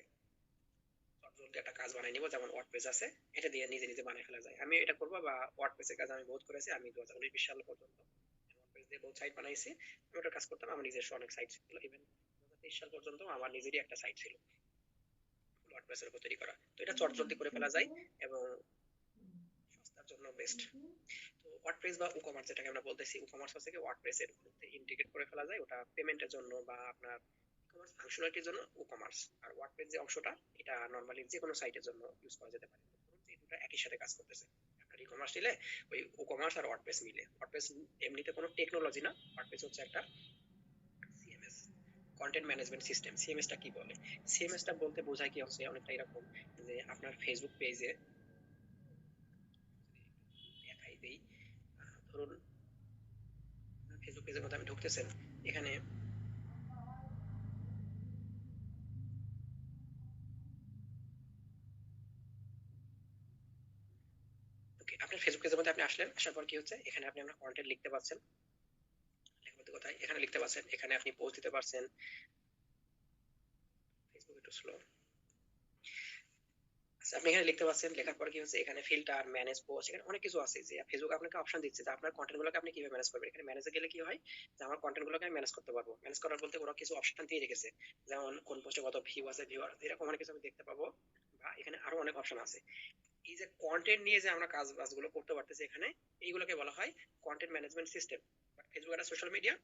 জলদি একটা কাজ বানাই নিবো, যেমন ওয়ার্ডপ্রেস আছে, এটা দিয়ে নিজে নিজে বানিয়ে ফেলা যায়। আমি এটা করবো, বা ওয়ার্ডপ্রেসের কাজ আমি বহুত করেছি। আমি 2019-20 সাল পর্যন্ত ওয়ার্ডপ্রেস দিয়ে বহুত সাইট বানাইছি। আমি ওটার কাজ করতাম, আমার নিজস্ব অনেক সাইট ছিল। ইভেন 2023 সাল পর্যন্ত আমার নিজেরই একটা সাইট ছিল ওয়ার্ডপ্রেসের উপর তৈরি করা। তো এটা চটজলদি করে ফেলা যায় এবং সস্তার জন্য বেস্ট। তো ওয়ার্ডপ্রেস বা ই-কমার্স যেটাকে আমরা বলতেছি, ই-কমার্স হচ্ছে কি ওয়ার্ডপ্রেস এর মধ্যে ইন্টিগ্রেট করে ফেলা যায়, ওটা পেমেন্টের জন্য বা আপনার ই-কমার্স ফাংশনালিটির জন্য ই-কমার্স। আর ওয়ার্ডপ্রেস যে অংশটা এটা নরমালি যে কোনো সাইটের জন্য ইউজ করা যেতে পারে। ধরুন যে দুটো একই সাথে কাজ করতেছে, আপনার ই-কমার্স নিলে ওই ই-কমার্স আর ওয়ার্ডপ্রেস মিলে। ওয়ার্ডপ্রেস এমনিতে কোনো টেকনোলজি না, ওয়ার্ডপ্রেস হচ্ছে একটা CMS, content management system. CMS টা কি বলে, সিএমএস টা বলতে বোঝায় কি হচ্ছে অনেকটা এরকম যে আপনার ফেসবুক পেজে দেখাই দেই, ধরুন ফেসবুক পেজের মধ্যে আপনি ঢুকতেছেন, এখানে ওকে আপনার ফেসবুক পেজের মধ্যে আপনি আসলেন, আসার পর কি হচ্ছে এখানে আপনি আপনার কন্টেন্ট লিখতে পারছেন। লেখা বলতে কোথায়, এখানে লিখতে পারছেন, এখানে আপনি পোস্ট দিতে পারছেন। ফেসবুক একটু স্লো। আচ্ছা, আপনি এখানে লিখতে পারছেন, লেখার পর কি হচ্ছে এখানে ফিল্টার, ম্যানেজ পোস্ট, এখানে অনেক কিছু আছে যে ফেসবুক আপনাকে অপশন দিচ্ছে যে আপনার কন্টেন্ট গুলোকে আপনি কিভাবে ম্যানেজ করবেন। এখানে ম্যানেজে গেলে কি হয় যে আমার কন্টেন্ট গুলোকে আমি ম্যানেজ করতে পারবো। ম্যানেজ করার বলতে ওরা কিছু অপশন দিয়ে রেখেছে, যেমন কোন পোস্টে কত ভিউ আছে, ভিউয়ার, এরকম অনেক কিছু আমি দেখতে পাবো। বা এখানে আরো অনেক অপশন আছে। এই যে কন্টেন্ট নিয়ে যে আমরা কাজ বাজগুলো করতে পারতেছি এখানে, এইগুলোকে বলা হয় content management system. But Facebook একটা সোশ্যাল মিডিয়া।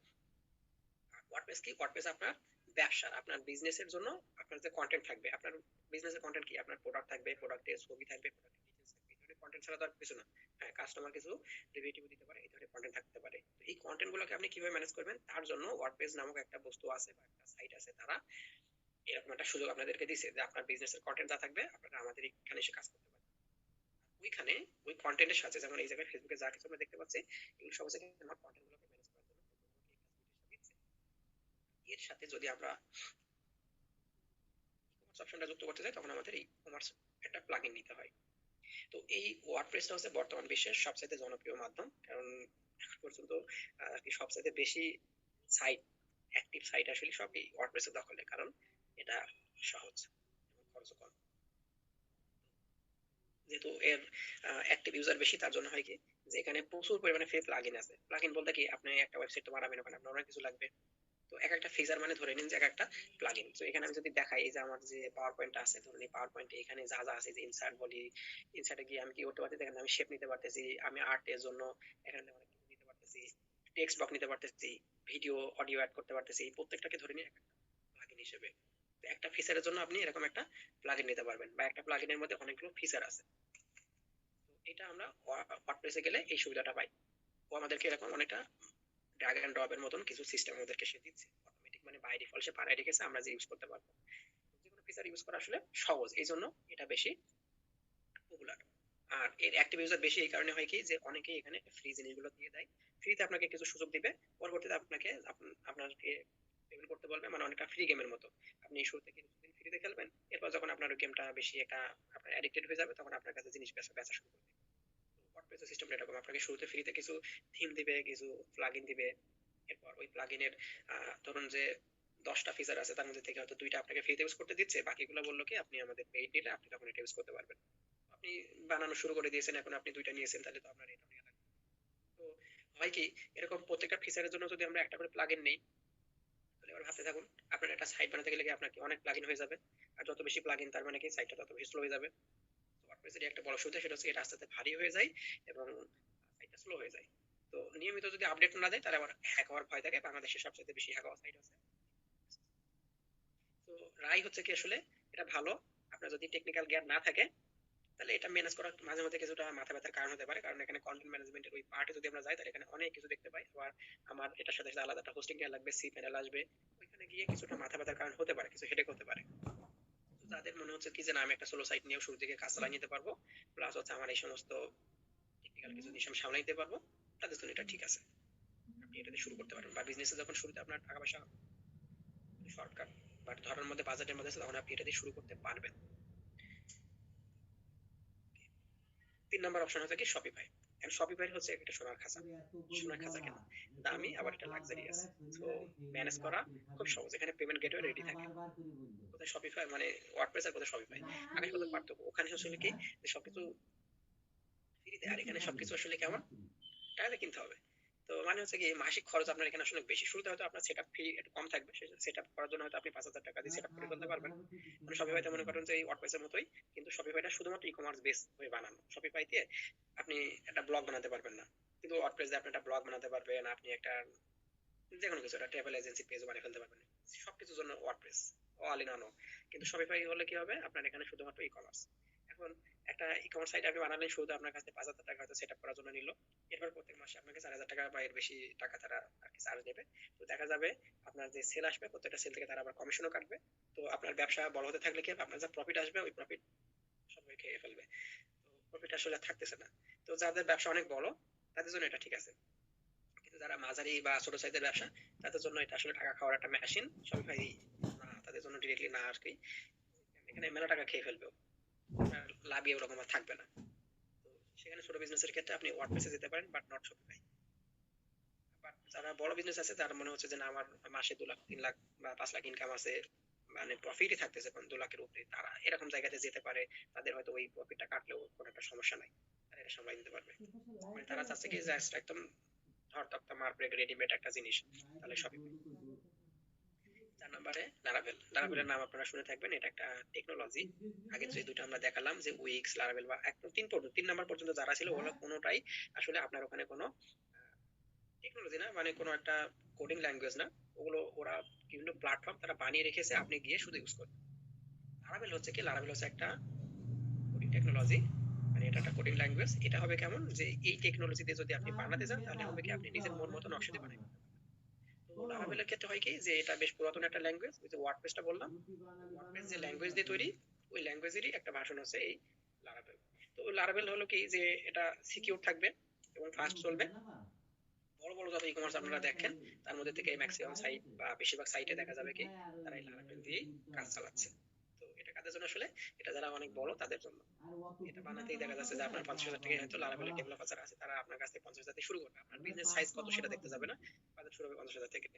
ওয়ার্ডপ্রেস কি, ওয়ার্ডপ্রেস আপনার ব্যবসা, আপনার বিজনেসের জন্য আপনার যে কন্টেন্ট থাকবে, আপনার বিজনেসের কন্টেন্ট কি, আপনার প্রোডাক্ট থাকবে, প্রোডাক্টের ছবি থাকবে, প্রোডাক্টের ডিটেইলস থাকবে, এই ধরনের কন্টেন্ট ছাড়া তো আর কিছু না। হ্যাঁ, কাস্টমার কিছু রিভিউ দিতে পারে, এই ধরনের কন্টেন্ট থাকতে পারে। তো এই কন্টেন্ট গুলোকে আপনি কিভাবে ম্যানেজ করবেন তার জন্য ওয়ার্ডপ্রেস নামক একটা বস্তু আছে বা একটা সাইট আছে, তারা এরকম একটা সুযোগ আপনাদেরকে দিছে যে আপনার বিজনেসের কন্টেন্ট যা থাকবে আপনারা আমাদের এখানে এসে কাজ করতে পারবেন। ওইখানে ওই কন্টেন্টের সাথে, যেমন এই জায়গায় ফেসবুকে যা কিছু আমরা দেখতে পাচ্ছি, এগুলো সব হচ্ছে আমার কন্টেন্ট গুলোকে ম্যানেজ করার জন্য দিচ্ছে। এর সাথে যদি আমরা ই-কমার্স অপশনটা যুক্ত করতে চাই তখন আমাদের এই কমার্স একটা প্লাগইন নিতে হয়। তো এই ওয়ার্ডপ্রেসটা হচ্ছে বর্তমান বিশ্বের সবচেয়ে জনপ্রিয় মাধ্যম, কারণ এখন পর্যন্ত আর কি সবচেয়ে বেশি সাইট, অ্যাক্টিভ সাইট আসলে সব এই ওয়ার্ডপ্রেসের দখলে, কারণ এটা সহজ এবং খরচ কম। যেহেতু এর অ্যাক্টিভ ইউজার বেশি, তার জন্য হয় কি যে এখানে প্রচুর পরিমাণে ফ্রি প্লাগইন আছে। প্লাগইন বলতে কি, আপনি একটা ওয়েবসাইট তো বানাবেন, ওখানে আপনার অনেক কিছু লাগবে। তো এক একটা ফিচার মানে ধরে নিন যে এক একটা প্লাগইন। তো এখানে আমি যদি দেখাই, এই যে আমার যে পাওয়ার পয়েন্ট আছে, ধরুন এই পাওয়ার পয়েন্টে এখানে যা যা আছে, যে ইনসার্ট বলি, ইনসার্টে গিয়ে আমি কি করতে পারতেছি, দেখেন আমি শেপ নিতে পারতেছি, আমি আর্টের জন্য এখানে অনেক কিছু নিতে পারতেছি, টেক্সট বক্স নিতে পারতেছি, ভিডিও অডিও অ্যাড করতে পারতেছি। এই প্রত্যেকটাকে ধরে নিয়ে একটা প্লাগইন হিসেবে। তো একটা ফিচারের জন্য আপনি এরকম একটা প্লাগইন নিতে পারবেন, বা একটা প্লাগইনের মধ্যে অনেকগুলো ফিচার আছে। তো এটা আমরা ওয়ার্ডপ্রেসে গেলে এই সুবিধাটা পাই। ও আমাদেরকে এরকম অনেকটা ড্র্যাগ এন্ড ড্রপ এর মতন কিছু সিস্টেম আমাদেরকে সে দিচ্ছে অটোমেটিক, মানে বাই ডিফল্ট সে বানায় রেখেছে, আমরা যে ইউজ করতে পারবো। যে কোনো ফিচার ইউজ করা আসলে সহজ, এই জন্য এটা বেশি পপুলার। আর এর অ্যাক্টিভ ইউজার বেশি এই কারণে হয় কি যে অনেকেই এখানে ফ্রি জিনিসগুলো দিয়ে দেয়, ফ্রিতে আপনাকে কিছু সুযোগ দিবে, পরবর্তীতে আপনাকে আপনাকে পেমেন্ট করতে বলবে, মানে অনেকটা ফ্রি গেমের মতো। আপনি শুরু থেকে কিছুদিন ফ্রি ফ্রিতে খেলবেন, এরপর যখন আপনার ওই গেমটা বেশি একটা আপনার অ্যাডিক্টেড হয়ে যাবে তখন আপনার কাছে জিনিস বেচা শুরু করবে। ওয়ার্ডপ্রেসের সিস্টেমটা এরকম, আপনাকে শুরুতে ফ্রিতে কিছু থিম দিবে, কিছু প্লাগইন দিবে। এরপর ওই প্লাগইনের ধরুন যে 10টা ফিচার আছে তার মধ্যে থেকে হয়তো 2টা আপনাকে ফ্রিতে ইউজ করতে দিচ্ছে, বাকিগুলো বললো কি আপনি আমাদের পেইড নিলে আপনি তখন এটা ইউজ করতে পারবেন। আপনি বানানো শুরু করে দিয়েছেন, এখন আপনি 2টা নিয়েছেন, তাহলে তো আপনার এটা নেওয়া লাগবে। তো হয় কি, এরকম প্রত্যেকটা ফিচারের জন্য যদি আমরা একটা করে প্লাগইন নেই, তাহলে এবার ভাবতে থাকুন, আপনার একটা সাইট বানাতে গেলে কি আপনার কি অনেক প্লাগইন হয়ে যাবে, আর যত বেশি প্লাগইন তার মানে কি সাইটটা তত বেশি স্লো হয়ে যাবে। ওয়ার্ডপ্রেসের একটা বড় সুবিধা সেটা হচ্ছে এটা আস্তে আস্তে ভারী হয়ে যায় এবং সাইটটা স্লো হয়ে যায়। তো নিয়মিত যদি আপডেট না দেয় তাহলে আবার হ্যাক হওয়ার ভয় থাকে, বাংলাদেশের সবচেয়ে বেশি হ্যাক হওয়া সাইট আছে। তো রাই হচ্ছে কি আসলে এটা ভালো, আপনার যদি টেকনিক্যাল জ্ঞান না থাকে তাহলে এটা ম্যানেজ করা মাঝে মধ্যে কিছুটা মাথা ব্যথার কারণ হতে পারে, কারণ এখানে কন্টেন্ট ম্যানেজমেন্টের ওই পার্টে যদি আমরা যাই তাহলে এখানে অনেক কিছু দেখতে পাই। আবার আমার এটার সাথে সাথে আলাদা একটা হোস্টিং দেওয়া লাগবে, সি প্যানেল আসবে, ওইখানে গিয়ে কিছুটা মাথা ব্যথার কারণ হতে পারে, কিছু হেডেক হতে পারে। তো যাদের মনে হচ্ছে কি যে না আমি একটা সোলো সাইট নিয়েও শুরু থেকে কাজ চালিয়ে নিতে পারবো, প্লাস হচ্ছে আমার এই সমস্ত টেকনিক্যাল কিছু জিনিস আমি সামলাই নিতে পারবো, তাদের জন্য এটা ঠিক আছে, আপনি এটাতে শুরু করতে পারেন। বা বিজনেসে যখন শুরুতে আপনার টাকা পয়সা শর্টকাট বাট ধরার মধ্যে বাজেটের মধ্যে আছে তখন আপনি এটা দিয়ে শুরু করতে পারবেন। 3 নম্বর অপশন হচ্ছে কি শপিফাই। এখন শপিফাই হচ্ছে একটা সোনার খাঁচা। সোনার খাঁচা কেন? দামি আবার এটা লাক্সারিয়াস। তো ম্যানেজ করা খুব সহজ, এখানে পেমেন্ট গেটওয়ে রেডি থাকে। কোথায় শপিফাই মানে ওয়ার্ডপ্রেস আর কোথায় শপিফাই, আকাশপাতাল পার্থক্য। ওখানে আসলে কি যে সবকিছু ফ্রিতে, আর এখানে সবকিছু আসলে কেমন টাকাতে কিনতে হবে। তো মানে হচ্ছে কি মাসিক খরচ আপনার এখানে আসলে বেশি। শুরুতে হয়তো আপনার সেটআপ ফি একটু কম থাকবে, সেটআপ করার জন্য হয়তো আপনি 5,000 টাকা দিয়ে সেটআপ করে ফেলতে পারবেন। মানে শপিফাইতে মনে করেন যে এই ওয়ার্ডপ্রেসের মতোই, কিন্তু শপিফাইটা শুধুমাত্র ই-কমার্স বেস হয়ে বানানো। শপিফাইতে আপনি একটা ব্লগ বানাতে পারবেন না, কিন্তু ওয়ার্ডপ্রেস দিয়ে আপনি একটা ব্লগ বানাতে পারবেন, আপনি একটা যেকোনো কিছু একটা ট্রাভেল এজেন্সি পেজ বানিয়ে ফেলতে পারবেন। সবকিছুর জন্য ওয়ার্ডপ্রেস অল ইন ওয়ান। কিন্তু শপিফাই হলে কি হবে, আপনার এখানে শুধুমাত্র ই-কমার্স। এখন একটা ই-কমার্স সাইট আপনি বানালেন, শুরুতে আপনার কাছে 5,000 টাকা হয়তো সেটআপ করার জন্য নিল, এরপর প্রত্যেক মাসে আপনাকে 4,000 টাকা বা এর বেশি টাকা তারা আর কি চার্জ নেবে। তো দেখা যাবে আপনার যে সেল আসবে প্রত্যেকটা সেল থেকে তারা আবার কমিশনও কাটবে। তো আপনার ব্যবসা বড় হতে থাকলে কি হবে, আপনার যা প্রফিট আসবে ওই প্রফিট সবাই খেয়ে ফেলবে। তো প্রফিট আসলে আর থাকতেছে না। তো যাদের ব্যবসা অনেক বড় তাদের জন্য এটা ঠিক আছে, কিন্তু যারা মাঝারি বা ছোট সাইজের ব্যবসা তাদের জন্য এটা আসলে টাকা খাওয়ার একটা মেশিন। শপিফাই না, তাদের জন্য ডিরেক্টলি না আর কি, এখানে মেলা টাকা খেয়ে ফেলবে, লাভই ওরকম আর থাকবে না। তো সেখানে ছোট বিজনেসের ক্ষেত্রে আপনি ওয়ার্ডপ্রেসে যেতে পারেন, বাট নট শপিফাই। বাট যারা বড় বিজনেস আছে তার মনে হচ্ছে যে না আমার মাসে 2 লাখ 3 লাখ বা 5 লাখ ইনকাম আছে, মানে প্রফিটই থাকতেছে 2 লাখের উপরে, তারা এরকম জায়গাতে যেতে পারে। তাদের হয়তো ওই প্রফিটটা কাটলেও কোনো একটা সমস্যা নাই, তারা এটা সামলাই নিতে পারবে। মানে তারা চাচ্ছে কি জাস্ট একদম ধর তক্তা মারবে রেডিমেড একটা জিনিস, তাহলে শপিফাই। 4 নম্বরে লারাভেল। লারাভেলের নাম আপনারা শুনে থাকবেন, এটা একটা টেকনোলজি। আগে যে দুটো আমরা দেখালাম যে উইক্স, লারাভেল বা একদম 3 নম্বর পর্যন্ত যারা ছিল ওগুলো কোনোটাই আসলে আপনার ওখানে কোনো টেকনোলজি না, মানে কোনো একটা কোডিং ল্যাঙ্গুয়েজ না। ওগুলো ওরা বিভিন্ন প্ল্যাটফর্ম তারা বানিয়ে রেখেছে, আপনি গিয়ে শুধু ইউজ করবেন। লারাভেল হচ্ছে কি, লারাভেল হচ্ছে একটা কোডিং টেকনোলজি, মানে এটা একটা কোডিং ল্যাঙ্গুয়েজ। এটা হবে কেমন যে এই টেকনোলজি দিয়ে যদি আপনি বানাতে যান তাহলে হবে কি আপনি নিজের মন মতো নকশা দিয়ে বানাই। তো লারাভেলের ক্ষেত্রে হয় কি যে এটা বেশ পুরাতন একটা ল্যাঙ্গুয়েজ, ওই যে ওয়ার্ডপ্রেসটা বললাম, ওয়ার্ডপ্রেস যে ল্যাঙ্গুয়েজ দিয়ে তৈরি ওই ল্যাঙ্গুয়েজেরই একটা ভার্সন হচ্ছে এই লারাভেল। তো লারাভেল হলো কি যে এটা সিকিউর থাকবে এবং ফাস্ট চলবে। বড় বড় যত ই-কমার্স আপনারা দেখেন তার মধ্যে থেকে ম্যাক্সিমাম সাইট বা বেশিরভাগ সাইটে দেখা যাবে কি তারা এই লারাভেল দিয়েই কাজ চালাচ্ছে। তো এটা কাদের জন্য আসলে, এটা যারা অনেক বড় তাদের জন্য। এটা বানাতেই দেখা যাচ্ছে যে আপনার 50,000 টাকায় হয়তো লারাভেলের ডেভেলপার যারা আছে তারা আপনার কাছ থেকে 50,000 থেকে শুরু করবে, আপনার বিজনেস সাইজ কত সেটা দেখতে যাবে না, বাজেট শুরু হবে 50,000 থেকে।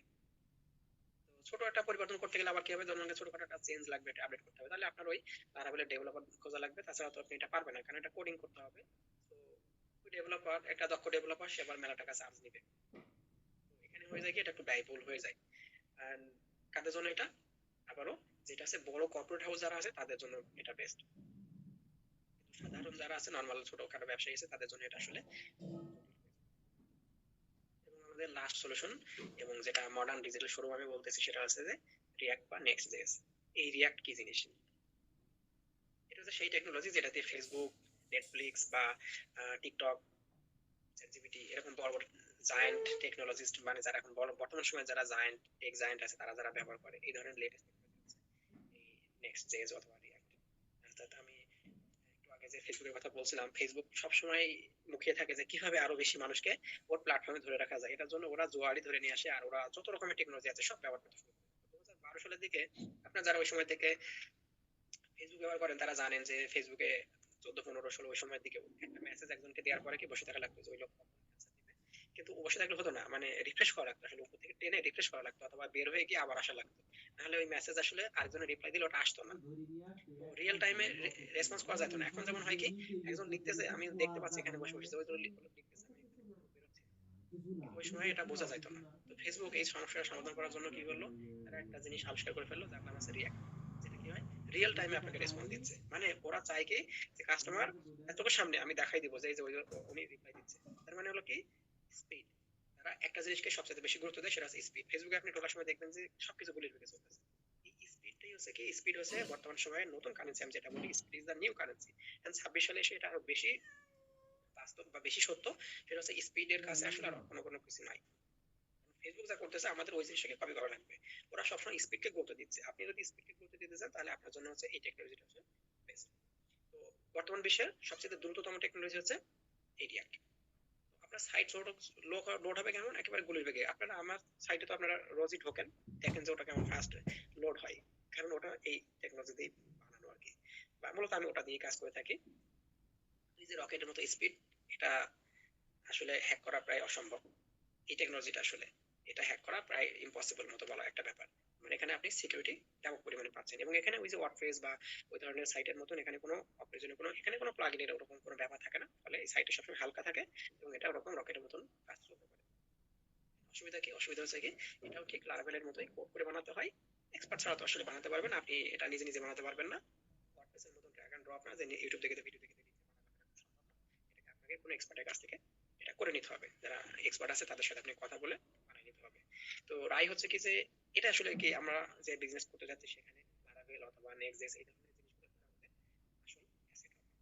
তো ছোট একটা পরিবর্তন করতে গেলে আবার কি হবে, ধরুন ছোটখাটো একটা চেঞ্জ লাগবে, এটা আপডেট করতে হবে, তাহলে আপনার ওই লারাভেলের ডেভেলপার খোঁজা লাগবে, তাছাড়া তো আপনি এটা পারবেন না, কারণ এটা কোডিং করতে হবে। তো ওই ডেভেলপার, একটা দক্ষ ডেভেলপার, সে আবার মেলা টাকা চার্জ নিবে। তো এখানে হয়ে যায় কি এটা একটু ব্যয়বহুল হয়ে যায়। আর কাদের জন্য এটা, আবারও যেটা আছে বড় কর্পোরেট হাউস যারা আছে তাদের জন্য এটা বেস্ট। সাধারণ যারা আছে নর্মাল ছোটখাটো ব্যবসায়ী আছে তাদের জন্য এটা আসলে। এবং আমাদের লাস্ট সলিউশন এবং যেটা মডার্ন ডিজিটাল শোরুম আমি বলতেছি সেটা হচ্ছে যে রিয়াক্ট বা নেক্সট জেএস। এই রিয়াক্ট কি জিনিস, এটা হচ্ছে সেই টেকনোলজি যেটা দিয়ে ফেসবুক, নেটফ্লিক্স বা টিকটক, চ্যাটজিপিটি এরকম বড় বড় জায়ান্ট টেকনোলজিস্ট, মানে যারা এখন বড় বর্তমান সময়ে যারা জায়ান্ট টেক জায়ান্ট আছে তারা যারা ব্যবহার করে এই ধরনের লেটেস্ট এই নেক্সট জেএস অথবা রিয়াক্ট। অর্থাৎ আমি একটু আগে যে ফেসবুকের কথা বলছিলাম, ফেসবুক সবসময় মুখিয়ে থাকে যে কিভাবে আরো বেশি মানুষকে ওর প্ল্যাটফর্মে ধরে রাখা যায়, এটার জন্য ওরা জোয়ারি ধরে নিয়ে আসে আর ওরা যত রকমের টেকনোলজি আছে সব ব্যবহার করতে শুরু করে। 2012 সালের দিকে আপনার যারা ওই সময় থেকে ফেসবুক ব্যবহার করেন তারা জানেন যে ফেসবুকে 14, 15, 16 ওই সময়ের দিকে একটা মেসেজ একজনকে দেওয়ার পরে কি বসে থাকা লাগতো যে ওই লোক কখন answer দিবে। কিন্তু বসে থাকলে হতো না, মানে রিফ্রেশ করা লাগতো, আসলে উপর থেকে টেনে রিফ্রেশ করা লাগতো অথবা বের হয়ে গিয়ে আবার আসা লাগতো, নাহলে ওই মেসেজ আসলে আরেকজনের রিপ্লাই দিলে ওটা আসতো না। রিয়েল টাইমে রেসপন্স করা যেত না। এখন যেমন হয় কি, একজন লিখতেছে আমি দেখতে পাচ্ছি এখানে বসে বসে ওই লিখতেছে, আমি বেরোচ্ছি, কিন্তু ওই সময় এটা বোঝা যাইতো না। তো ফেসবুক এই সমস্যার সমাধান করার জন্য কি করলো, তারা একটা জিনিস আবিষ্কার করে ফেললো যার নাম আছে রিয়াক্ট, যেটা কি হয় রিয়েল টাইমে আপনাকে রেসপন্স দিচ্ছে। মানে ওরা চায় কি, যে কাস্টমার চোখের সামনে আমি দেখাই দিব যে এই যে উনি রিপ্লাই দিচ্ছে। তার মানে হলো কি, স্পিড। তারা একটা জিনিসকে সবচেয়ে বেশি গুরুত্ব দেয়, সেটা হচ্ছে স্পিড। ফেসবুকে আপনি ঢোকার সময় দেখবেন যে সবকিছু গুলির বেগে চলতেছে। এই স্পিডটাই হচ্ছে কি, স্পিড হচ্ছে বর্তমান সময়ে নতুন কারেন্সি, আমি যেটা বলি speed is the new currency. 26 সালে এসে এটা আরো বেশি বাস্তব বা বেশি সত্য। সেটা হচ্ছে স্পিডের কাছে আসলে আর কোনো কিছু নাই। ফেসবুক যা করতেছে আমাদের ওই জিনিসটাকে কপি করা লাগবে। ওরা সবসময় স্পিডকে গুরুত্ব দিচ্ছে, আপনি যদি স্পিডকে গুরুত্ব দিতে চান তাহলে আপনার জন্য হচ্ছে এই টেকনোলজিটা হচ্ছে বেস্ট। তো বর্তমান বিশ্বের সবচেয়ে দ্রুততম টেকনোলজি হচ্ছে এই রিয়াক্ট। আপনার সাইট লোড হবে কেমন, একেবারে গুলির বেগে। আপনারা আমার সাইটে তো আপনারা রোজই ঢোকেন, দেখেন যে ওটা কেমন ফাস্ট লোড হয়, কারণ ওটা এই টেকনোলজি দিয়ে বানানো আর কি, বা মূলত আমি ওটা দিয়ে কাজ করে থাকি। এই যে রকেটের মতো স্পিড, এটা আসলে হ্যাক করা প্রায় অসম্ভব। এই টেকনোলজিটা আসলে এটা হ্যাক করা প্রায় ইম্পসিবল মতো বলা একটা ব্যাপার। মানে এখানে আপনি সিকিউরিটি ব্যাপক পরিমাণে পাচ্ছেন, এবং এখানে ওই যে ওয়ার্ডপ্রেস বা ওই ধরনের সাইটের মতন এখানে কোনো অপ্রয়োজনীয় কোনো এখানে কোনো প্লাগইনের ওরকম কোনো ব্যাপার থাকে না, ফলে এই সাইটটা সবসময় হালকা থাকে এবং এটা ওরকম রকেটের মতন কাজ করতে পারে। অসুবিধা কি, অসুবিধা হচ্ছে কি, এটাও ঠিক লারাভেলের মতোই কোড করে বানাতে হয়। এক্সপার্ট ছাড়া তো আসলে বানাতে পারবেন, আপনি এটা নিজে নিজে বানাতে পারবেন না। ওয়ার্ডপ্রেসের মতন ড্র্যাগ এন্ড ড্রপ না, যে ইউটিউব থেকে ভিডিও দেখে দেখে এটাকে আপনাকে কোনো এক্সপার্টের কাছ থেকে এটা করে নিতে হবে, যারা এক্সপার্ট আছে তাদের সাথে আপনি কথা বলে বানিয়ে নিতে হবে। তো রাই হচ্ছে কি, যে এটা আসলে কি আমরা যে বিজনেস করতে যাচ্ছি সেখানে লারাভেল অথবা নেক্সট এই ধরনের জিনিসগুলো আমাদের আসল অ্যাসেট হবে।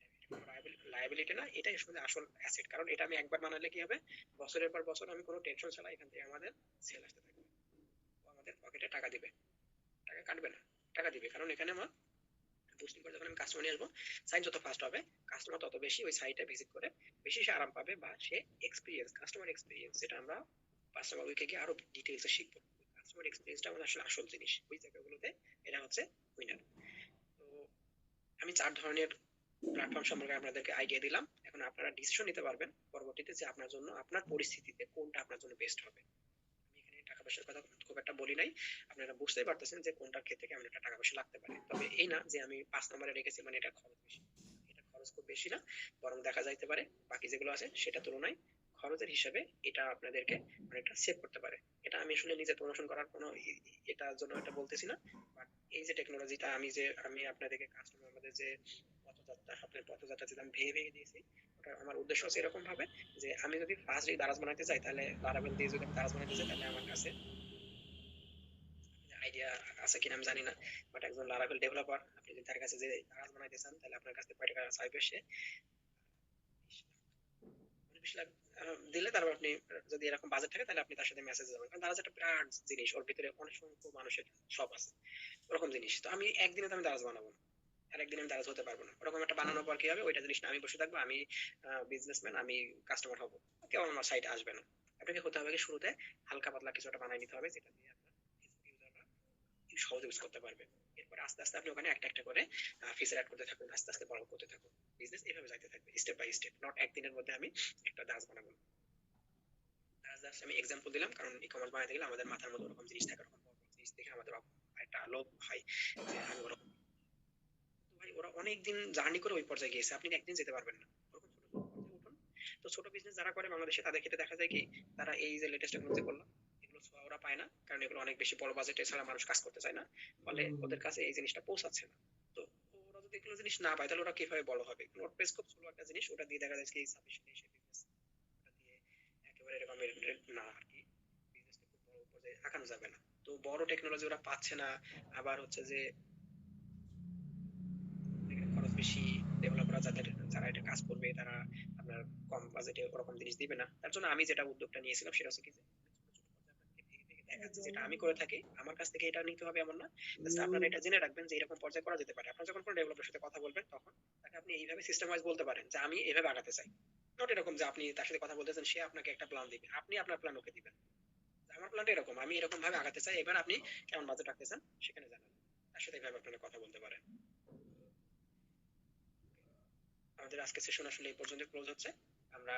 এটা কোনো লায়াবিলিটি না, এটাই আসলে আসল অ্যাসেট। কারণ এটা আমি একবার বানালে কি হবে, বছরের পর বছর আমি কোনো টেনশন ছাড়া এখান থেকে আমাদের সেল আসতে থাকবে, ও আমাদের পকেটে টাকা দিবে, টাকা কাটবে না, টাকা দিবে। কারণ এখানে আমার বুস্টিং করে যখন আমি কাস্টমার নিয়ে আসবো, সাইট যত ফাস্ট হবে কাস্টমার তত বেশি ওই সাইটে ভিজিট করে বেশি সে আরাম পাবে, বা সে এক্সপিরিয়েন্স, কাস্টমার এক্সপিরিয়েন্স, যেটা আমরা কাস্টমার উইকে গিয়ে আরো ডিটেইলসে শিখবো। কাস্টমার এক্সপিরিয়েন্সটা আমাদের আসলে আসল জিনিস ওই জায়গাগুলোতে, এটা হচ্ছে উইনার। তো আমি 4 ধরনের প্ল্যাটফর্ম সম্পর্কে আপনাদেরকে আইডিয়া দিলাম, এখন আপনারা ডিসিশন নিতে পারবেন পরবর্তীতে যে আপনার জন্য আপনার পরিস্থিতিতে কোনটা আপনার জন্য বেস্ট হবে। আমি এখানে টাকা পয়সার কথা খুব একটা বলি নাই, আপনারা বুঝতেই পারতেছেন যে কোনটার ক্ষেত্রে কেমন একটা টাকা পয়সা লাগতে পারে। তবে এই না যে আমি 5 নম্বরে রেখেছি মানে এটা খরচ বেশি, এটা খরচ খুব বেশি না, বরং দেখা যাইতে পারে বাকি যেগুলো আছে সেটা তুলনায় খরচের হিসাবে এটা আপনাদেরকে অনেকটা সেভ করতে পারে। এটা আমি আসলে নিজে প্রমোশন করার কোনো এটার জন্য এটা বলতেছি না, বাট এই যে টেকনোলজিটা আমি আপনাদেরকে কাস্টমার আমাদের যে পথযাত্রা, স্বপ্নের পথযাত্রা যেটা আমি ভেঙে ভেঙে দিয়েছি, ওটা আমার উদ্দেশ্য হচ্ছে এরকম ভাবে যে আমি যদি ফার্স্ট এই দারাজ বানাতে চাই, তাহলে লারাবেল দিয়ে যদি আমি দারাজ বানাতে চাই, তাহলে আমার কাছে আইডিয়া আছে কিনা আমি জানি না, বাট একজন লারাবেল ডেভেলপার আপনি যদি তার কাছে যে দারাজ বানাইতে চান, তাহলে আপনার কাছে কয় টাকা চাইবে সে, 20 লাখ দিলে তারপর আপনি যদি এরকম বাজেট থাকে তাহলে আপনি তার সাথে মেসেজে যাবেন, কারণ দারাজ একটা বিরাট জিনিস, ওর ভিতরে অনেক সংখ্যক মানুষের সব আছে ওরকম জিনিস। তো আমি একদিনে তো আমি দারাজ বানাবো না, আর একদিন আমি দারাজ হতে পারবো না। ওরকম একটা বানানোর পর কি হবে, ওইটা জিনিস না আমি বসে থাকবো, আমি বিজনেসম্যান, আমি কাস্টমার হবো, কেউ আমার সাইটে আসবে না। আপনাকে হতে হবে কি, শুরুতে হালকা পাতলা কিছু একটা বানাই নিতে হবে, যেটা দিয়ে আপনার ইউজাররা সহজে ইউজ করতে পারবে। এরপর আস্তে আস্তে আপনি ওখানে একটা একটা করে ফিচার অ্যাড করতে থাকুন, আস্তে আস্তে বড় করতে থাকুন। বিজনেস এইভাবে যাইতে থাকবে স্টেপ বাই স্টেপ, নট একদিনের মধ্যে আমি একটা দাস বানাবো। দাস আমি এক্সাম্পল দিলাম, কারণ ই কমার্স বানাতে গেলে আমাদের মাথার মধ্যে ওরকম জিনিস থাকে, ওরকম বড় বড় জিনিস দেখে আমাদের একটা লোভ হয় যে আমি ওরকম। তো ভাই ওরা অনেক দিন জার্নি করে ওই পর্যায়ে গিয়েছে, আপনি একদিন যেতে পারবেন না, ওরকম ছোট ছোট পর্যায়ে উঠুন। তো ছোট বিজনেস যারা করে বাংলাদেশে, তাদের ক্ষেত্রে দেখা যায় কি, তারা এই যে লেটেস্ট টেকনোলজি করলাম এগুলো ছোঁয়া ওরা পায় না, কারণ এগুলো অনেক বেশি বড় বাজেটে ছাড়া মানুষ কাজ করতে চায় না, ফলে ওদের কাছে এই জিনিসটা পৌঁছাচ্ছে না। তো ওরা যদি এগুলো জিনিস না পায় তাহলে ওরা কিভাবে বড় হবে। নোটপ্যাড খুব ছোট একটা জিনিস, ওটা দিয়ে দেখা যায় কি সাফিসিয়েন্ট এসে বিজনেস, ওটা দিয়ে একেবারে এরকম না আর কি, বিজনেসটা খুব বড় পর্যায়ে আগানো যাবে না। তো বড় টেকনোলজি ওরা পাচ্ছে না, আবার হচ্ছে যে এখানে খরচ বেশি, ডেভেলপাররা যারা এটা কাজ করবে তারা আপনার কম বাজেটে ওরকম জিনিস দিবে না। তার জন্য আমি যেটা উদ্যোগটা নিয়েছিলাম সেটা হচ্ছে কি, যে ছোট ছোট পর্যায়ে আপনাকে ভেঙে ভেঙে দেখাচ্ছি, যেটা আমি করে থাকি, আমার কাছ থেকে এটা নিতে হবে এমন না। জাস্ট আপনারা এটা জেনে রাখবেন যে এরকম পর্যায়ে করা যেতে পারে। আপনারা যখন কোনো ডেভেলপারের সাথে কথা বলবেন, তখন তাকে আপনি এইভাবে সিস্টেম ওয়াইজ বলতে পারেন যে আমি এইভাবে আগাতে চাই। নট এরকম যে আপনি তার সাথে কথা বলতেছেন, সে আপনাকে একটা প্ল্যান দিবে, আপনি আপনার প্ল্যান ওকে দিবেন। আমার প্ল্যানটা এরকম, আমি এরকম ভাবে আগাতে চাই, এবার আপনি কেমন বাজেট রাখতে চান সেখানে জানান, তার সাথে এইভাবে আপনারা কথা বলতে পারেন। আমাদের আজকে সেশন আসলে এই পর্যন্ত ক্লোজ হচ্ছে। আমরা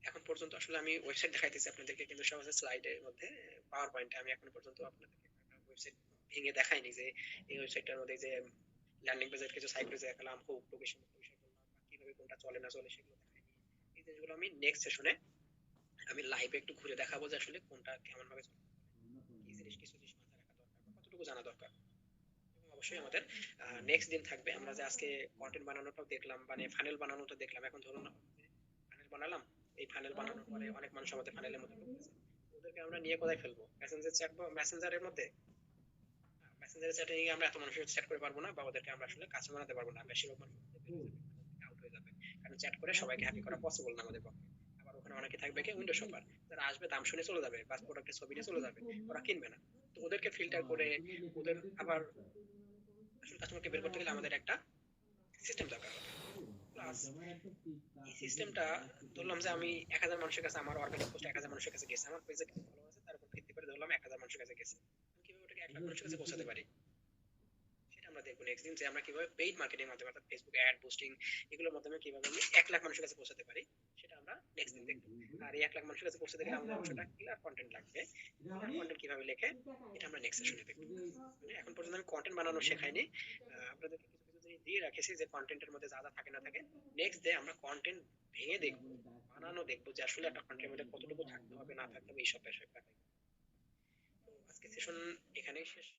এখন পর্যন্ত আসলে আমি ওয়েবসাইট দেখাইতেছি আপনাদেরকে, কিন্তু সব হচ্ছে স্লাইডের মধ্যে, পাওয়ার পয়েন্টে আমি এখন পর্যন্ত আপনাদেরকে একটা ওয়েবসাইট ভেঙে দেখাইনি যে এই ওয়েবসাইটটার মধ্যে যে ল্যান্ডিং পেজের কিছু সাইট রয়েছে দেখালাম, হুক লোকেশন বিষয় বললাম, বা কিভাবে কোনটা চলে না চলে সেগুলো দেখাইনি। এই জিনিসগুলো আমি নেক্সট সেশনে আমি লাইভে একটু ঘুরে দেখাবো যে আসলে কোনটা কেমন ভাবে চলে, কি জিনিস কিছু জিনিস মাথায় রাখা দরকার বা কতটুকু জানা দরকার। এবং অবশ্যই আমাদের নেক্সট দিন থাকবে, আমরা যে আজকে কন্টেন্ট বানানোটাও দেখলাম, মানে ফানেল বানানোটা দেখলাম। এখন ধরুন ফানেল বানালাম, এই ফানেল বানানোর পরে অনেক মানুষ আমাদের ফানেলের মধ্যে ঢুকতেছে, ওদেরকে আমরা নিয়ে কোথায় ফেলবো? মেসেঞ্জার চ্যাট বা মেসেঞ্জারের মধ্যে? মেসেঞ্জারের চ্যাটে নিয়ে আমরা এত মানুষের চ্যাট করে পারবো না, বা ওদেরকে আমরা আসলে কাছে বানাতে পারবো না, বেশিরভাগ মানুষ আউট হয়ে যাবে। কারণ চ্যাট করে সবাইকে হ্যাপি করা পসিবল না আমাদের পক্ষে। আবার ওখানে অনেকে থাকবে কি উইন্ডো শপার, যারা আসবে দাম শুনে চলে যাবে বা প্রোডাক্টের ছবি নিয়ে চলে যাবে, ওরা কিনবে না। তো ওদেরকে ফিল্টার করে ওদের আবার আসল কাস্টমারকে বের করতে গেলে আমাদের একটা সিস্টেম দরকার হবে। প্লাস এই সিস্টেমটা, ধরলাম যে আমি 1000 মানুষের কাছে, আমার অর্গানিক পোস্ট 1000 মানুষের কাছে গেছে, আমার পেজে কিছু ফলো আছে, তার উপর ভিত্তি করে ধরলাম 1000 মানুষের কাছে গেছে, আমি কিভাবে ওটাকে 1 লাখ মানুষের কাছে পৌঁছাতে পারি সেটা আমরা দেখবো নেক্সট দিন, যে আমরা কিভাবে পেইড মার্কেটিং মাধ্যমে অর্থাৎ ফেসবুক অ্যাড বুস্টিং এগুলোর মাধ্যমে কিভাবে আমি 1 লাখ মানুষের কাছে পৌঁছাতে পারি সেটা আমরা নেক্সট দিন দেখবো। আর এই 1 লাখ মানুষের কাছে পৌঁছাতে গেলে আমাদের অবশ্যই ক্লিয়ার কন্টেন্ট লাগবে। ক্লিয়ার কন্টেন্ট কিভাবে লেখে এটা আমরা নেক্সট সেশনে দেখবো। মানে এখন পর্যন্ত আমি কন্টেন্ট বানানো শেখাইনি, আপনাদেরকে কিছু কিছু জিনিস দিয়ে রাখেছি যে কন্টেন্টের মধ্যে যা যা থাকে না থাকে। নেক্সট ডে আমরা কন্টেন্ট ভেঙে দেখবো, বানানো দেখবো যে আসলে একটা কন্টেন্টের মধ্যে কতটুকু থাকতে হবে না থাকতে হবে এইসব বিষয়। তো আজকে সেশন এখানেই শেষ।